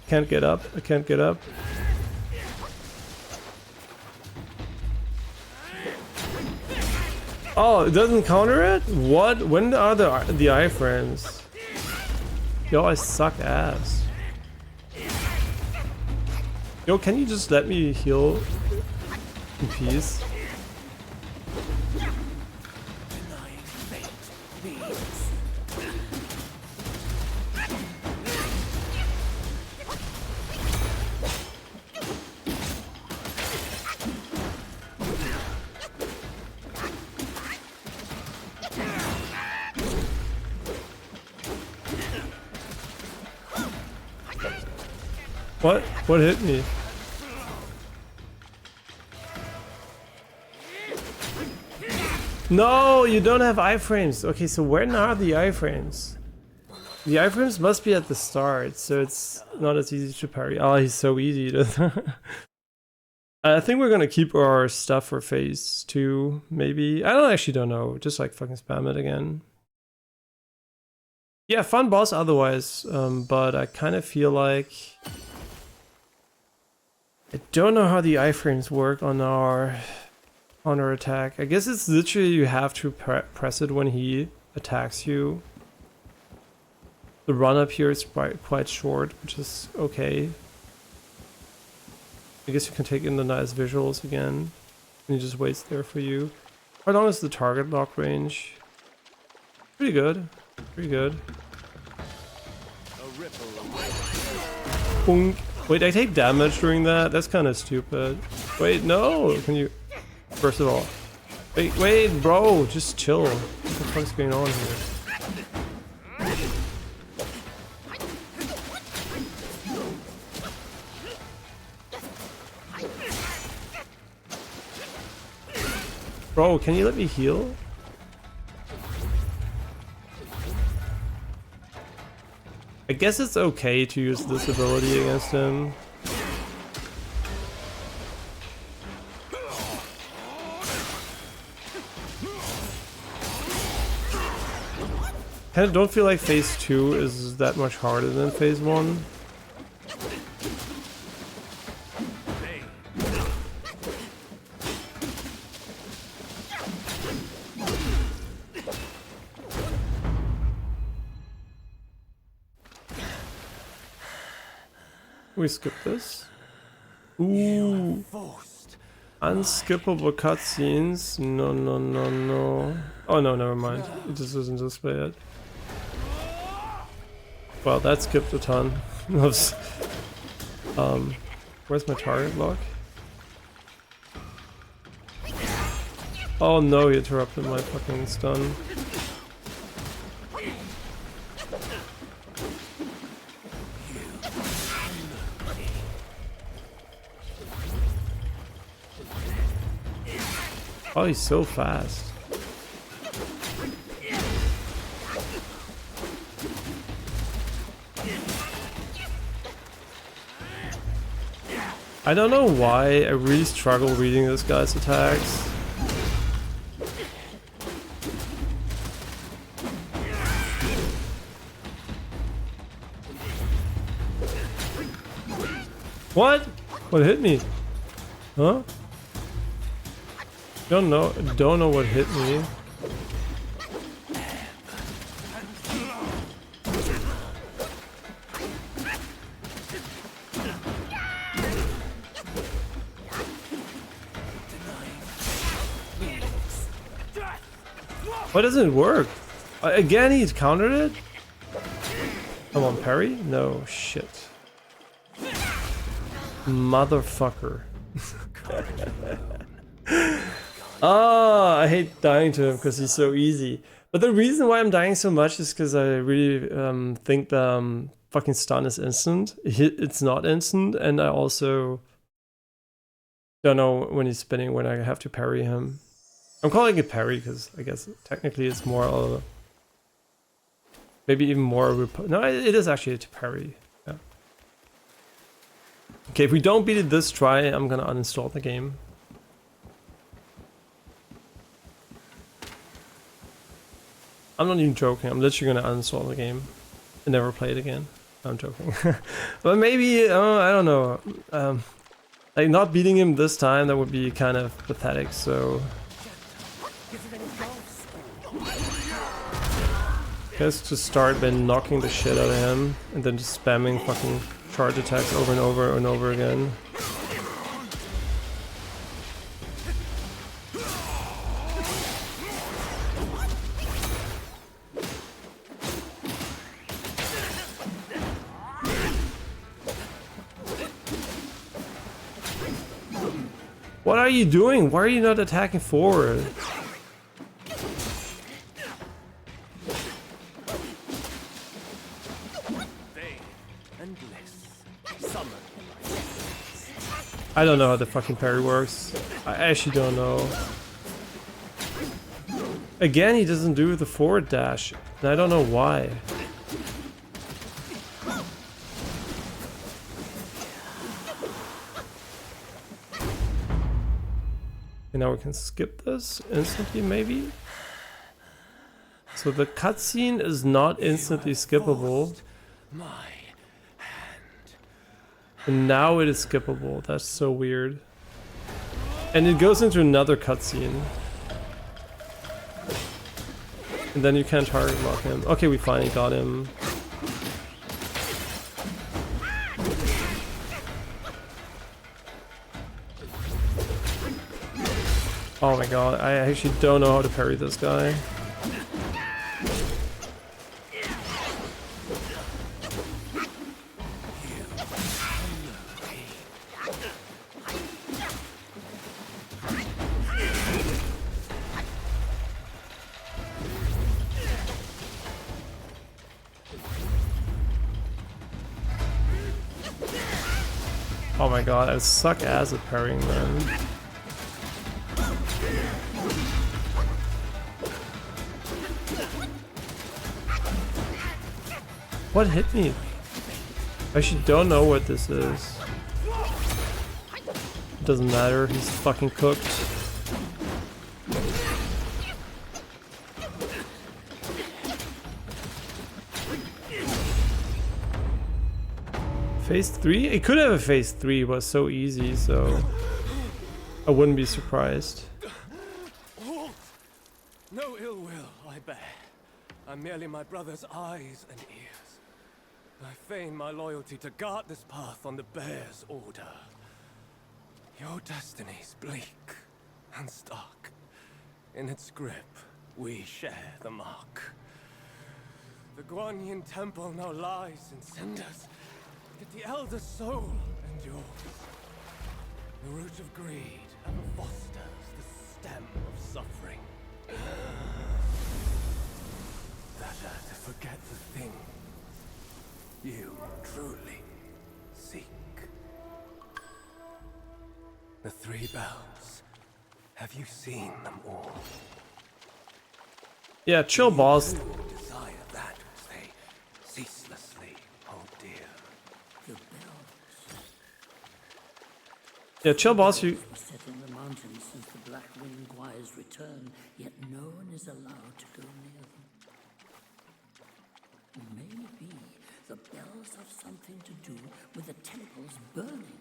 Can't get up. I can't get up. Oh, it doesn't counter it? What? When are the iframes? Yo, I suck ass. Yo, can you just let me heal in peace? What? What hit me? No, you don't have iframes. Okay, so where are the iframes? The iframes must be at the start, so it's not as easy to parry. Oh, he's so easy to... I think we're gonna keep our stuff for phase 2, maybe. I actually don't know. Just like fucking spam it again. Yeah, fun boss otherwise, but I kind of feel like... I don't know how the iframes work on our attack. I guess it's literally you have to press it when he attacks you. The run up here is quite short, which is okay. I guess you can take in the nice visuals again. And he just waits there for you. How long is the target lock range? Pretty good. Pretty good. Boink. Wait, I take damage during that? That's kind of stupid. Wait, no! Can you... First of all... Wait, bro! Just chill. What the fuck's going on here? Bro, can you let me heal? I guess it's okay to use this ability against him. I don't feel like phase 2 is that much harder than phase 1. We skip this. Ooh. Unskippable cutscenes. No, no, no, no. Oh no, never mind. It just isn't displayed yet. Well, that skipped a ton. Where's my target lock? Oh no, you interrupted my fucking stun. Oh, he's so fast. I don't know why I really struggle reading this guy's attacks. What? What hit me? Huh? Don't know what hit me. Why doesn't it work? Again, he's countered it? Come on, parry? No, shit. Motherfucker. Ah, I hate dying to him because he's so easy. But the reason why I'm dying so much is because I really think the fucking stun is instant. It's not instant, and I also don't know when he's spinning when I have to parry him. I'm calling it parry because I guess technically it's more maybe even more no, it is actually to parry. Yeah. Okay, if we don't beat it this try, I'm gonna uninstall the game. I'm not even joking. I'm literally gonna uninstall the game and never play it again. I'm joking. But maybe I don't know. Like not beating him this time, that would be kind of pathetic. So let's just start by knocking the shit out of him and then just spamming fucking charge attacks over and over and over again. What are you doing? Why are you not attacking forward? I don't know how the fucking parry works. I actually don't know. Again, he doesn't do the forward dash, and I don't know why. And now we can skip this instantly, maybe? So the cutscene is not instantly skippable. And now it is skippable. That's so weird. And it goes into another cutscene. And then you can't target lock him. Okay, we finally got him. Oh my god, I actually don't know how to parry this guy. Oh my god, I suck ass at parrying them. What hit me? I actually don't know what this is. It doesn't matter, he's fucking cooked. Phase 3? It could have a phase 3, it was so easy, so I wouldn't be surprised. No ill will, I bear. I'm merely my brother's eyes and ears. I feign my loyalty to guard this path on the bear's order. Your destiny's bleak and stark. In its grip, we share the mark. The Guanyin temple now lies in cinders, yet the elder soul endures. The root of greed ever fosters the stem of suffering. Better to forget the thing you truly seek. The three bells. Have you seen them all? Yeah, chill, boss. Desire that which they ceaselessly hold dear. The bells Yeah, chill, boss. You. were set in the mountains since the Black Wind Guire's return, yet no one is allowed to go near them. Maybe the bells have something to do with the temples burning.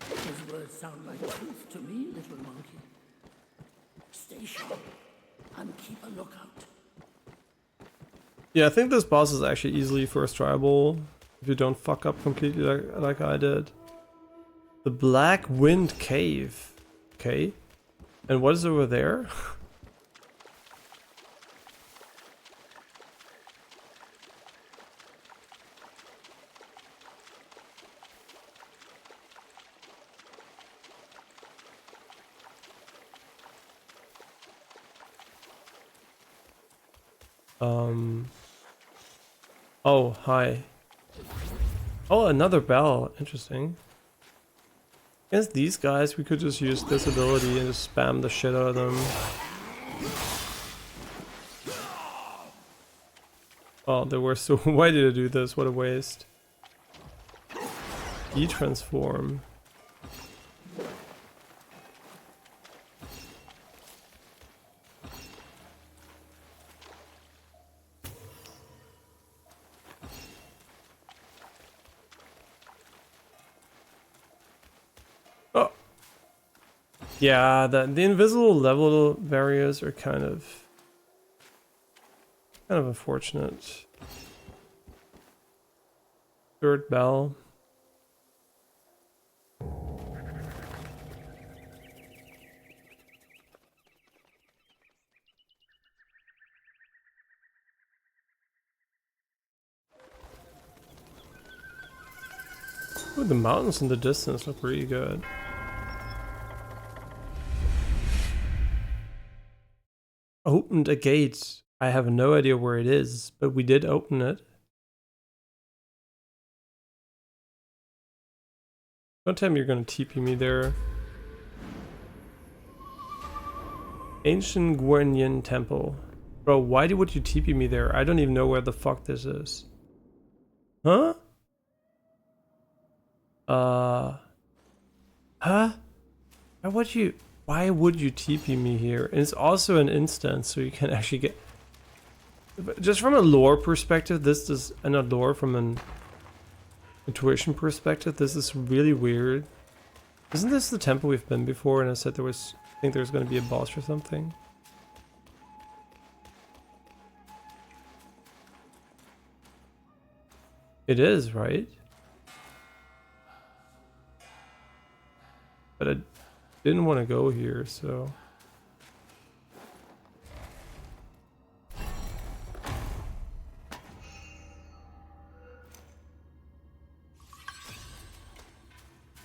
Those words sound like truth to me, little monkey. Stay sharp and keep a lookout. Yeah, I think this boss is actually easily first tryable if you don't fuck up completely like I did. The Black Wind Cave. Okay. And what is over there? Oh, hi. Oh, another bell. Interesting. Against these guys, we could just use this ability and just spam the shit out of them. Oh, they were so... Why did I do this? What a waste. E-transform. Oh! Yeah, the invisible level barriers are kind of unfortunate. Third bell. Ooh, the mountains in the distance look really good. Opened a gate. I have no idea where it is, but we did open it. Don't tell me you're gonna TP me there. Ancient Guanyin Temple. Bro, why would you TP me there? I don't even know where the fuck this is. Huh? Huh? Why would you TP me here? And it's also an instance, so you can actually get... Just from a lore perspective, this is... And not lore, from an intuition perspective, this is really weird. Isn't this the temple we've been before and I said there was... I think there's gonna be a boss or something? It is, right? But I didn't want to go here, so...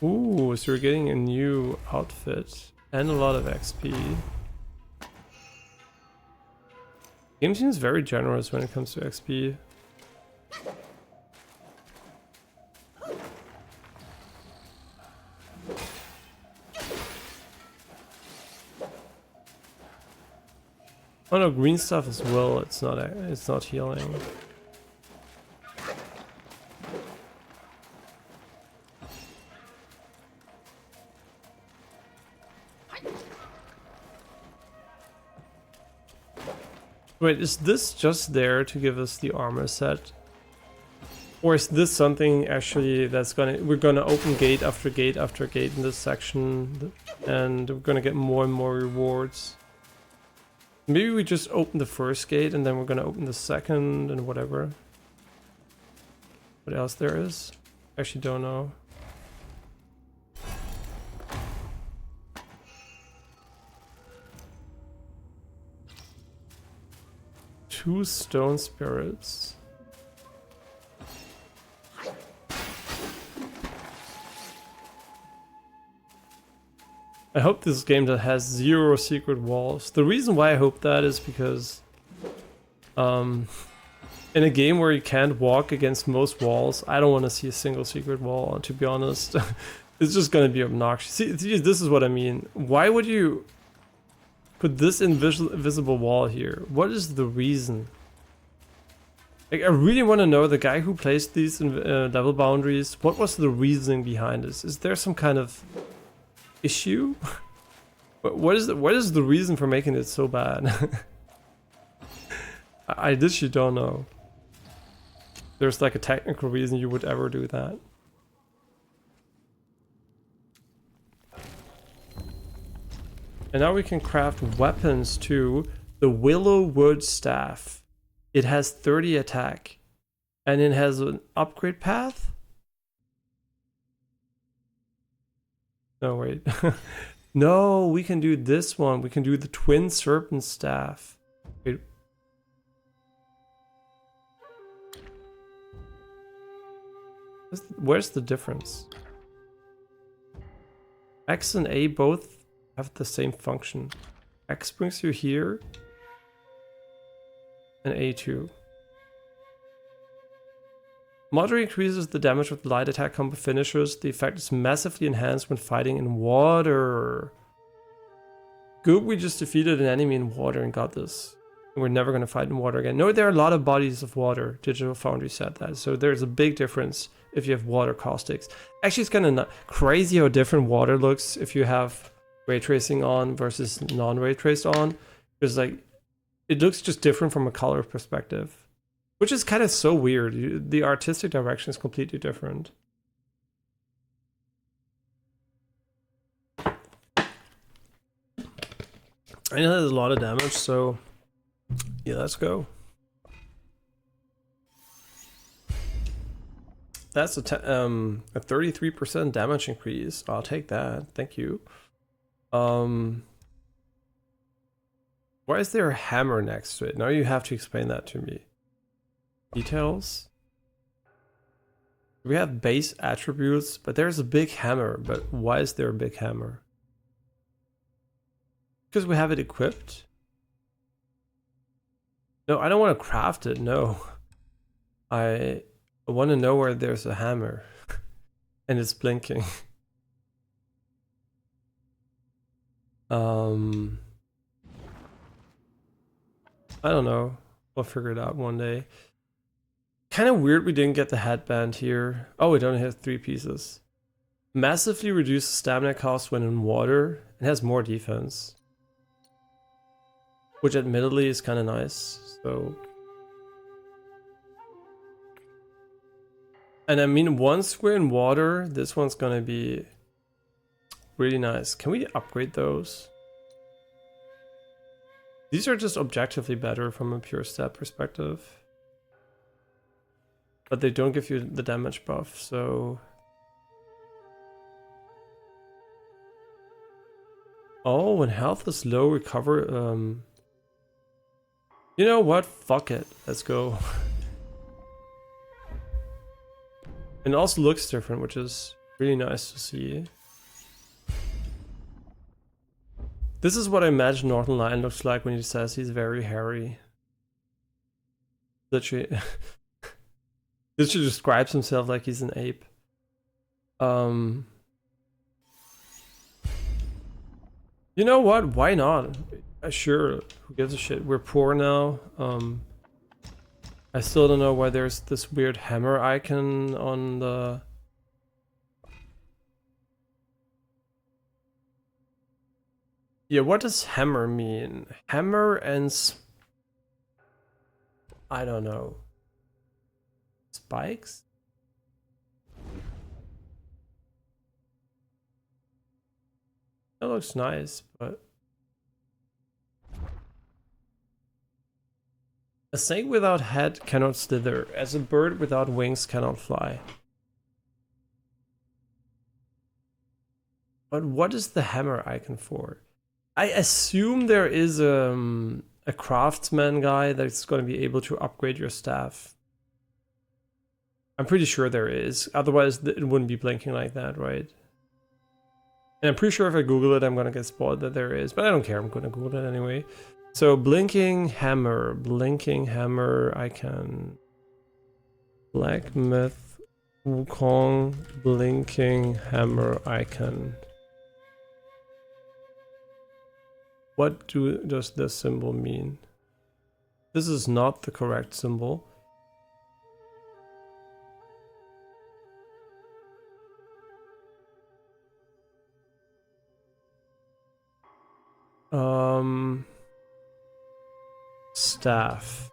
Ooh, so we're getting a new outfit and a lot of XP. Game seems very generous when it comes to XP. Oh no, green stuff as well. It's not healing. Wait, is this just there to give us the armor set? Or is this something actually that's we're gonna open gate after gate after gate in this section and we're gonna get more and more rewards? Maybe we just open the first gate and then we're gonna open the second and whatever. What else there is? Actually don't know. Two stone spirits. I hope this game that has 0 secret walls. The reason why I hope that is because in a game where you can't walk against most walls, I don't want to see a single secret wall, to be honest. It's just gonna be obnoxious. See, this is what I mean. Why would you put this invisible wall here? What is the reason? Like, I really want to know, the guy who placed these level boundaries, what was the reasoning behind this? Is there some kind of issue? What is the reason for making it so bad? I literally don't know. There's like a technical reason you would ever do that. And now we can craft weapons too. The Willow Wood Staff. It has 30 attack. And it has an upgrade path? No, wait. No, we can do this one. We can do the Twin Serpent Staff. Wait. Where's the difference? X and A both have the same function. X brings you here. and A2. Moderate increases the damage with light attack combo finishers. The effect is massively enhanced when fighting in water. Goop, we just defeated an enemy in water and got this. We're never going to fight in water again. No, there are a lot of bodies of water. Digital Foundry said that. So there's a big difference if you have water caustics. Actually, it's kind of crazy how different water looks if you have ray tracing on versus non-ray traced on. Because like, it looks just different from a color perspective. Which is kind of so weird. The artistic direction is completely different. I know there's a lot of damage, so yeah, let's go. That's a 33% damage increase. I'll take that. Thank you. Why is there a hammer next to it? Now you have to explain that to me. Details. We have base attributes, but there's a big hammer. But why is there a big hammer? Because we have it equipped. No, I don't want to craft it. No, I want to know where there's a hammer and it's blinking. I don't know. We'll figure it out one day. Kind of weird we didn't get the headband here. Oh, it only has 3 pieces. Massively reduces stamina cost when in water. It has more defense. Which admittedly is kind of nice. So. And I mean, once we're in water, this one's gonna be really nice. Can we upgrade those? These are just objectively better from a pure stat perspective. But they don't give you the damage buff, so... Oh, when health is low, recover... You know what? Fuck it. Let's go. And it also looks different, which is really nice to see. This is what I imagine Northern Lion looks like when he says he's very hairy. Literally. Literally describes himself like he's an ape. You know what? Why not? Sure. Who gives a shit? We're poor now. I still don't know why there's this weird hammer icon on the... Yeah, what does hammer mean? Hammer and... I don't know. Spikes? That looks nice, but... A snake without head cannot slither, as a bird without wings cannot fly. But what is the hammer icon for? I assume there is a craftsman guy that's going to be able to upgrade your staff. I'm pretty sure there is, otherwise it wouldn't be blinking like that, right? And I'm pretty sure if I Google it, I'm going to get spoiled that there is, but I don't care, I'm going to Google it anyway. So blinking hammer icon. Black Myth, Wukong, blinking hammer icon. What does this symbol mean? This is not the correct symbol. Staff.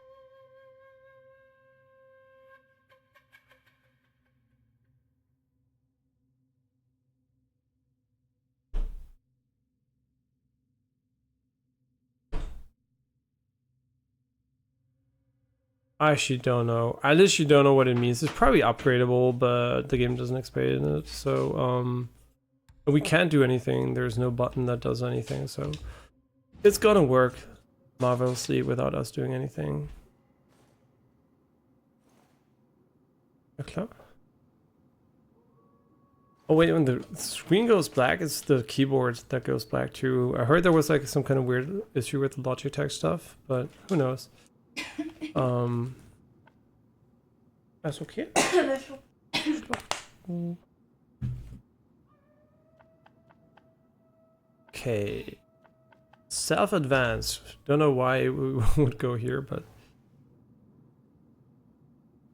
I actually don't know. I literally don't know what it means. It's probably upgradable, but the game doesn't explain it. So, we can't do anything. There's no button that does anything. So, it's gonna work marvelously without us doing anything. Okay. Oh wait, when the screen goes black, it's the keyboard that goes black too. I heard there was like some kind of weird issue with the Logitech stuff, but who knows. That's okay. Okay. Self-advance. Don't know why we would go here, but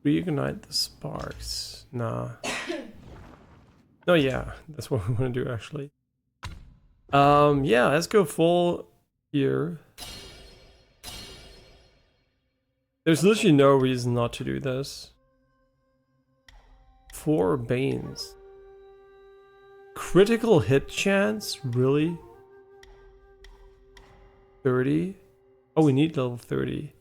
reignite the sparks. Nah. Oh yeah, that's what we want to do actually. Yeah, let's go full here. There's literally no reason not to do this. 4 Banes. Critical hit chance? Really? 30? Oh, we need level 30.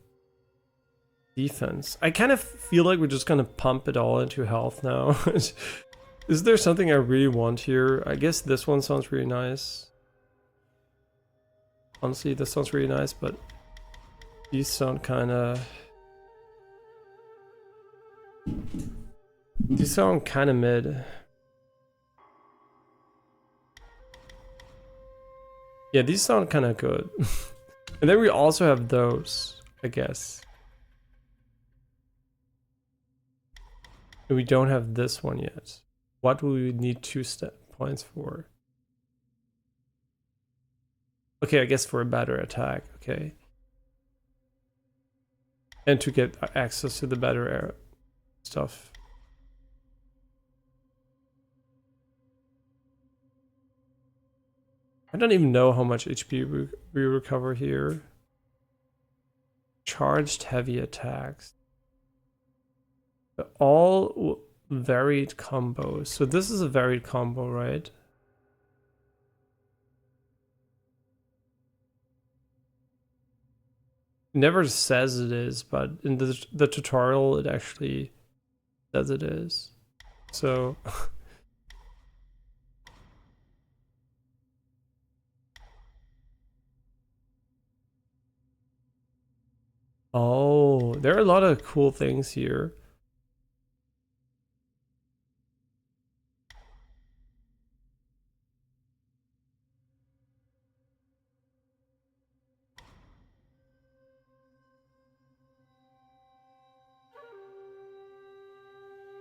Defense. I kind of feel like we're just gonna pump it all into health now. Is there something I really want here? I guess this one sounds really nice. Honestly, this sounds really nice, but these sound kind of... These sound kind of mid. Yeah, these sound kind of good. And then we also have those, I guess. And we don't have this one yet. What will we need 2 step points for? Okay, I guess for a better attack, okay. And to get access to the better stuff. I don't even know how much HP we recover here. Charged heavy attacks. All varied combos. So this is a varied combo, right? It never says it is, but in the tutorial it actually says it is. So oh, there are a lot of cool things here.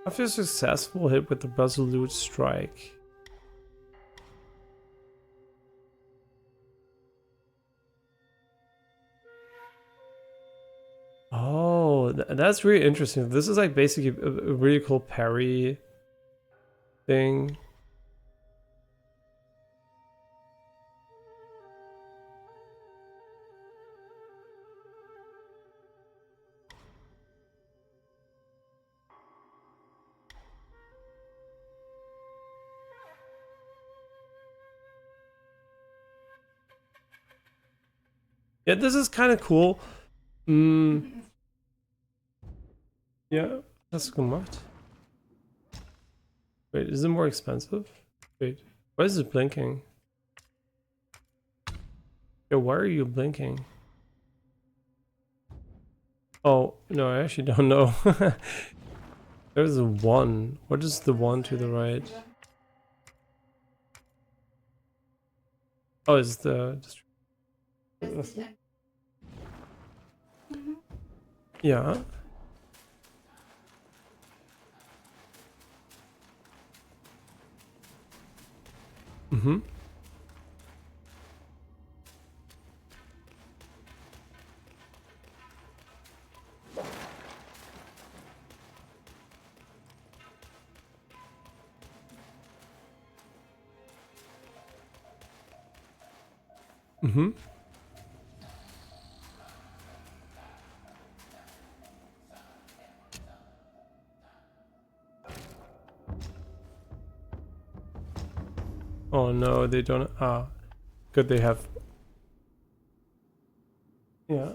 After a successful hit with the resolute strike. Oh, that's really interesting. This is like basically a really cool parry thing. Yeah, this is kind of cool. Ja, hast du gemacht? Wait, is it more expensive? Wait, why is it blinking? Yo, why are you blinking? Oh, no, I actually don't know. There's a 1. What is the 1 to the right? Oh, it's the... Yeah. Mm-hmm. Mm-hmm. Oh no, they don't... Ah, good, they have... Yeah.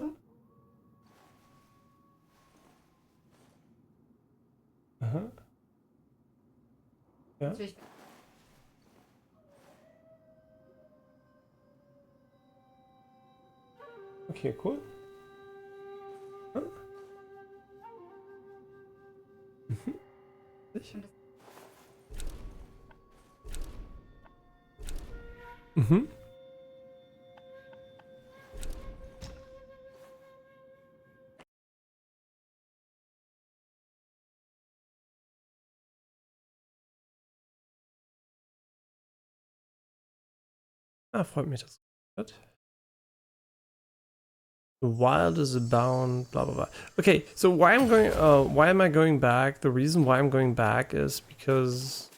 Uh-huh. Yeah. Okay, cool. Huh? Mm-hmm. freut mich das. Gut. The wild is abound, blah blah blah. Okay, so why am I going back? The reason why I'm going back is because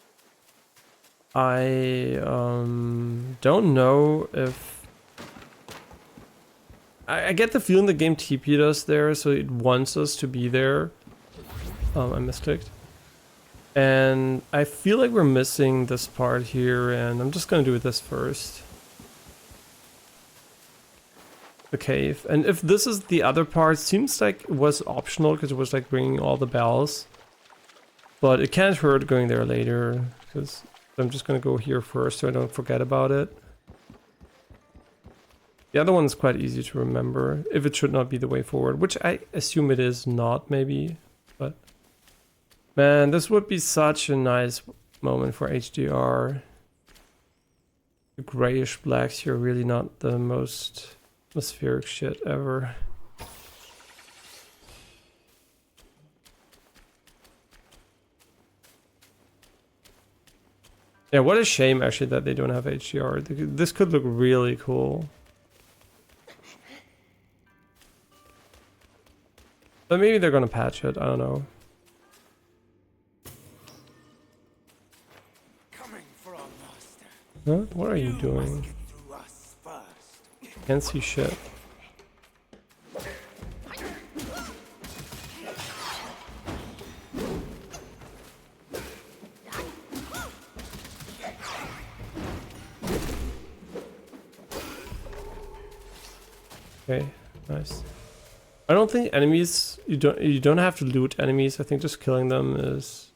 I don't know if I get the feeling the game TP'd us there, so it wants us to be there. I misclicked. And I feel like we're missing this part here, and I'm just gonna do this first. The cave. And if this is the other part, seems like it was optional because it was like ringing all the bells. But it can't hurt going there later, because I'm just gonna go here first so I don't forget about it. The other one is quite easy to remember, if it should not be the way forward, which I assume it is not, maybe. But man, this would be such a nice moment for HDR. The grayish blacks here are really not the most atmospheric shit ever. Yeah, what a shame actually that they don't have HDR. This could look really cool. But maybe they're gonna patch it, I don't know. Coming for our master. Huh? What are you doing? Get through us first. Can't see shit. Okay, nice. I don't think enemies, you don't have to loot enemies. I think just killing them is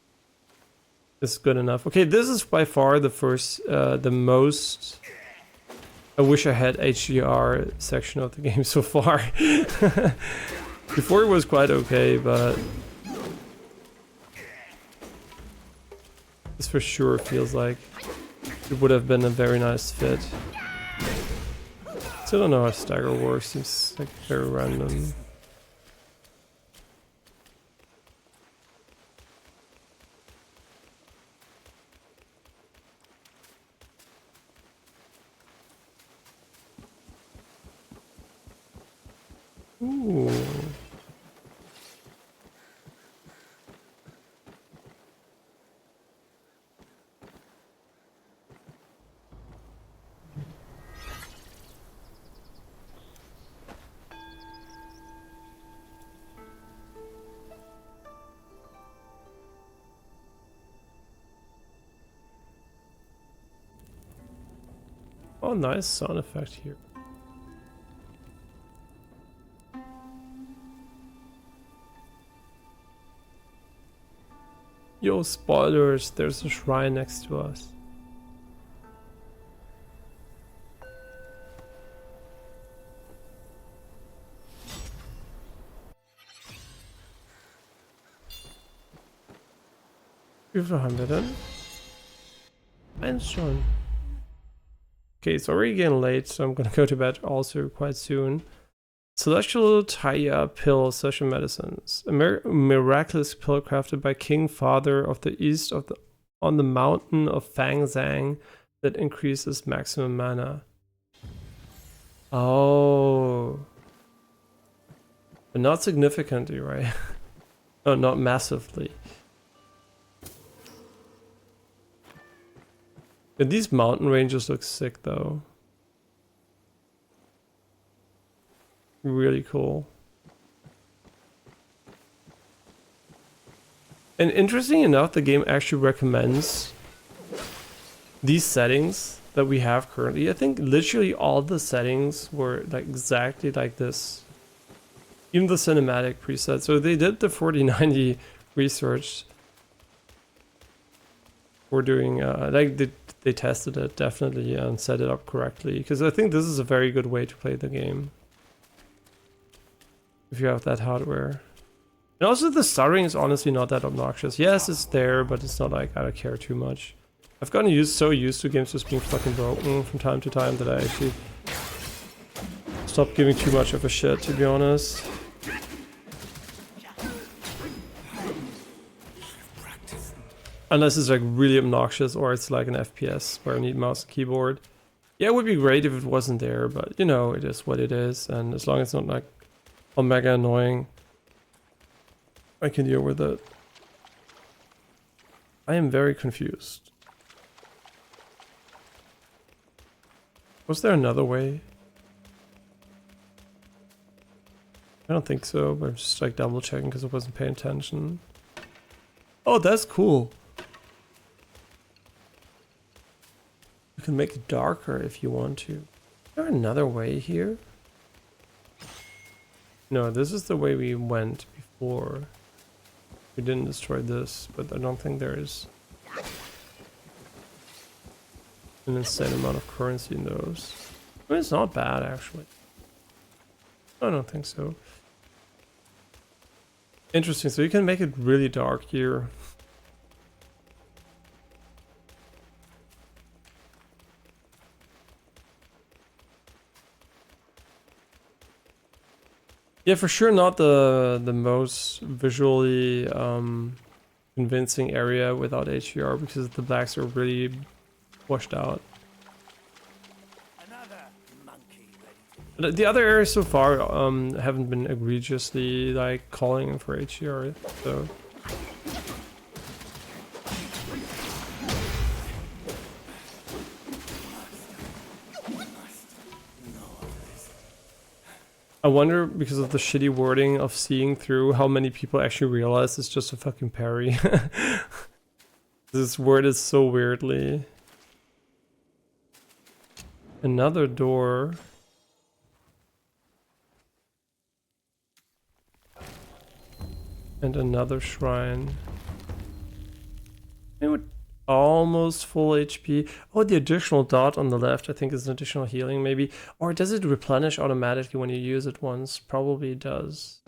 good enough. Okay, this is by far the most I wish I had HDR section of the game so far. Before it was quite okay, but this for sure feels like it would have been a very nice fit. Still don't know how stagger works, seems like very random. Ooh. Oh, nice sound effect here. Yo, spoilers, there's a shrine next to us. Wie viel haben wir denn? Eins schon. Okay, it's already getting late, so I'm gonna go to bed also quite soon. Celestial Taya Pill Session Medicines. A miraculous pill crafted by King Father of the East on the mountain of Fang Zhang that increases maximum mana. Oh. But not significantly, right? Oh, not massively. And these mountain ranges look sick though. Really cool. And interesting enough, the game actually recommends these settings that we have currently. I think literally all the settings were like exactly like this. Even the cinematic preset. So they did the 4090 research. We're doing like they tested it definitely and set it up correctly, because I think this is a very good way to play the game if you have that hardware. And also the stuttering is honestly not that obnoxious. Yes, it's there, but it's not like I don't care too much. I've gotten so used to games just being fucking broken from time to time that I actually stopped giving too much of a shit, to be honest. Unless it's like really obnoxious or it's like an FPS where I need mouse and keyboard. Yeah, it would be great if it wasn't there, but you know, it is what it is, and as long as it's not like mega annoying, I can deal with it. I am very confused. Was there another way? I don't think so, but I'm just like double checking because I wasn't paying attention. Oh, that's cool. You can make it darker if you want to. Is there another way here? No, this is the way we went before. We didn't destroy this, but I don't think there is an insane amount of currency in those. I mean, it's not bad, actually. I don't think so. Interesting, so you can make it really dark here. Yeah, for sure not the most visually convincing area without HDR because the blacks are really washed out. Another monkey ready to The other areas so far haven't been egregiously like calling for HDR, so. I wonder, because of the shitty wording of seeing through, how many people actually realize it's just a fucking parry. This word is so weirdly. Another door. And another shrine. It would almost full HP. Oh, the additional dot on the left I think is an additional healing maybe. Or does it replenish automatically when you use it once? Probably does.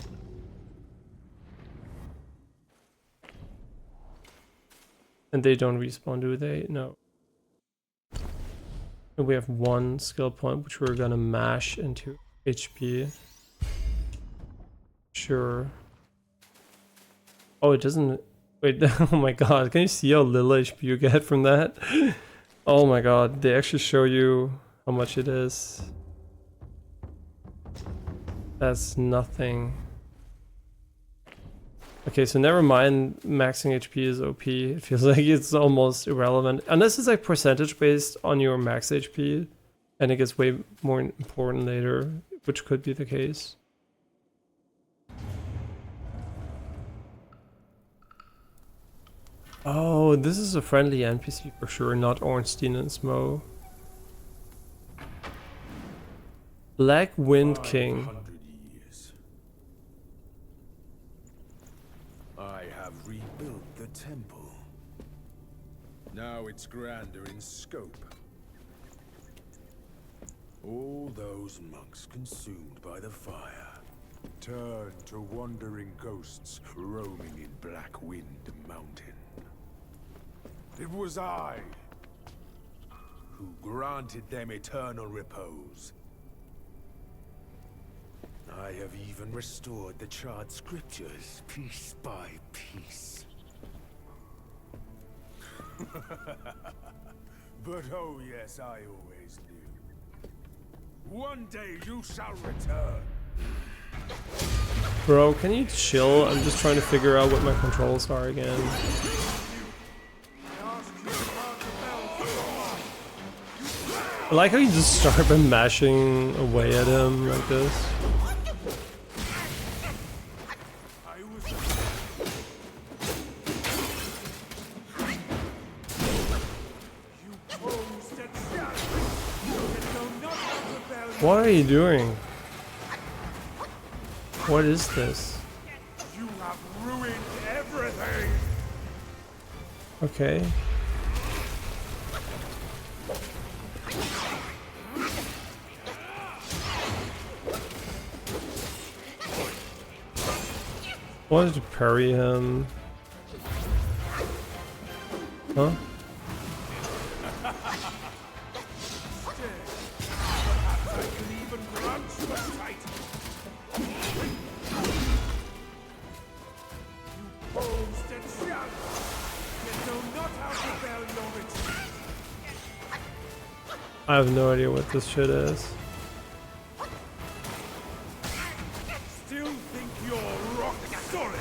And they don't respawn, do they? No. And we have one skill point which we're gonna mash into HP. Sure. Oh, it doesn't... Wait, oh my god, can you see how little HP you get from that? Oh my god, they actually show you how much it is. That's nothing. Okay, so never mind, maxing HP is OP. It feels like it's almost irrelevant. Unless it's like percentage based on your max HP, and it gets way more important later, which could be the case. Oh, this is a friendly NPC for sure, not Ornstein and Smo. Black Wind King. 500 years. I have rebuilt the temple. Now it's grander in scope. All those monks consumed by the fire turned to wandering ghosts roaming in Black Wind Mountain. It was I who granted them eternal repose. I have even restored the charred scriptures piece by piece. But oh yes, I always knew. One day you shall return. Bro, can you chill? I'm just trying to figure out what my controls are again. I like how you just start by mashing away at him like this. What are you doing? What is this? You have ruined everything. Okay. Wanted to parry him. Huh? I have no idea what this shit is. Still think you're rock solid?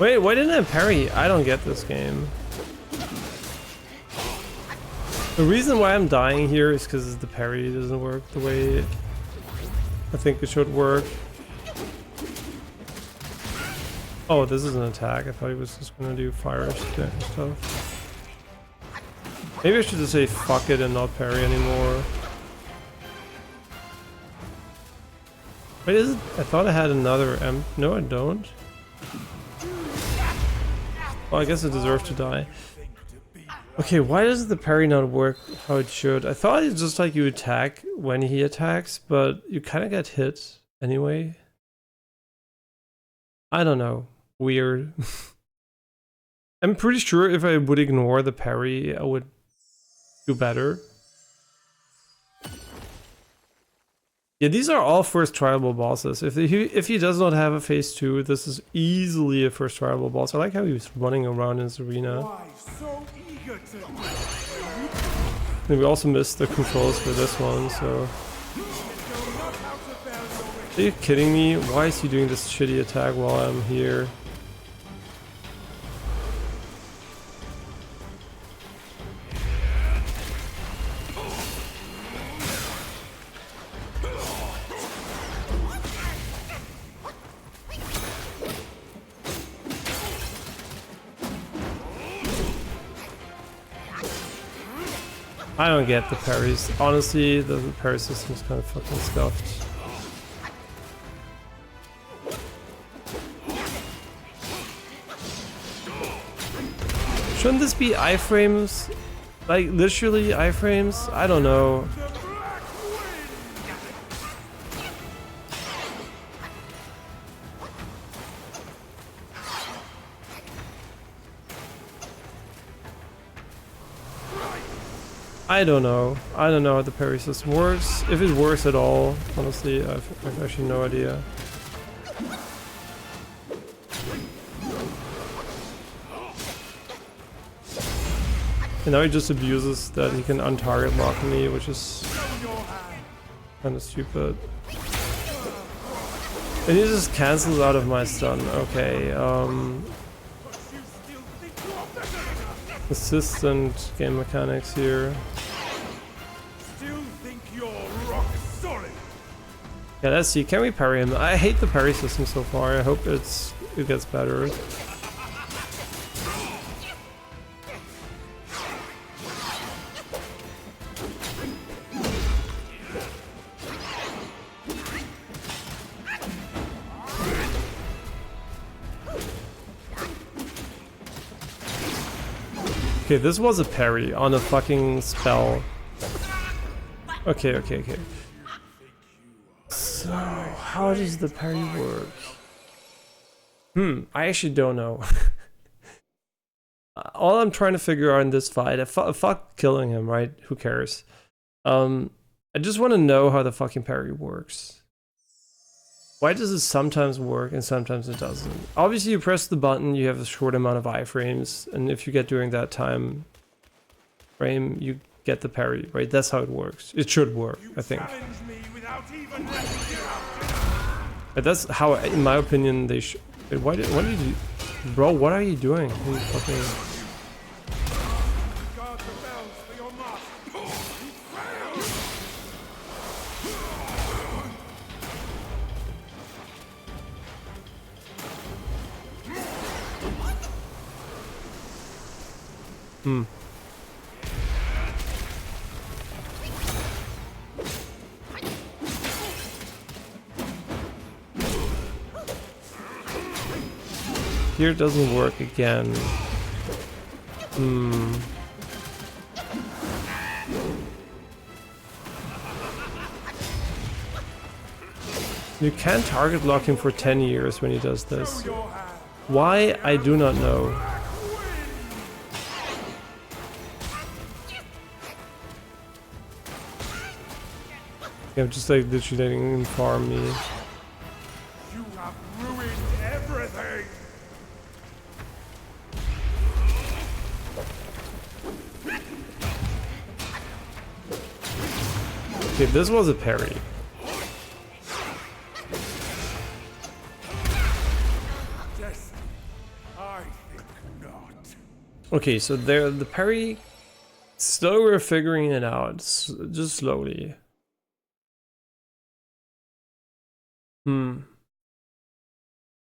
Wait, why didn't I parry? I don't get this game. The reason why I'm dying here is because the parry doesn't work the way I think it should work. Oh, this is an attack. I thought he was just gonna do fire stuff. Maybe I should just say fuck it and not parry anymore. Wait, is it? I thought I had another no, I don't. Well, I guess I deserve to die. Okay, why does the parry not work how it should? I thought it's just like you attack when he attacks, but you kind of get hit anyway. I don't know. Weird. I'm pretty sure if I would ignore the parry, I would do better. Yeah, these are all first tryable bosses. If he does not have a phase 2, this is easily a first tryable boss. I like how he was running around in this arena. Why so eager to... And we also missed the controls for this one, so... Are you kidding me? Why is he doing this shitty attack while I'm here? I don't get the parries. Honestly, the parry system is kind of fucking scuffed. Shouldn't this be iframes? Like, literally iframes? I don't know. I don't know. I don't know how the parry system works. If it works at all, honestly, I've actually no idea. And now he just abuses that he can untarget lock me, which is kind of stupid. And he just cancels out of my stun. Okay, assistant game mechanics here. Yeah, let's see. Can we parry him? I hate the parry system so far. I hope it gets better. Okay, this was a parry on a fucking spell. Okay. So, how does the parry work? I actually don't know. All I'm trying to figure out in this fight, fuck killing him, right? Who cares? I just want to know how the fucking parry works. Why does it sometimes work and sometimes it doesn't? Obviously, you press the button, you have a short amount of iframes, and if you get during that time frame, you get the parry, right? That's how it works. It should work, I think. But that's how, in my opinion, they should. What did you, bro? What are you doing? You fucking. Here it doesn't work again. You can't target lock him for 10 years when he does this. Why? I do not know. I'm just like literally letting him farm me. Okay, this was a parry. I think not. Okay, so there, the parry, still we're figuring it out, just slowly. I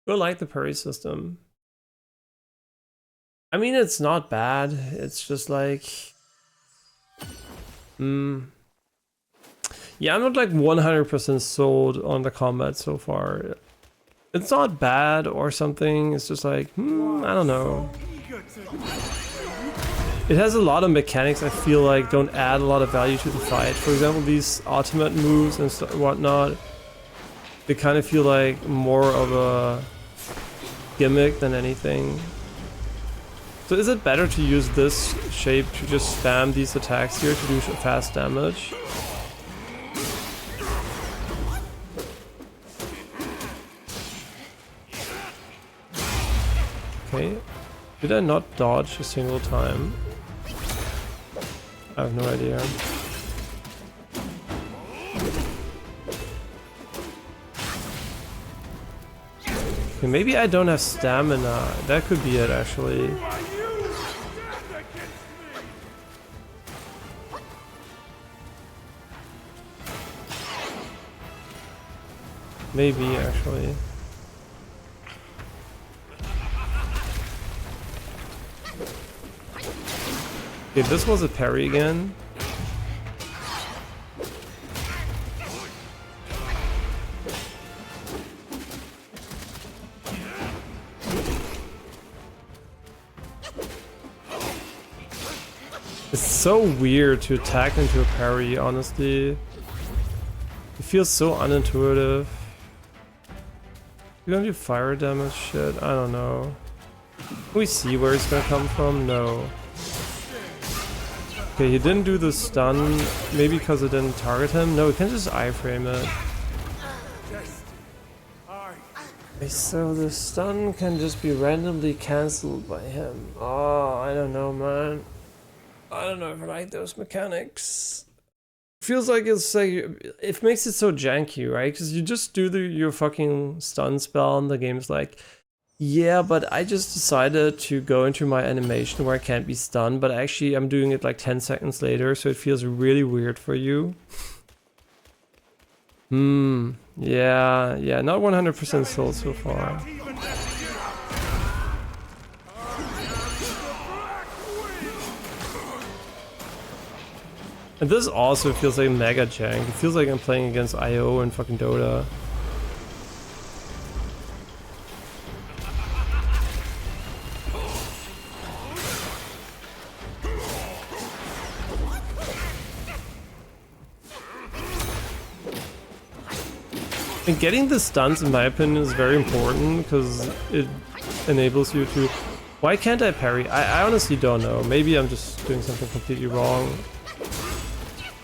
like the parry system. I mean, it's not bad. It's just like, yeah, I'm not like 100% sold on the combat so far. It's not bad or something. It's just like, I don't know. It has a lot of mechanics I feel like don't add a lot of value to the fight. For example, these ultimate moves and whatnot, they kind of feel like more of a gimmick than anything. So is it better to use this shape to just spam these attacks here to do fast damage? Okay, did I not dodge a single time? I have no idea. Okay, maybe I don't have stamina. That could be it actually. Maybe actually. Okay, this was a parry again. It's so weird to attack into a parry, honestly. It feels so unintuitive. You're gonna do fire damage shit? I don't know. Can we see where it's gonna come from? No. Okay, he didn't do the stun, maybe because it didn't target him. No, we can just iframe it. Okay, so the stun can just be randomly cancelled by him. Oh, I don't know, man. I don't know if I like those mechanics. Feels like it's like, it makes it so janky, right? Because you just do your fucking stun spell and the game's like, yeah, but I just decided to go into my animation where I can't be stunned, but actually I'm doing it like 10 seconds later, so it feels really weird for you. Yeah, not 100% sold so far. And this also feels like mega jank. It feels like I'm playing against IO and fucking Dota. And getting the stuns, in my opinion, is very important because it enables you to... Why can't I parry? I honestly don't know. Maybe I'm just doing something completely wrong.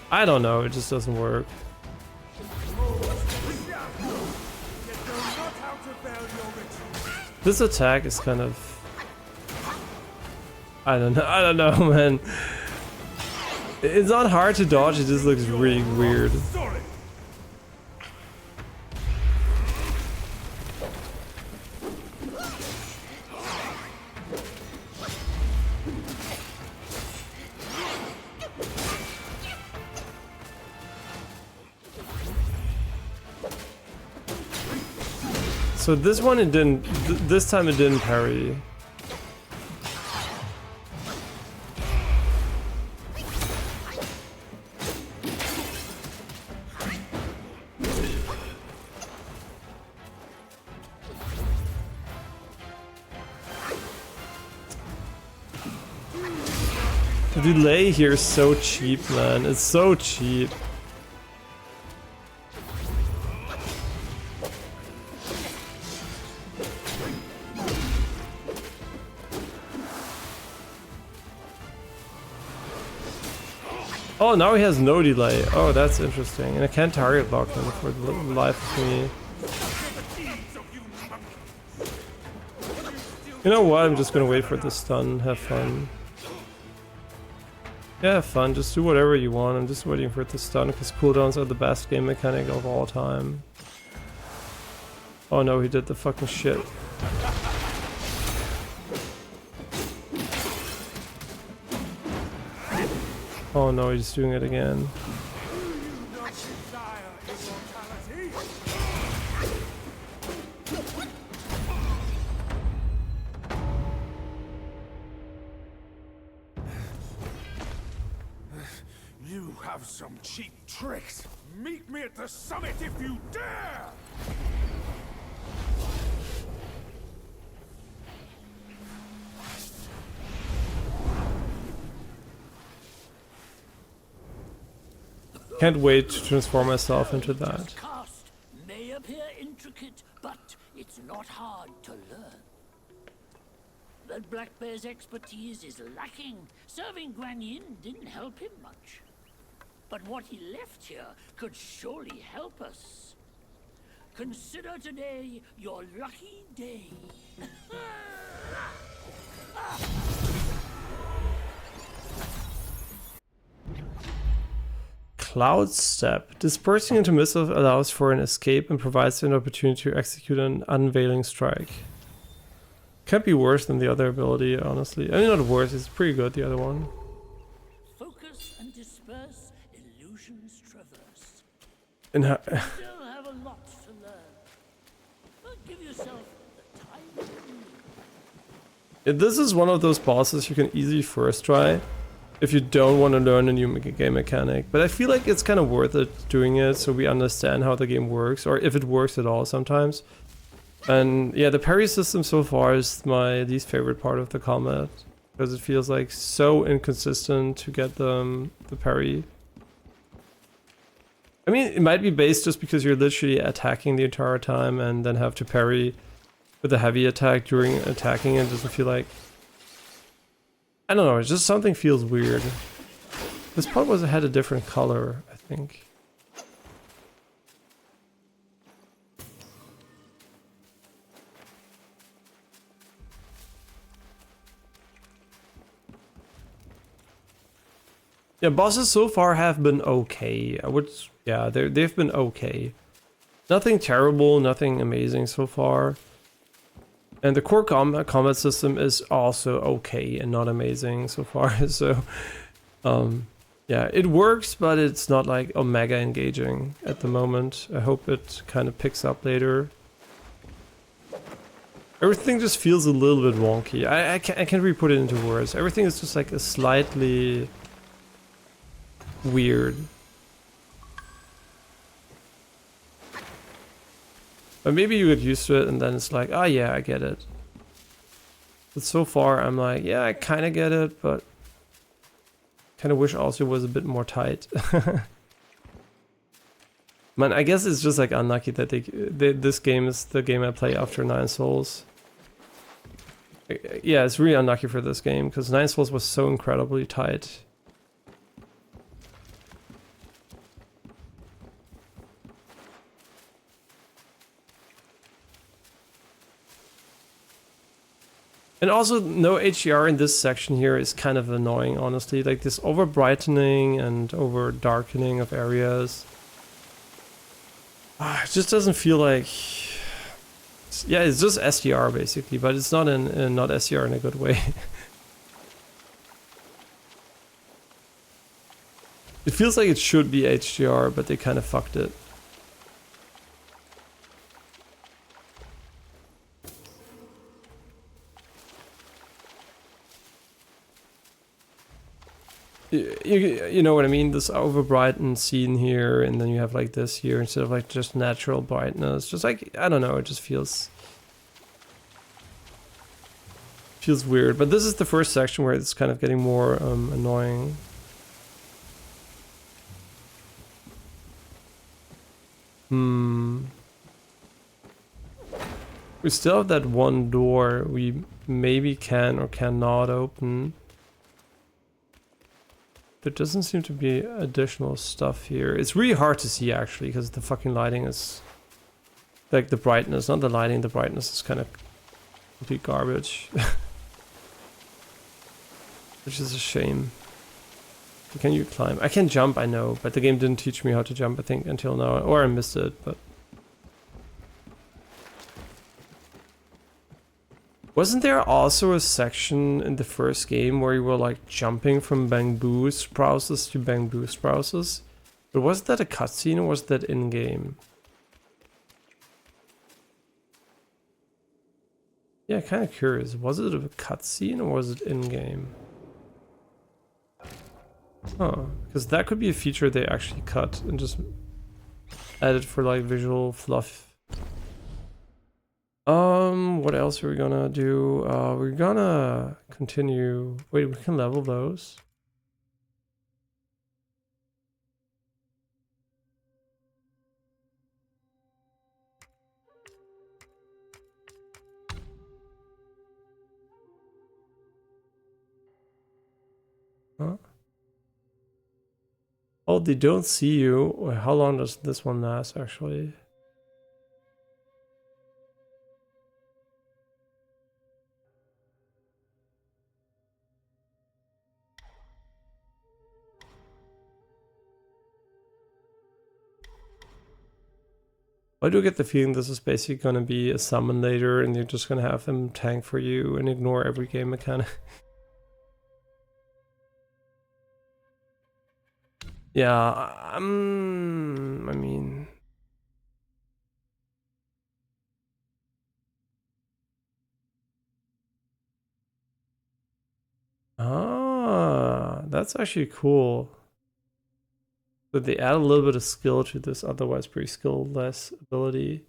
I don't know, it just doesn't work. This attack is kind of... I don't know, man. It's not hard to dodge, it just looks really weird. So this one it didn't, this time it didn't parry. The delay here is so cheap, man. It's so cheap. Oh, now he has no delay. Oh, that's interesting. And I can't target lock him for the life of me. You know what? I'm just gonna wait for the stun. Have fun. Yeah, have fun. Just do whatever you want. I'm just waiting for it to stun because cooldowns are the best game mechanic of all time. Oh no, he did the fucking shit. Oh no, he's doing it again. You have some cheap tricks. Meet me at the summit if you dare! Can't wait to transform myself into that. Cast may appear intricate, but it's not hard to learn. That Black Bear's expertise is lacking. Serving Guan Yin didn't help him much. But what he left here could surely help us. Consider today your lucky day. Cloud Step. Dispersing into missiles allows for an escape and provides an opportunity to execute an unveiling strike. Can't be worse than the other ability, honestly. I mean, not worse, it's pretty good, the other one. Focus and disperse, illusions traverse. And You still have a lot to learn. But give yourself the time you need. this is one of those bosses you can easily first try if you don't want to learn a new game mechanic. But I feel like it's kind of worth it doing it so we understand how the game works, or if it works at all sometimes. And yeah, the parry system so far is my least favorite part of the combat, because it feels like so inconsistent to get the parry. I mean, it might be based just because you're literally attacking the entire time and then have to parry with a heavy attack during attacking. It doesn't feel like... I don't know, it's just something feels weird. This part had a different color, I think. Yeah, bosses so far have been okay. Yeah, they've been okay. Nothing terrible, nothing amazing so far. And the core combat system is also okay and not amazing so far. So, yeah, it works, but it's not like omega engaging at the moment. I hope it kind of picks up later. Everything just feels a little bit wonky. I can't really put it into words. Everything is just like a slightly weird. But maybe you get used to it and then it's like, oh yeah, I get it. But so far I'm like, yeah, I kind of get it, but kind of wish also it was a bit more tight. Man, I guess it's just like unlucky that this game is the game I play after 9 Souls. Yeah, it's really unlucky for this game because 9 Souls was so incredibly tight. And also, no HDR in this section here is kind of annoying, honestly. Like this over brightening and over darkening of areas. It just doesn't feel like... Yeah, it's just SDR basically, but it's not not SDR in a good way. It feels like it should be HDR, but they kind of fucked it. You know what I mean? This over brightened scene here, and then you have like this here instead of like just natural brightness. Just like, I don't know, it just feels weird. But this is the first section where it's kind of getting more annoying. We still have that one door we maybe can or cannot open. There doesn't seem to be additional stuff here. It's really hard to see actually because the fucking lighting is like the brightness, not the lighting, the brightness is kind of complete garbage. Which is a shame. Can you climb? I can jump, I know, but the game didn't teach me how to jump, I think, until now. Or I missed it, but... Wasn't there also a section in the first game where you were like jumping from bamboo sprouts to bamboo sprouts? But was that a cutscene or was that in-game? Yeah, kind of curious. Was it a cutscene or was it in-game? Oh, because that could be a feature they actually cut and just added for like visual fluff. What else are we gonna do? We're gonna continue. Wait, we can level those. Huh? Oh, they don't see you. Wait, how long does this one last, actually? I do get the feeling this is basically gonna be a summon later and you're just gonna have them tank for you and ignore every game mechanic. Yeah, I mean... Ah, that's actually cool. But they add a little bit of skill to this otherwise pretty skill-less ability.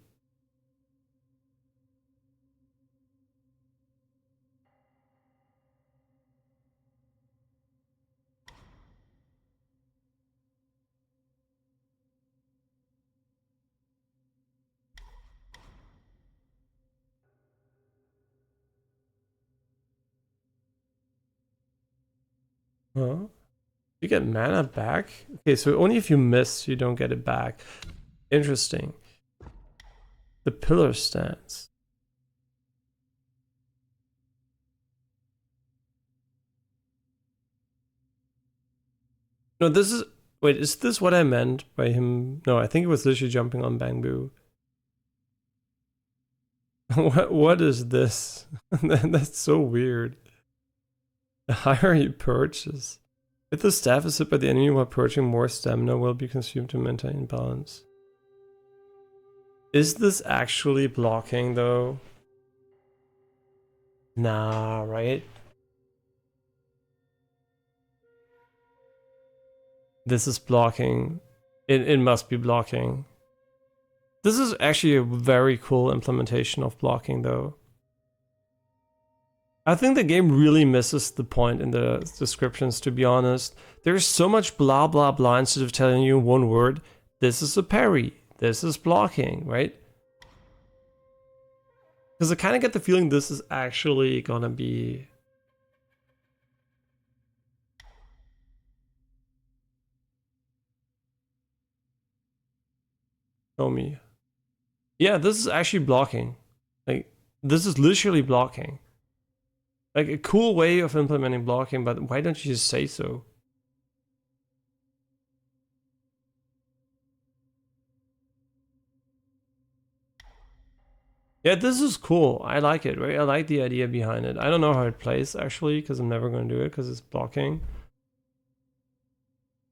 Huh? You get mana back? Okay, so only if you miss, you don't get it back. Interesting. The pillar stance. No, this is... Wait, is this what I meant by him? No, I think it was literally jumping on bamboo. What is this? That's so weird. The higher you purchase. If the staff is hit by the enemy while purging, more stamina will be consumed to maintain balance. Is this actually blocking though? Nah, right? This is blocking. It must be blocking. This is actually a very cool implementation of blocking though. I think the game really misses the point in the descriptions, to be honest. There's so much blah blah blah instead of telling you one word. This is a parry. This is blocking, right? Because I kind of get the feeling this is actually gonna be... Show me. Yeah, this is actually blocking. Like, this is literally blocking. Like, a cool way of implementing blocking, but why don't you just say so? Yeah, this is cool. I like it, right? I like the idea behind it. I don't know how it plays, actually, because I'm never going to do it, because it's blocking.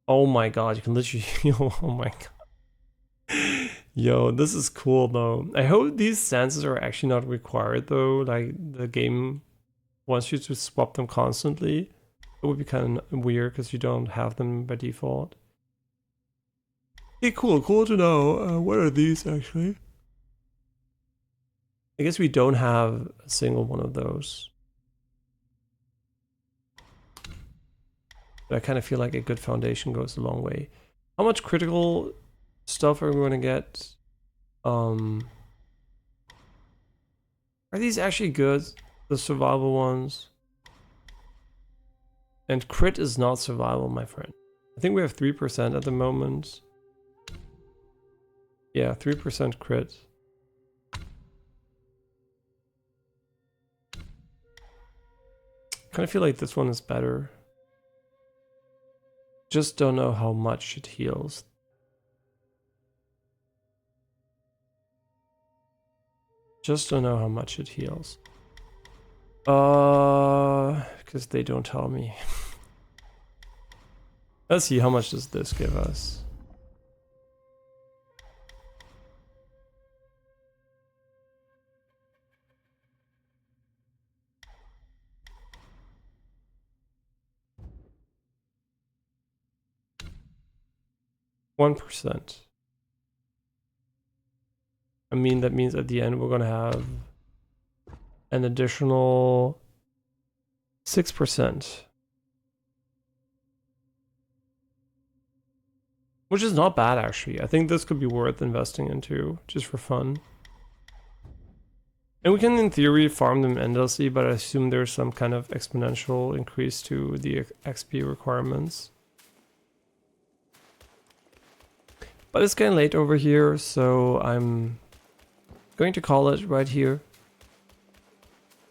Oh my god, you can literally... oh my god. Yo, this is cool, though. I hope these stances are actually not required, though. Like, the game wants you to swap them constantly. It would be kind of weird, because you don't have them by default. Yeah, cool. Cool to know. What are these, actually? I guess we don't have a single one of those. But I kind of feel like a good foundation goes a long way. How much critical stuff are we going to get? Are these actually good? The survival ones? And crit is not survival, my friend. I think we have 3% at the moment. Yeah, 3% crit. Kind of feel like this one is better. Just don't know how much it heals. Just don't know how much it heals. Because they don't tell me. Let's see, how much does this give us? %. I mean, that means at the end we're gonna have an additional 6%. Which is not bad, actually. I think this could be worth investing into, just for fun. And we can, in theory, farm them endlessly, but I assume there's some kind of exponential increase to the XP requirements. But it's getting late over here, so I'm going to call it right here.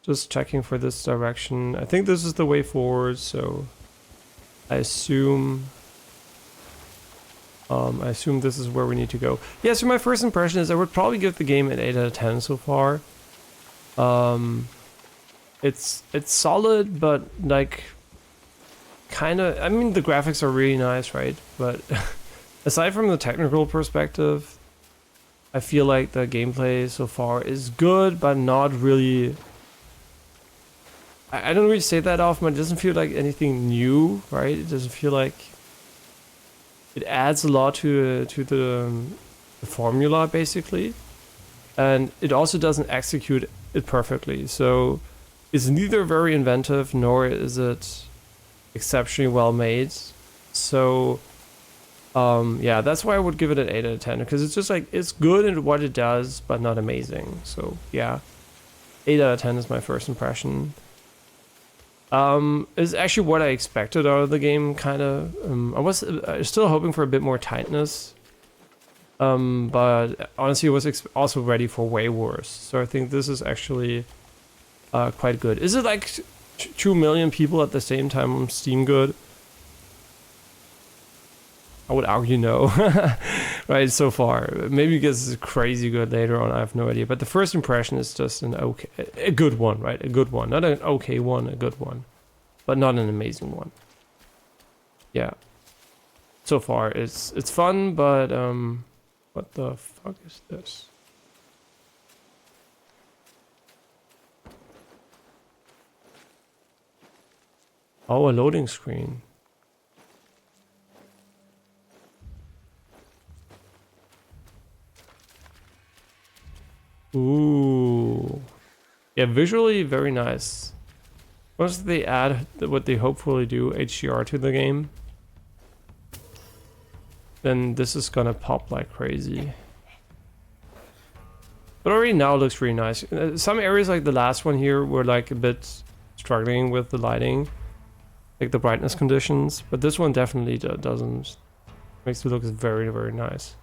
Just checking for this direction. I think this is the way forward, so I assume this is where we need to go. Yeah, so my first impression is I would probably give the game an 8 out of 10 so far. It's solid, but like kind of, I mean, the graphics are really nice, right? But aside from the technical perspective, I feel like the gameplay so far is good, but not really. I don't really say that often, but it doesn't feel like anything new, right? It doesn't feel like it adds a lot to the formula, basically. And it also doesn't execute it perfectly. So it's neither very inventive, nor is it exceptionally well made. So yeah, that's why I would give it an 8 out of 10, because it's just like, it's good in what it does, but not amazing. So yeah, 8 out of 10 is my first impression. Is actually what I expected out of the game, kind of. I was still hoping for a bit more tightness, but honestly, I was also ready for way worse. So I think this is actually quite good. Is it like 2 million people at the same time on Steam good? I would argue no, right, so far. Maybe because it's crazy good later on, I have no idea. But the first impression is just a good one, right? A good one. Not an okay one, a good one. But not an amazing one. Yeah. So far, it's fun, but, what the fuck is this? Oh, a loading screen. Ooh. Yeah, visually very nice. Once they add what they hopefully do, HDR to the game, then this is gonna pop like crazy. But already now it looks really nice. Some areas like the last one here were like a bit struggling with the lighting, like the brightness conditions, but this one definitely doesn't. Makes it look very, very nice.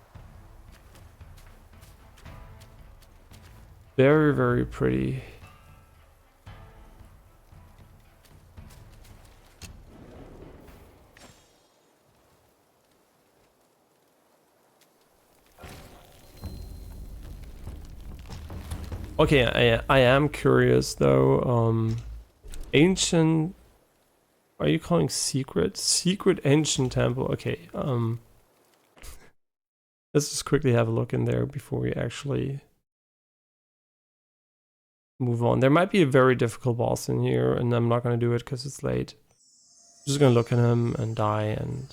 Very, very pretty. Okay, I am curious though. Ancient. Are you calling secret? Secret ancient temple. Okay. Let's just quickly have a look in there before we actually move on. There might be a very difficult boss in here, and I'm not gonna do it because it's late. I'm just gonna look at him and die, and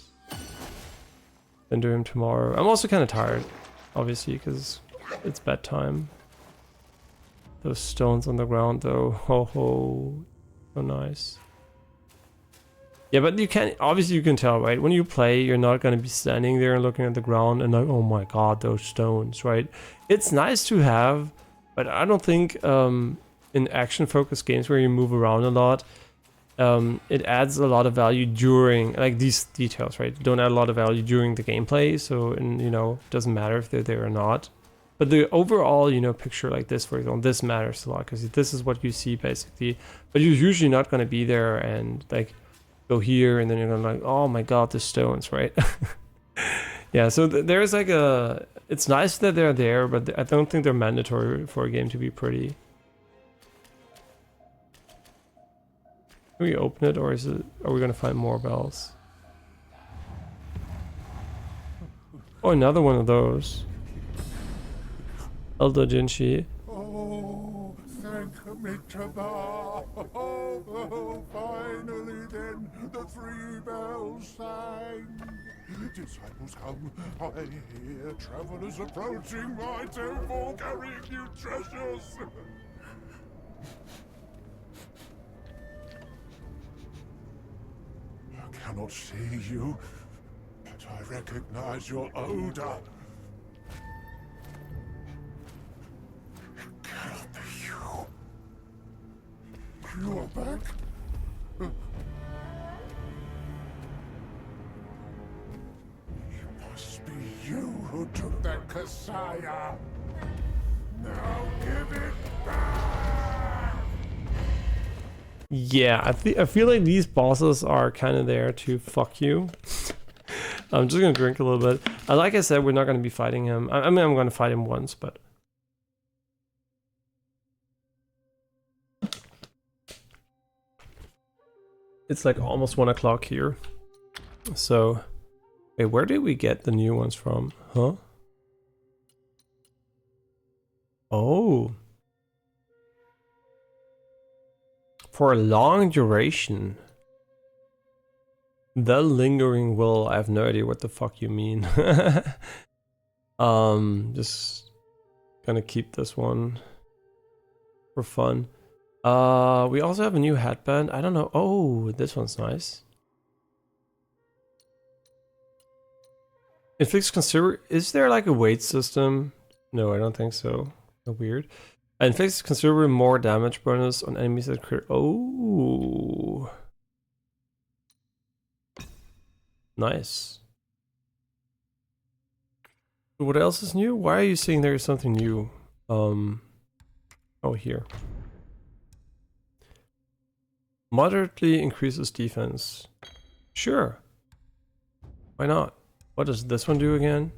then do him tomorrow. I'm also kind of tired, obviously, because it's bedtime. Those stones on the ground, though, ho, so nice. Yeah, but you can, obviously you can tell, right? When you play, you're not gonna be standing there and looking at the ground and like, oh my god, those stones, right? It's nice to have, but I don't think in action-focused games where you move around a lot, it adds a lot of value during, like these details, right? Don't add a lot of value during the gameplay, so, and you know, it doesn't matter if they're there or not. But the overall, you know, picture like this, for example, this matters a lot because this is what you see basically. But you're usually not going to be there, and like go here, and then you're gonna like, oh my god, the stones, right? Yeah, so there's like a... It's nice that they're there, but I don't think they're mandatory for a game to be pretty. Can we open it, or are we gonna find more bells? Oh, another one of those. El Dojinshi. Oh, thank Mitra. Oh, finally then, the 3 bells sang. Disciples come, I hear travelers approaching my temple carrying new treasures. I cannot see you, but I recognize your odor. It cannot be you. You are back? It must be you who took that Kasaya. Now give it back! Yeah, I feel like these bosses are kind of there to fuck you. I'm just gonna drink a little bit. Like I said, we're not gonna be fighting him. I mean, I'm gonna fight him once, but... It's like almost 1 o'clock here. So... Wait, where did we get the new ones from? Huh? Oh. For a long duration. The lingering will. I have no idea what the fuck you mean. Just gonna keep this one for fun. We also have a new headband. I don't know. Oh, this one's nice. Inflicts consider. Is there like a weight system? No, I don't think so. Weird. Inflicts considerably more damage bonus on enemies that crit. Oh, nice. What else is new? Why are you saying there is something new? Oh, here. Moderately increases defense. Sure. Why not? What does this one do again?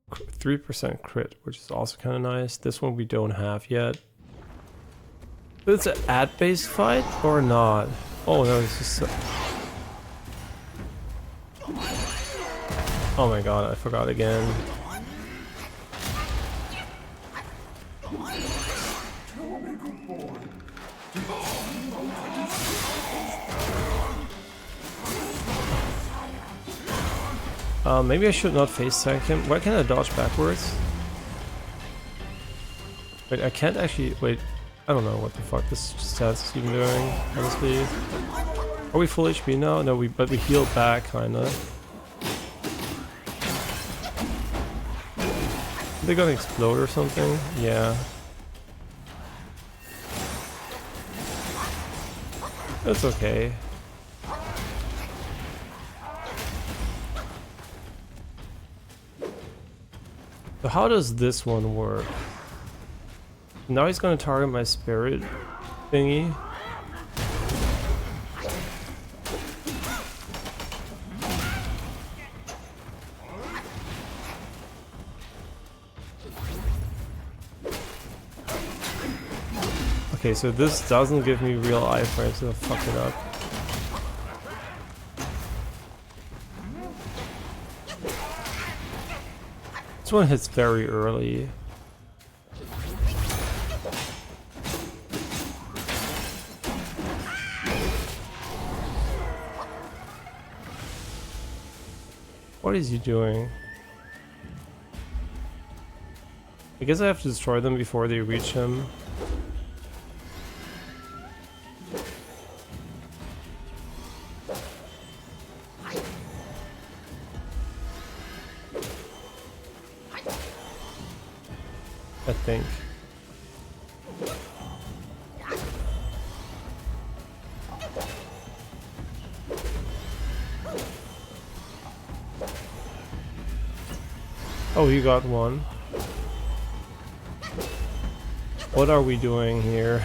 3% crit, which is also kind of nice. This one we don't have yet. It's an ad-based fight or not? Oh no, it's just... Oh my god, I forgot again. Maybe I should not face tank him. Why can't I dodge backwards? Wait, I can't actually... Wait, I don't know what the fuck this stats is even doing, honestly. Are we full HP now? No, but we healed back, kinda. Are they gonna explode or something? Yeah. That's okay. So how does this one work? Now he's gonna target my spirit thingy. Okay, so this doesn't give me real iframes, so I'll fuck it up. This one hits very early. What is he doing? I guess I have to destroy them before they reach him. I think. Oh, you got one. What are we doing here?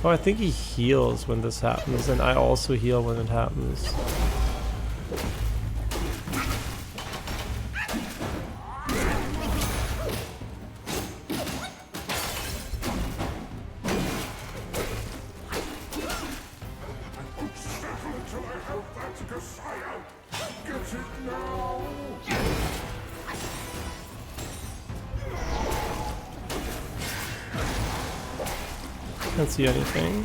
Oh, I think he heals when this happens, and I also heal when it happens. Can't see anything.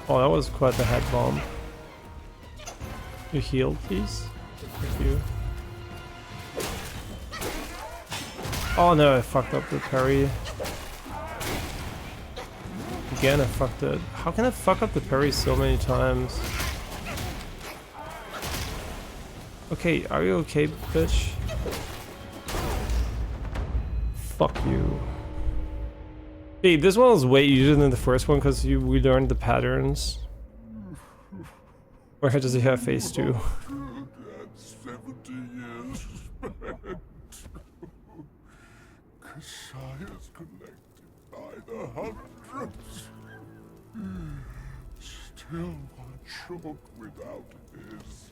Oh, that was quite the head bomb. You heal, please. Thank you. Oh no, I fucked up the parry. Again, I fucked it. How can I fuck up the parry so many times? Okay, are you okay, bitch? Fuck you. Hey, this one was way easier than the first one because we learned the patterns. Or does he have phase 2? 70 years spent. Kashaya's collected by the hundreds. Still one short without his.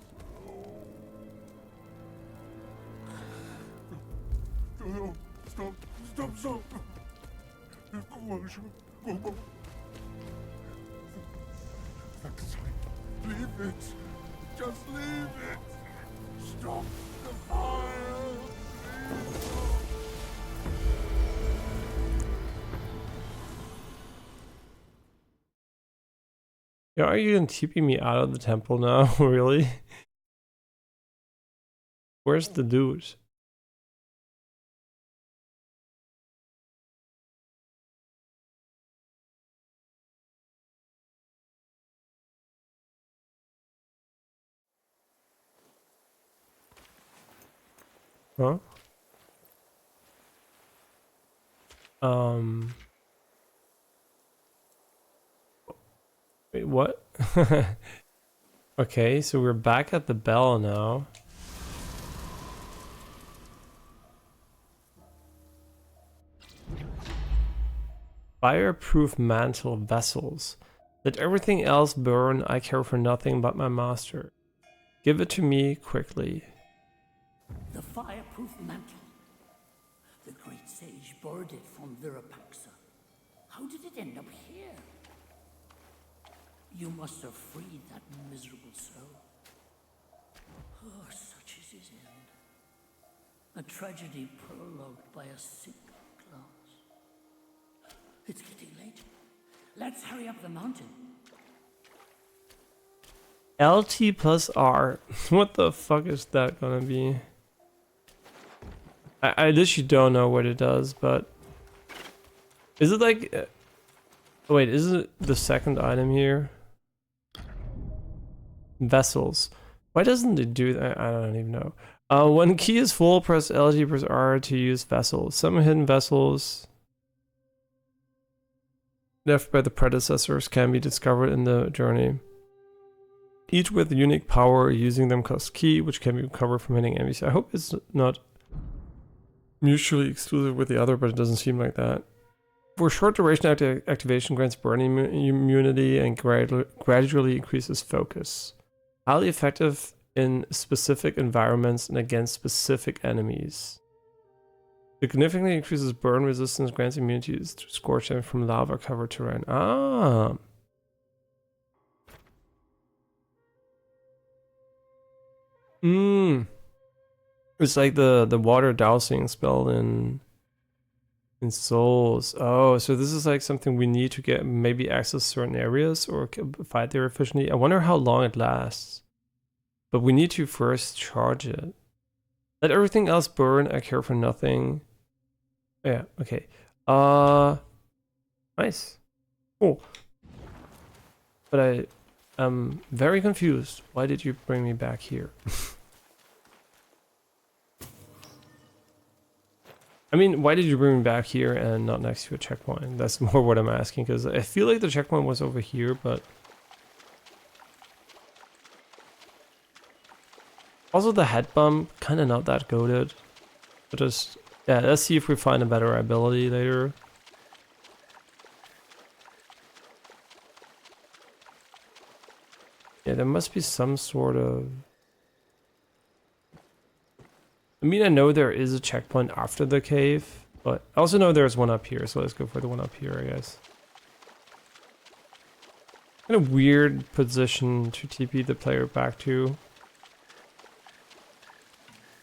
No, stop. Go. That's right. Leave it. Just leave it. Stop the fire. Yeah, are you gonna TP me out of the temple now? Really? Where's the dude? Huh? Wait, what? Okay, so we're back at the bell now. Fireproof mantle vessels. Let everything else burn, I care for nothing but my master. Give it to me quickly. The fireproof mantle. The great sage borrowed it from Virapaxa. How did it end up here? You must have freed that miserable soul. Oh, such is his end. A tragedy prologued by a sick glass. It's getting late. Let's hurry up the mountain. LT plus R. What the fuck is that gonna be? I literally don't know what it does, but... Is it like... wait, is it the second item here? Vessels. Why doesn't it do that? I don't even know. When key is full, press LT plus R to use vessels. Some hidden vessels left by the predecessors can be discovered in the journey. Each with unique power, using them costs key, which can be recovered from hitting enemies. I hope it's not mutually exclusive with the other, but it doesn't seem like that. For short duration activation grants burning immunity and gradually increases focus. Highly effective in specific environments and against specific enemies. Significantly increases burn resistance, grants immunity to scorch damage from lava covered terrain. Ah. It's like the water dousing spell in Souls. Oh, so this is like something we need to get maybe access certain areas or fight there efficiently. I wonder how long it lasts. But we need to first charge it. Let everything else burn, I care for nothing. Yeah, okay. Nice. Cool. But I am very confused. Why did you bring me back here? I mean, why did you bring me back here and not next to a checkpoint? That's more what I'm asking, because I feel like the checkpoint was over here, but... Also, the head bump, kind of not that goated. But just, yeah, let's see if we find a better ability later. Yeah, there must be some sort of... I mean, I know there is a checkpoint after the cave, but I also know there's one up here, so let's go for the one up here, I guess. Kind of weird position to TP the player back to,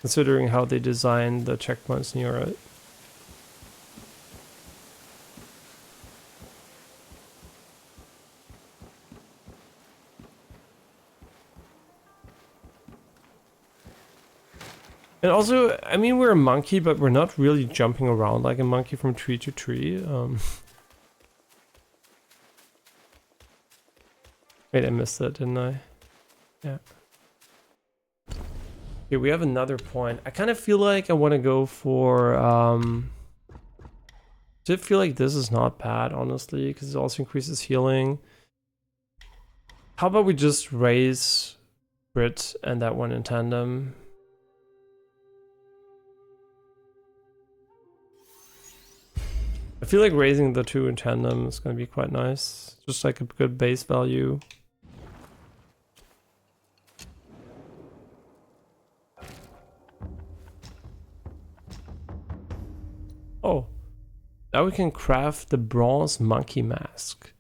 considering how they designed the checkpoints near it. And also, I mean, we're a monkey, but we're not really jumping around like a monkey from tree to tree. Wait, I missed that, didn't I? Yeah. Okay, we have another point. I kind of feel like I want to go for... I feel like this is not bad, honestly, because it also increases healing. How about we just raise Brit and that one in tandem? I feel like raising the two in tandem is going to be quite nice. Just like a good base value. Oh, now we can craft the bronze monkey mask.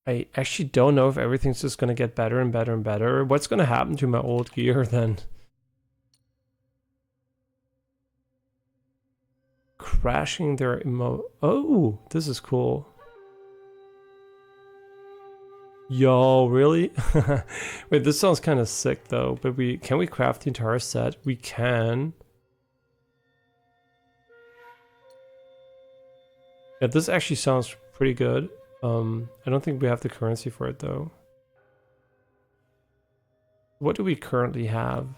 I actually don't know if everything's just going to get better and better and better. What's going to happen to my old gear then? Crashing their Oh, this is cool. Yo, really? Wait, this sounds kind of sick though, but can we craft the entire set? We can. Yeah, this actually sounds pretty good. I don't think we have the currency for it though. What do we currently have?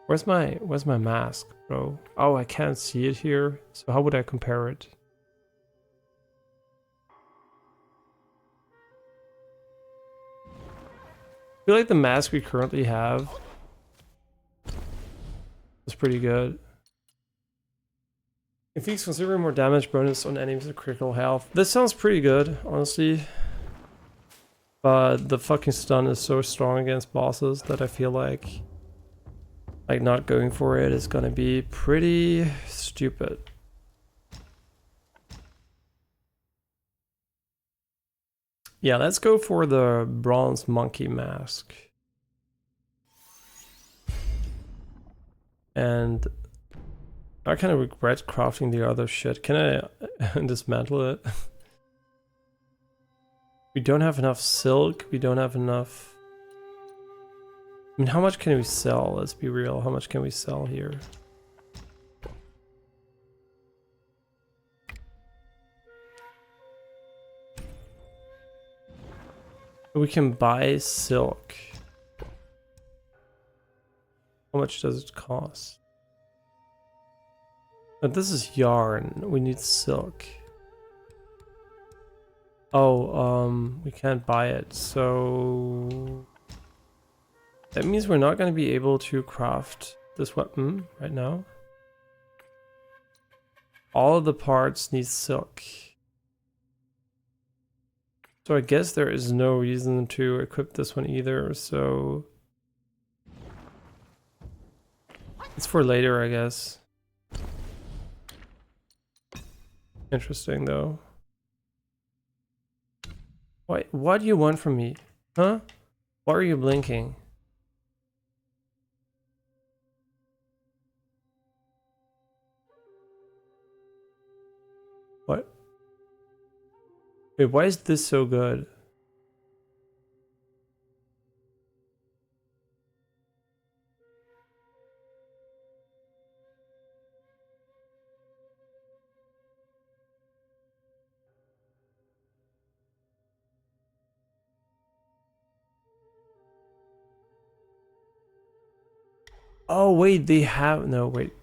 Where's my mask, bro? Oh, I can't see it here. So how would I compare it? I feel like the mask we currently have is pretty good. Inflicts considerably more damage bonus on enemies with critical health. This sounds pretty good, honestly. But the fucking stun is so strong against bosses that I feel like not going for it is gonna be pretty stupid. Yeah, let's go for the bronze monkey mask. And I kind of regret crafting the other shit. Can I dismantle it? We don't have enough silk. We don't have enough... I mean, how much can we sell? Let's be real. How much can we sell here? We can buy silk. How much does it cost? But this is yarn. We need silk. Oh, we can't buy it. So that means we're not going to be able to craft this weapon right now. All of the parts need silk. So I guess there is no reason to equip this one either, so it's for later, I guess. Interesting though. What do you want from me? Huh? Why are you blinking? What? Wait, why is this so good? Oh, wait, they have... No, wait.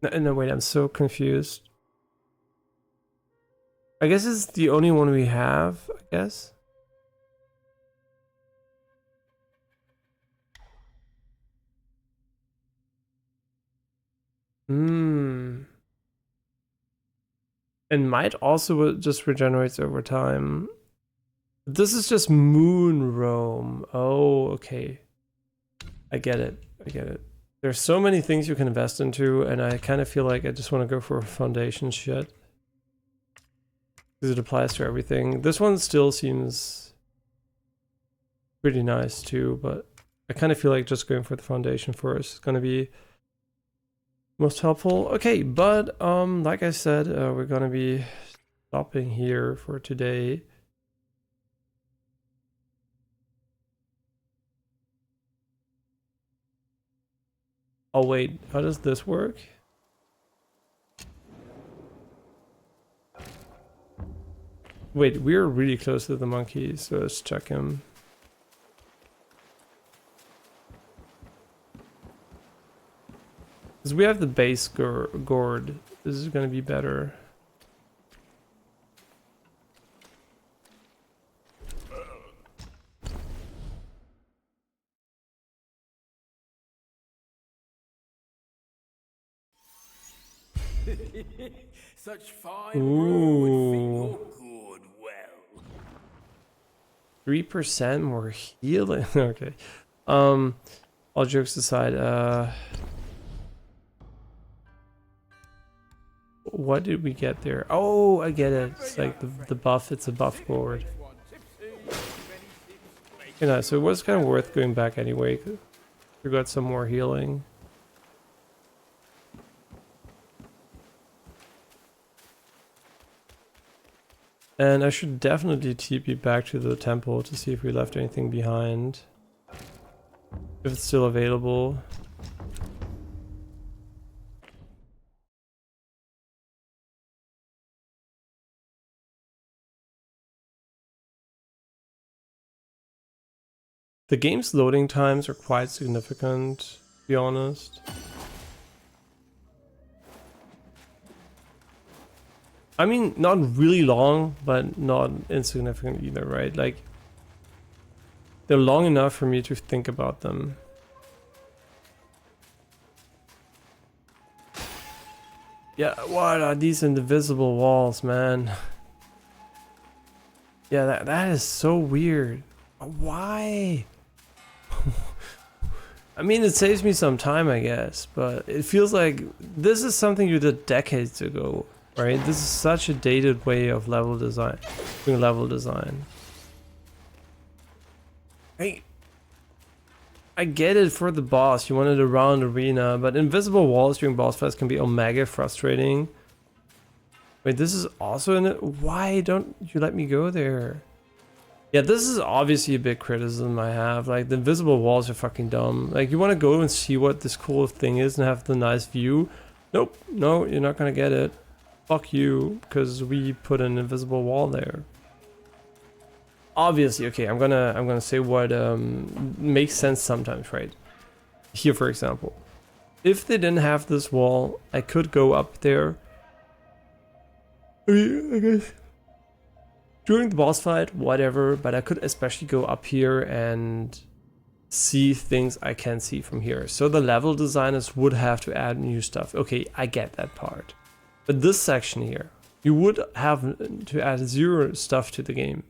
No, wait, I'm so confused. I guess it's the only one we have, I guess. Hmm. And might also just regenerates over time. This is just moon roam. Oh, okay. I get it. I get it. There's so many things you can invest into, and I kind of feel like I just want to go for foundation shit. Because it applies to everything. This one still seems pretty nice too, but I kind of feel like just going for the foundation first is going to be most helpful. Okay, but like I said, we're going to be stopping here for today. Oh wait, how does this work? Wait, we're really close to the monkey, so let's check him. Because we have the base gourd. This is going to be better. Such fine brew would fit your gourd well. 3% more healing. Okay. All jokes aside, what did we get there? Oh, I get it. It's like the buff, it's a buff board. You know, so it was kind of worth going back anyway. 'Cause we got some more healing. And I should definitely TP back to the temple to see if we left anything behind. If it's still available. The game's loading times are quite significant, to be honest. I mean, not really long, but not insignificant either, right? Like, they're long enough for me to think about them. Yeah, what are these indivisible walls, man? Yeah, that is so weird. Why? I mean, it saves me some time, I guess, but it feels like this is something you did decades ago. Right, this is such a dated way of level design, doing level design. I get it for the boss, you wanted a round arena, but invisible walls during boss fights can be omega frustrating. Wait, this is also in it? Why don't you let me go there? Yeah, this is obviously a big criticism I have. Like, the invisible walls are fucking dumb. Like, you want to go and see what this cool thing is and have the nice view. Nope, no, you're not gonna get it. Fuck you, because we put an invisible wall there. Obviously, okay, I'm gonna say what makes sense sometimes, right? Here, for example, if they didn't have this wall, I could go up there. I guess during the boss fight, whatever, but I could especially go up here and see things I can see from here. So the level designers would have to add new stuff. Okay, I get that part. But this section here, you would have to add 0 stuff to the game.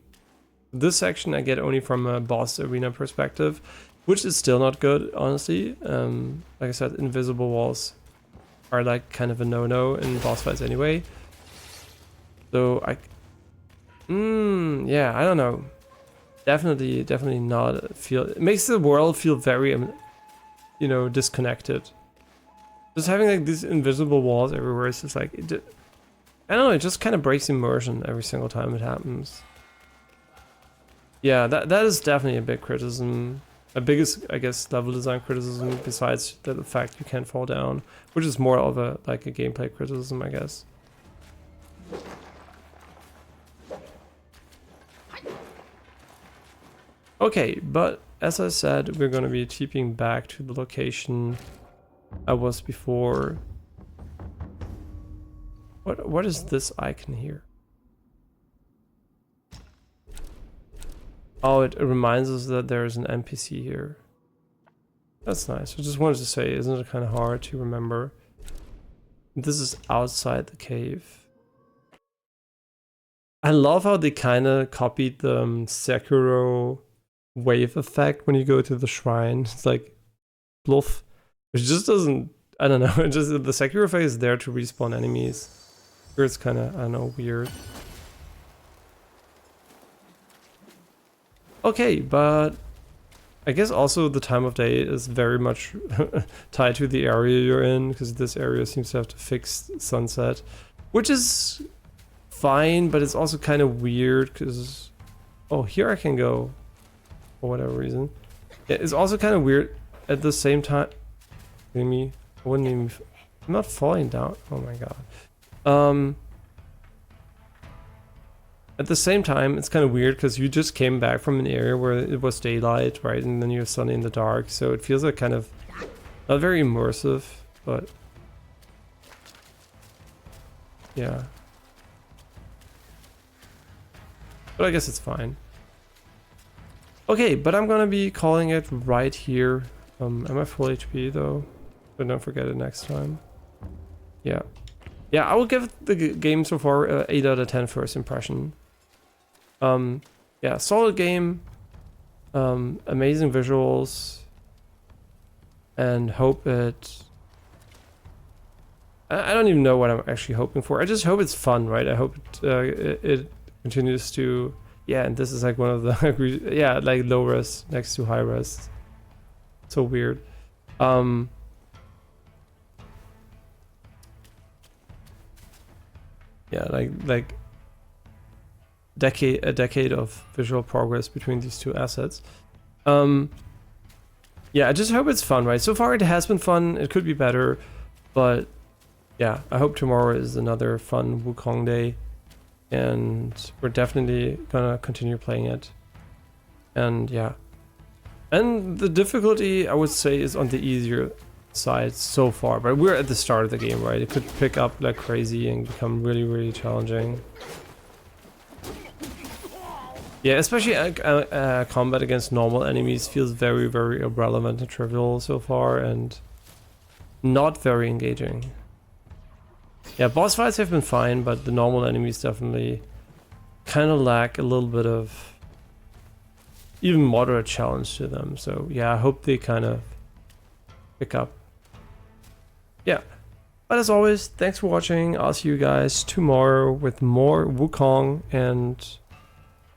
This section I get only from a boss arena perspective, which is still not good, honestly. Like I said, invisible walls are like kind of a no-no in boss fights anyway. So yeah, I don't know. Definitely not feel. It makes the world feel very, you know, disconnected. Just having like these invisible walls everywhere is just like, I don't know, it just kind of breaks immersion every single time it happens. Yeah, that is definitely a big criticism. A biggest, I guess, level design criticism besides the fact you can't fall down, which is more of a like a gameplay criticism, I guess. Okay, but as I said, we're going to be TPing back to the location I was before. What is this icon here? Oh, it reminds us that there's an NPC here. That's nice. I just wanted to say, isn't it kind of hard to remember? This is outside the cave. I love how they kind of copied the Sekiro wave effect when you go to the shrine. It's like bluff. It just doesn't, I don't know, it just, the Sekiro effect is there to respawn enemies. Here it's kind of, I don't know, weird. Okay, but I guess also the time of day is very much tied to the area you're in, because this area seems to have to fix sunset, which is fine, but it's also kind of weird because, oh, here I can go for whatever reason. It's also kind of weird at the same time. Me, I wouldn't even, I'm not falling down. Oh my god. At the same time, it's kind of weird because you just came back from an area where it was daylight, right? And then you're suddenly in the dark. So it feels like kind of not very immersive, but yeah. But I guess it's fine. Okay, but I'm gonna be calling it right here. Am I full HP though? But don't forget it next time. Yeah. Yeah, I will give the game so far 8 out of 10 first impression. Yeah, solid game, amazing visuals, and hope it... I don't even know what I'm actually hoping for. I just hope it's fun, right? I hope it continues to... Yeah, and this is like one of the... yeah, like low res next to high res. So weird. Yeah, like a decade of visual progress between these two assets. Yeah, I just hope it's fun, right? So far it has been fun. It could be better, but yeah, I hope tomorrow is another fun Wukong day, and we're definitely gonna continue playing it. And yeah, and the difficulty I would say is on the easier side so far, but we're at the start of the game, right? It could pick up like crazy and become really, really challenging. Yeah, especially combat against normal enemies feels very, very irrelevant and trivial so far, and not very engaging. Yeah, boss fights have been fine, but the normal enemies definitely kind of lack a little bit of even moderate challenge to them. So yeah, I hope they kind of pick up. Yeah, but as always, thanks for watching. I'll see you guys tomorrow with more Wukong, and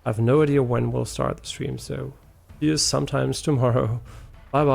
I have no idea when we'll start the stream, so see you sometimes tomorrow. Bye bye.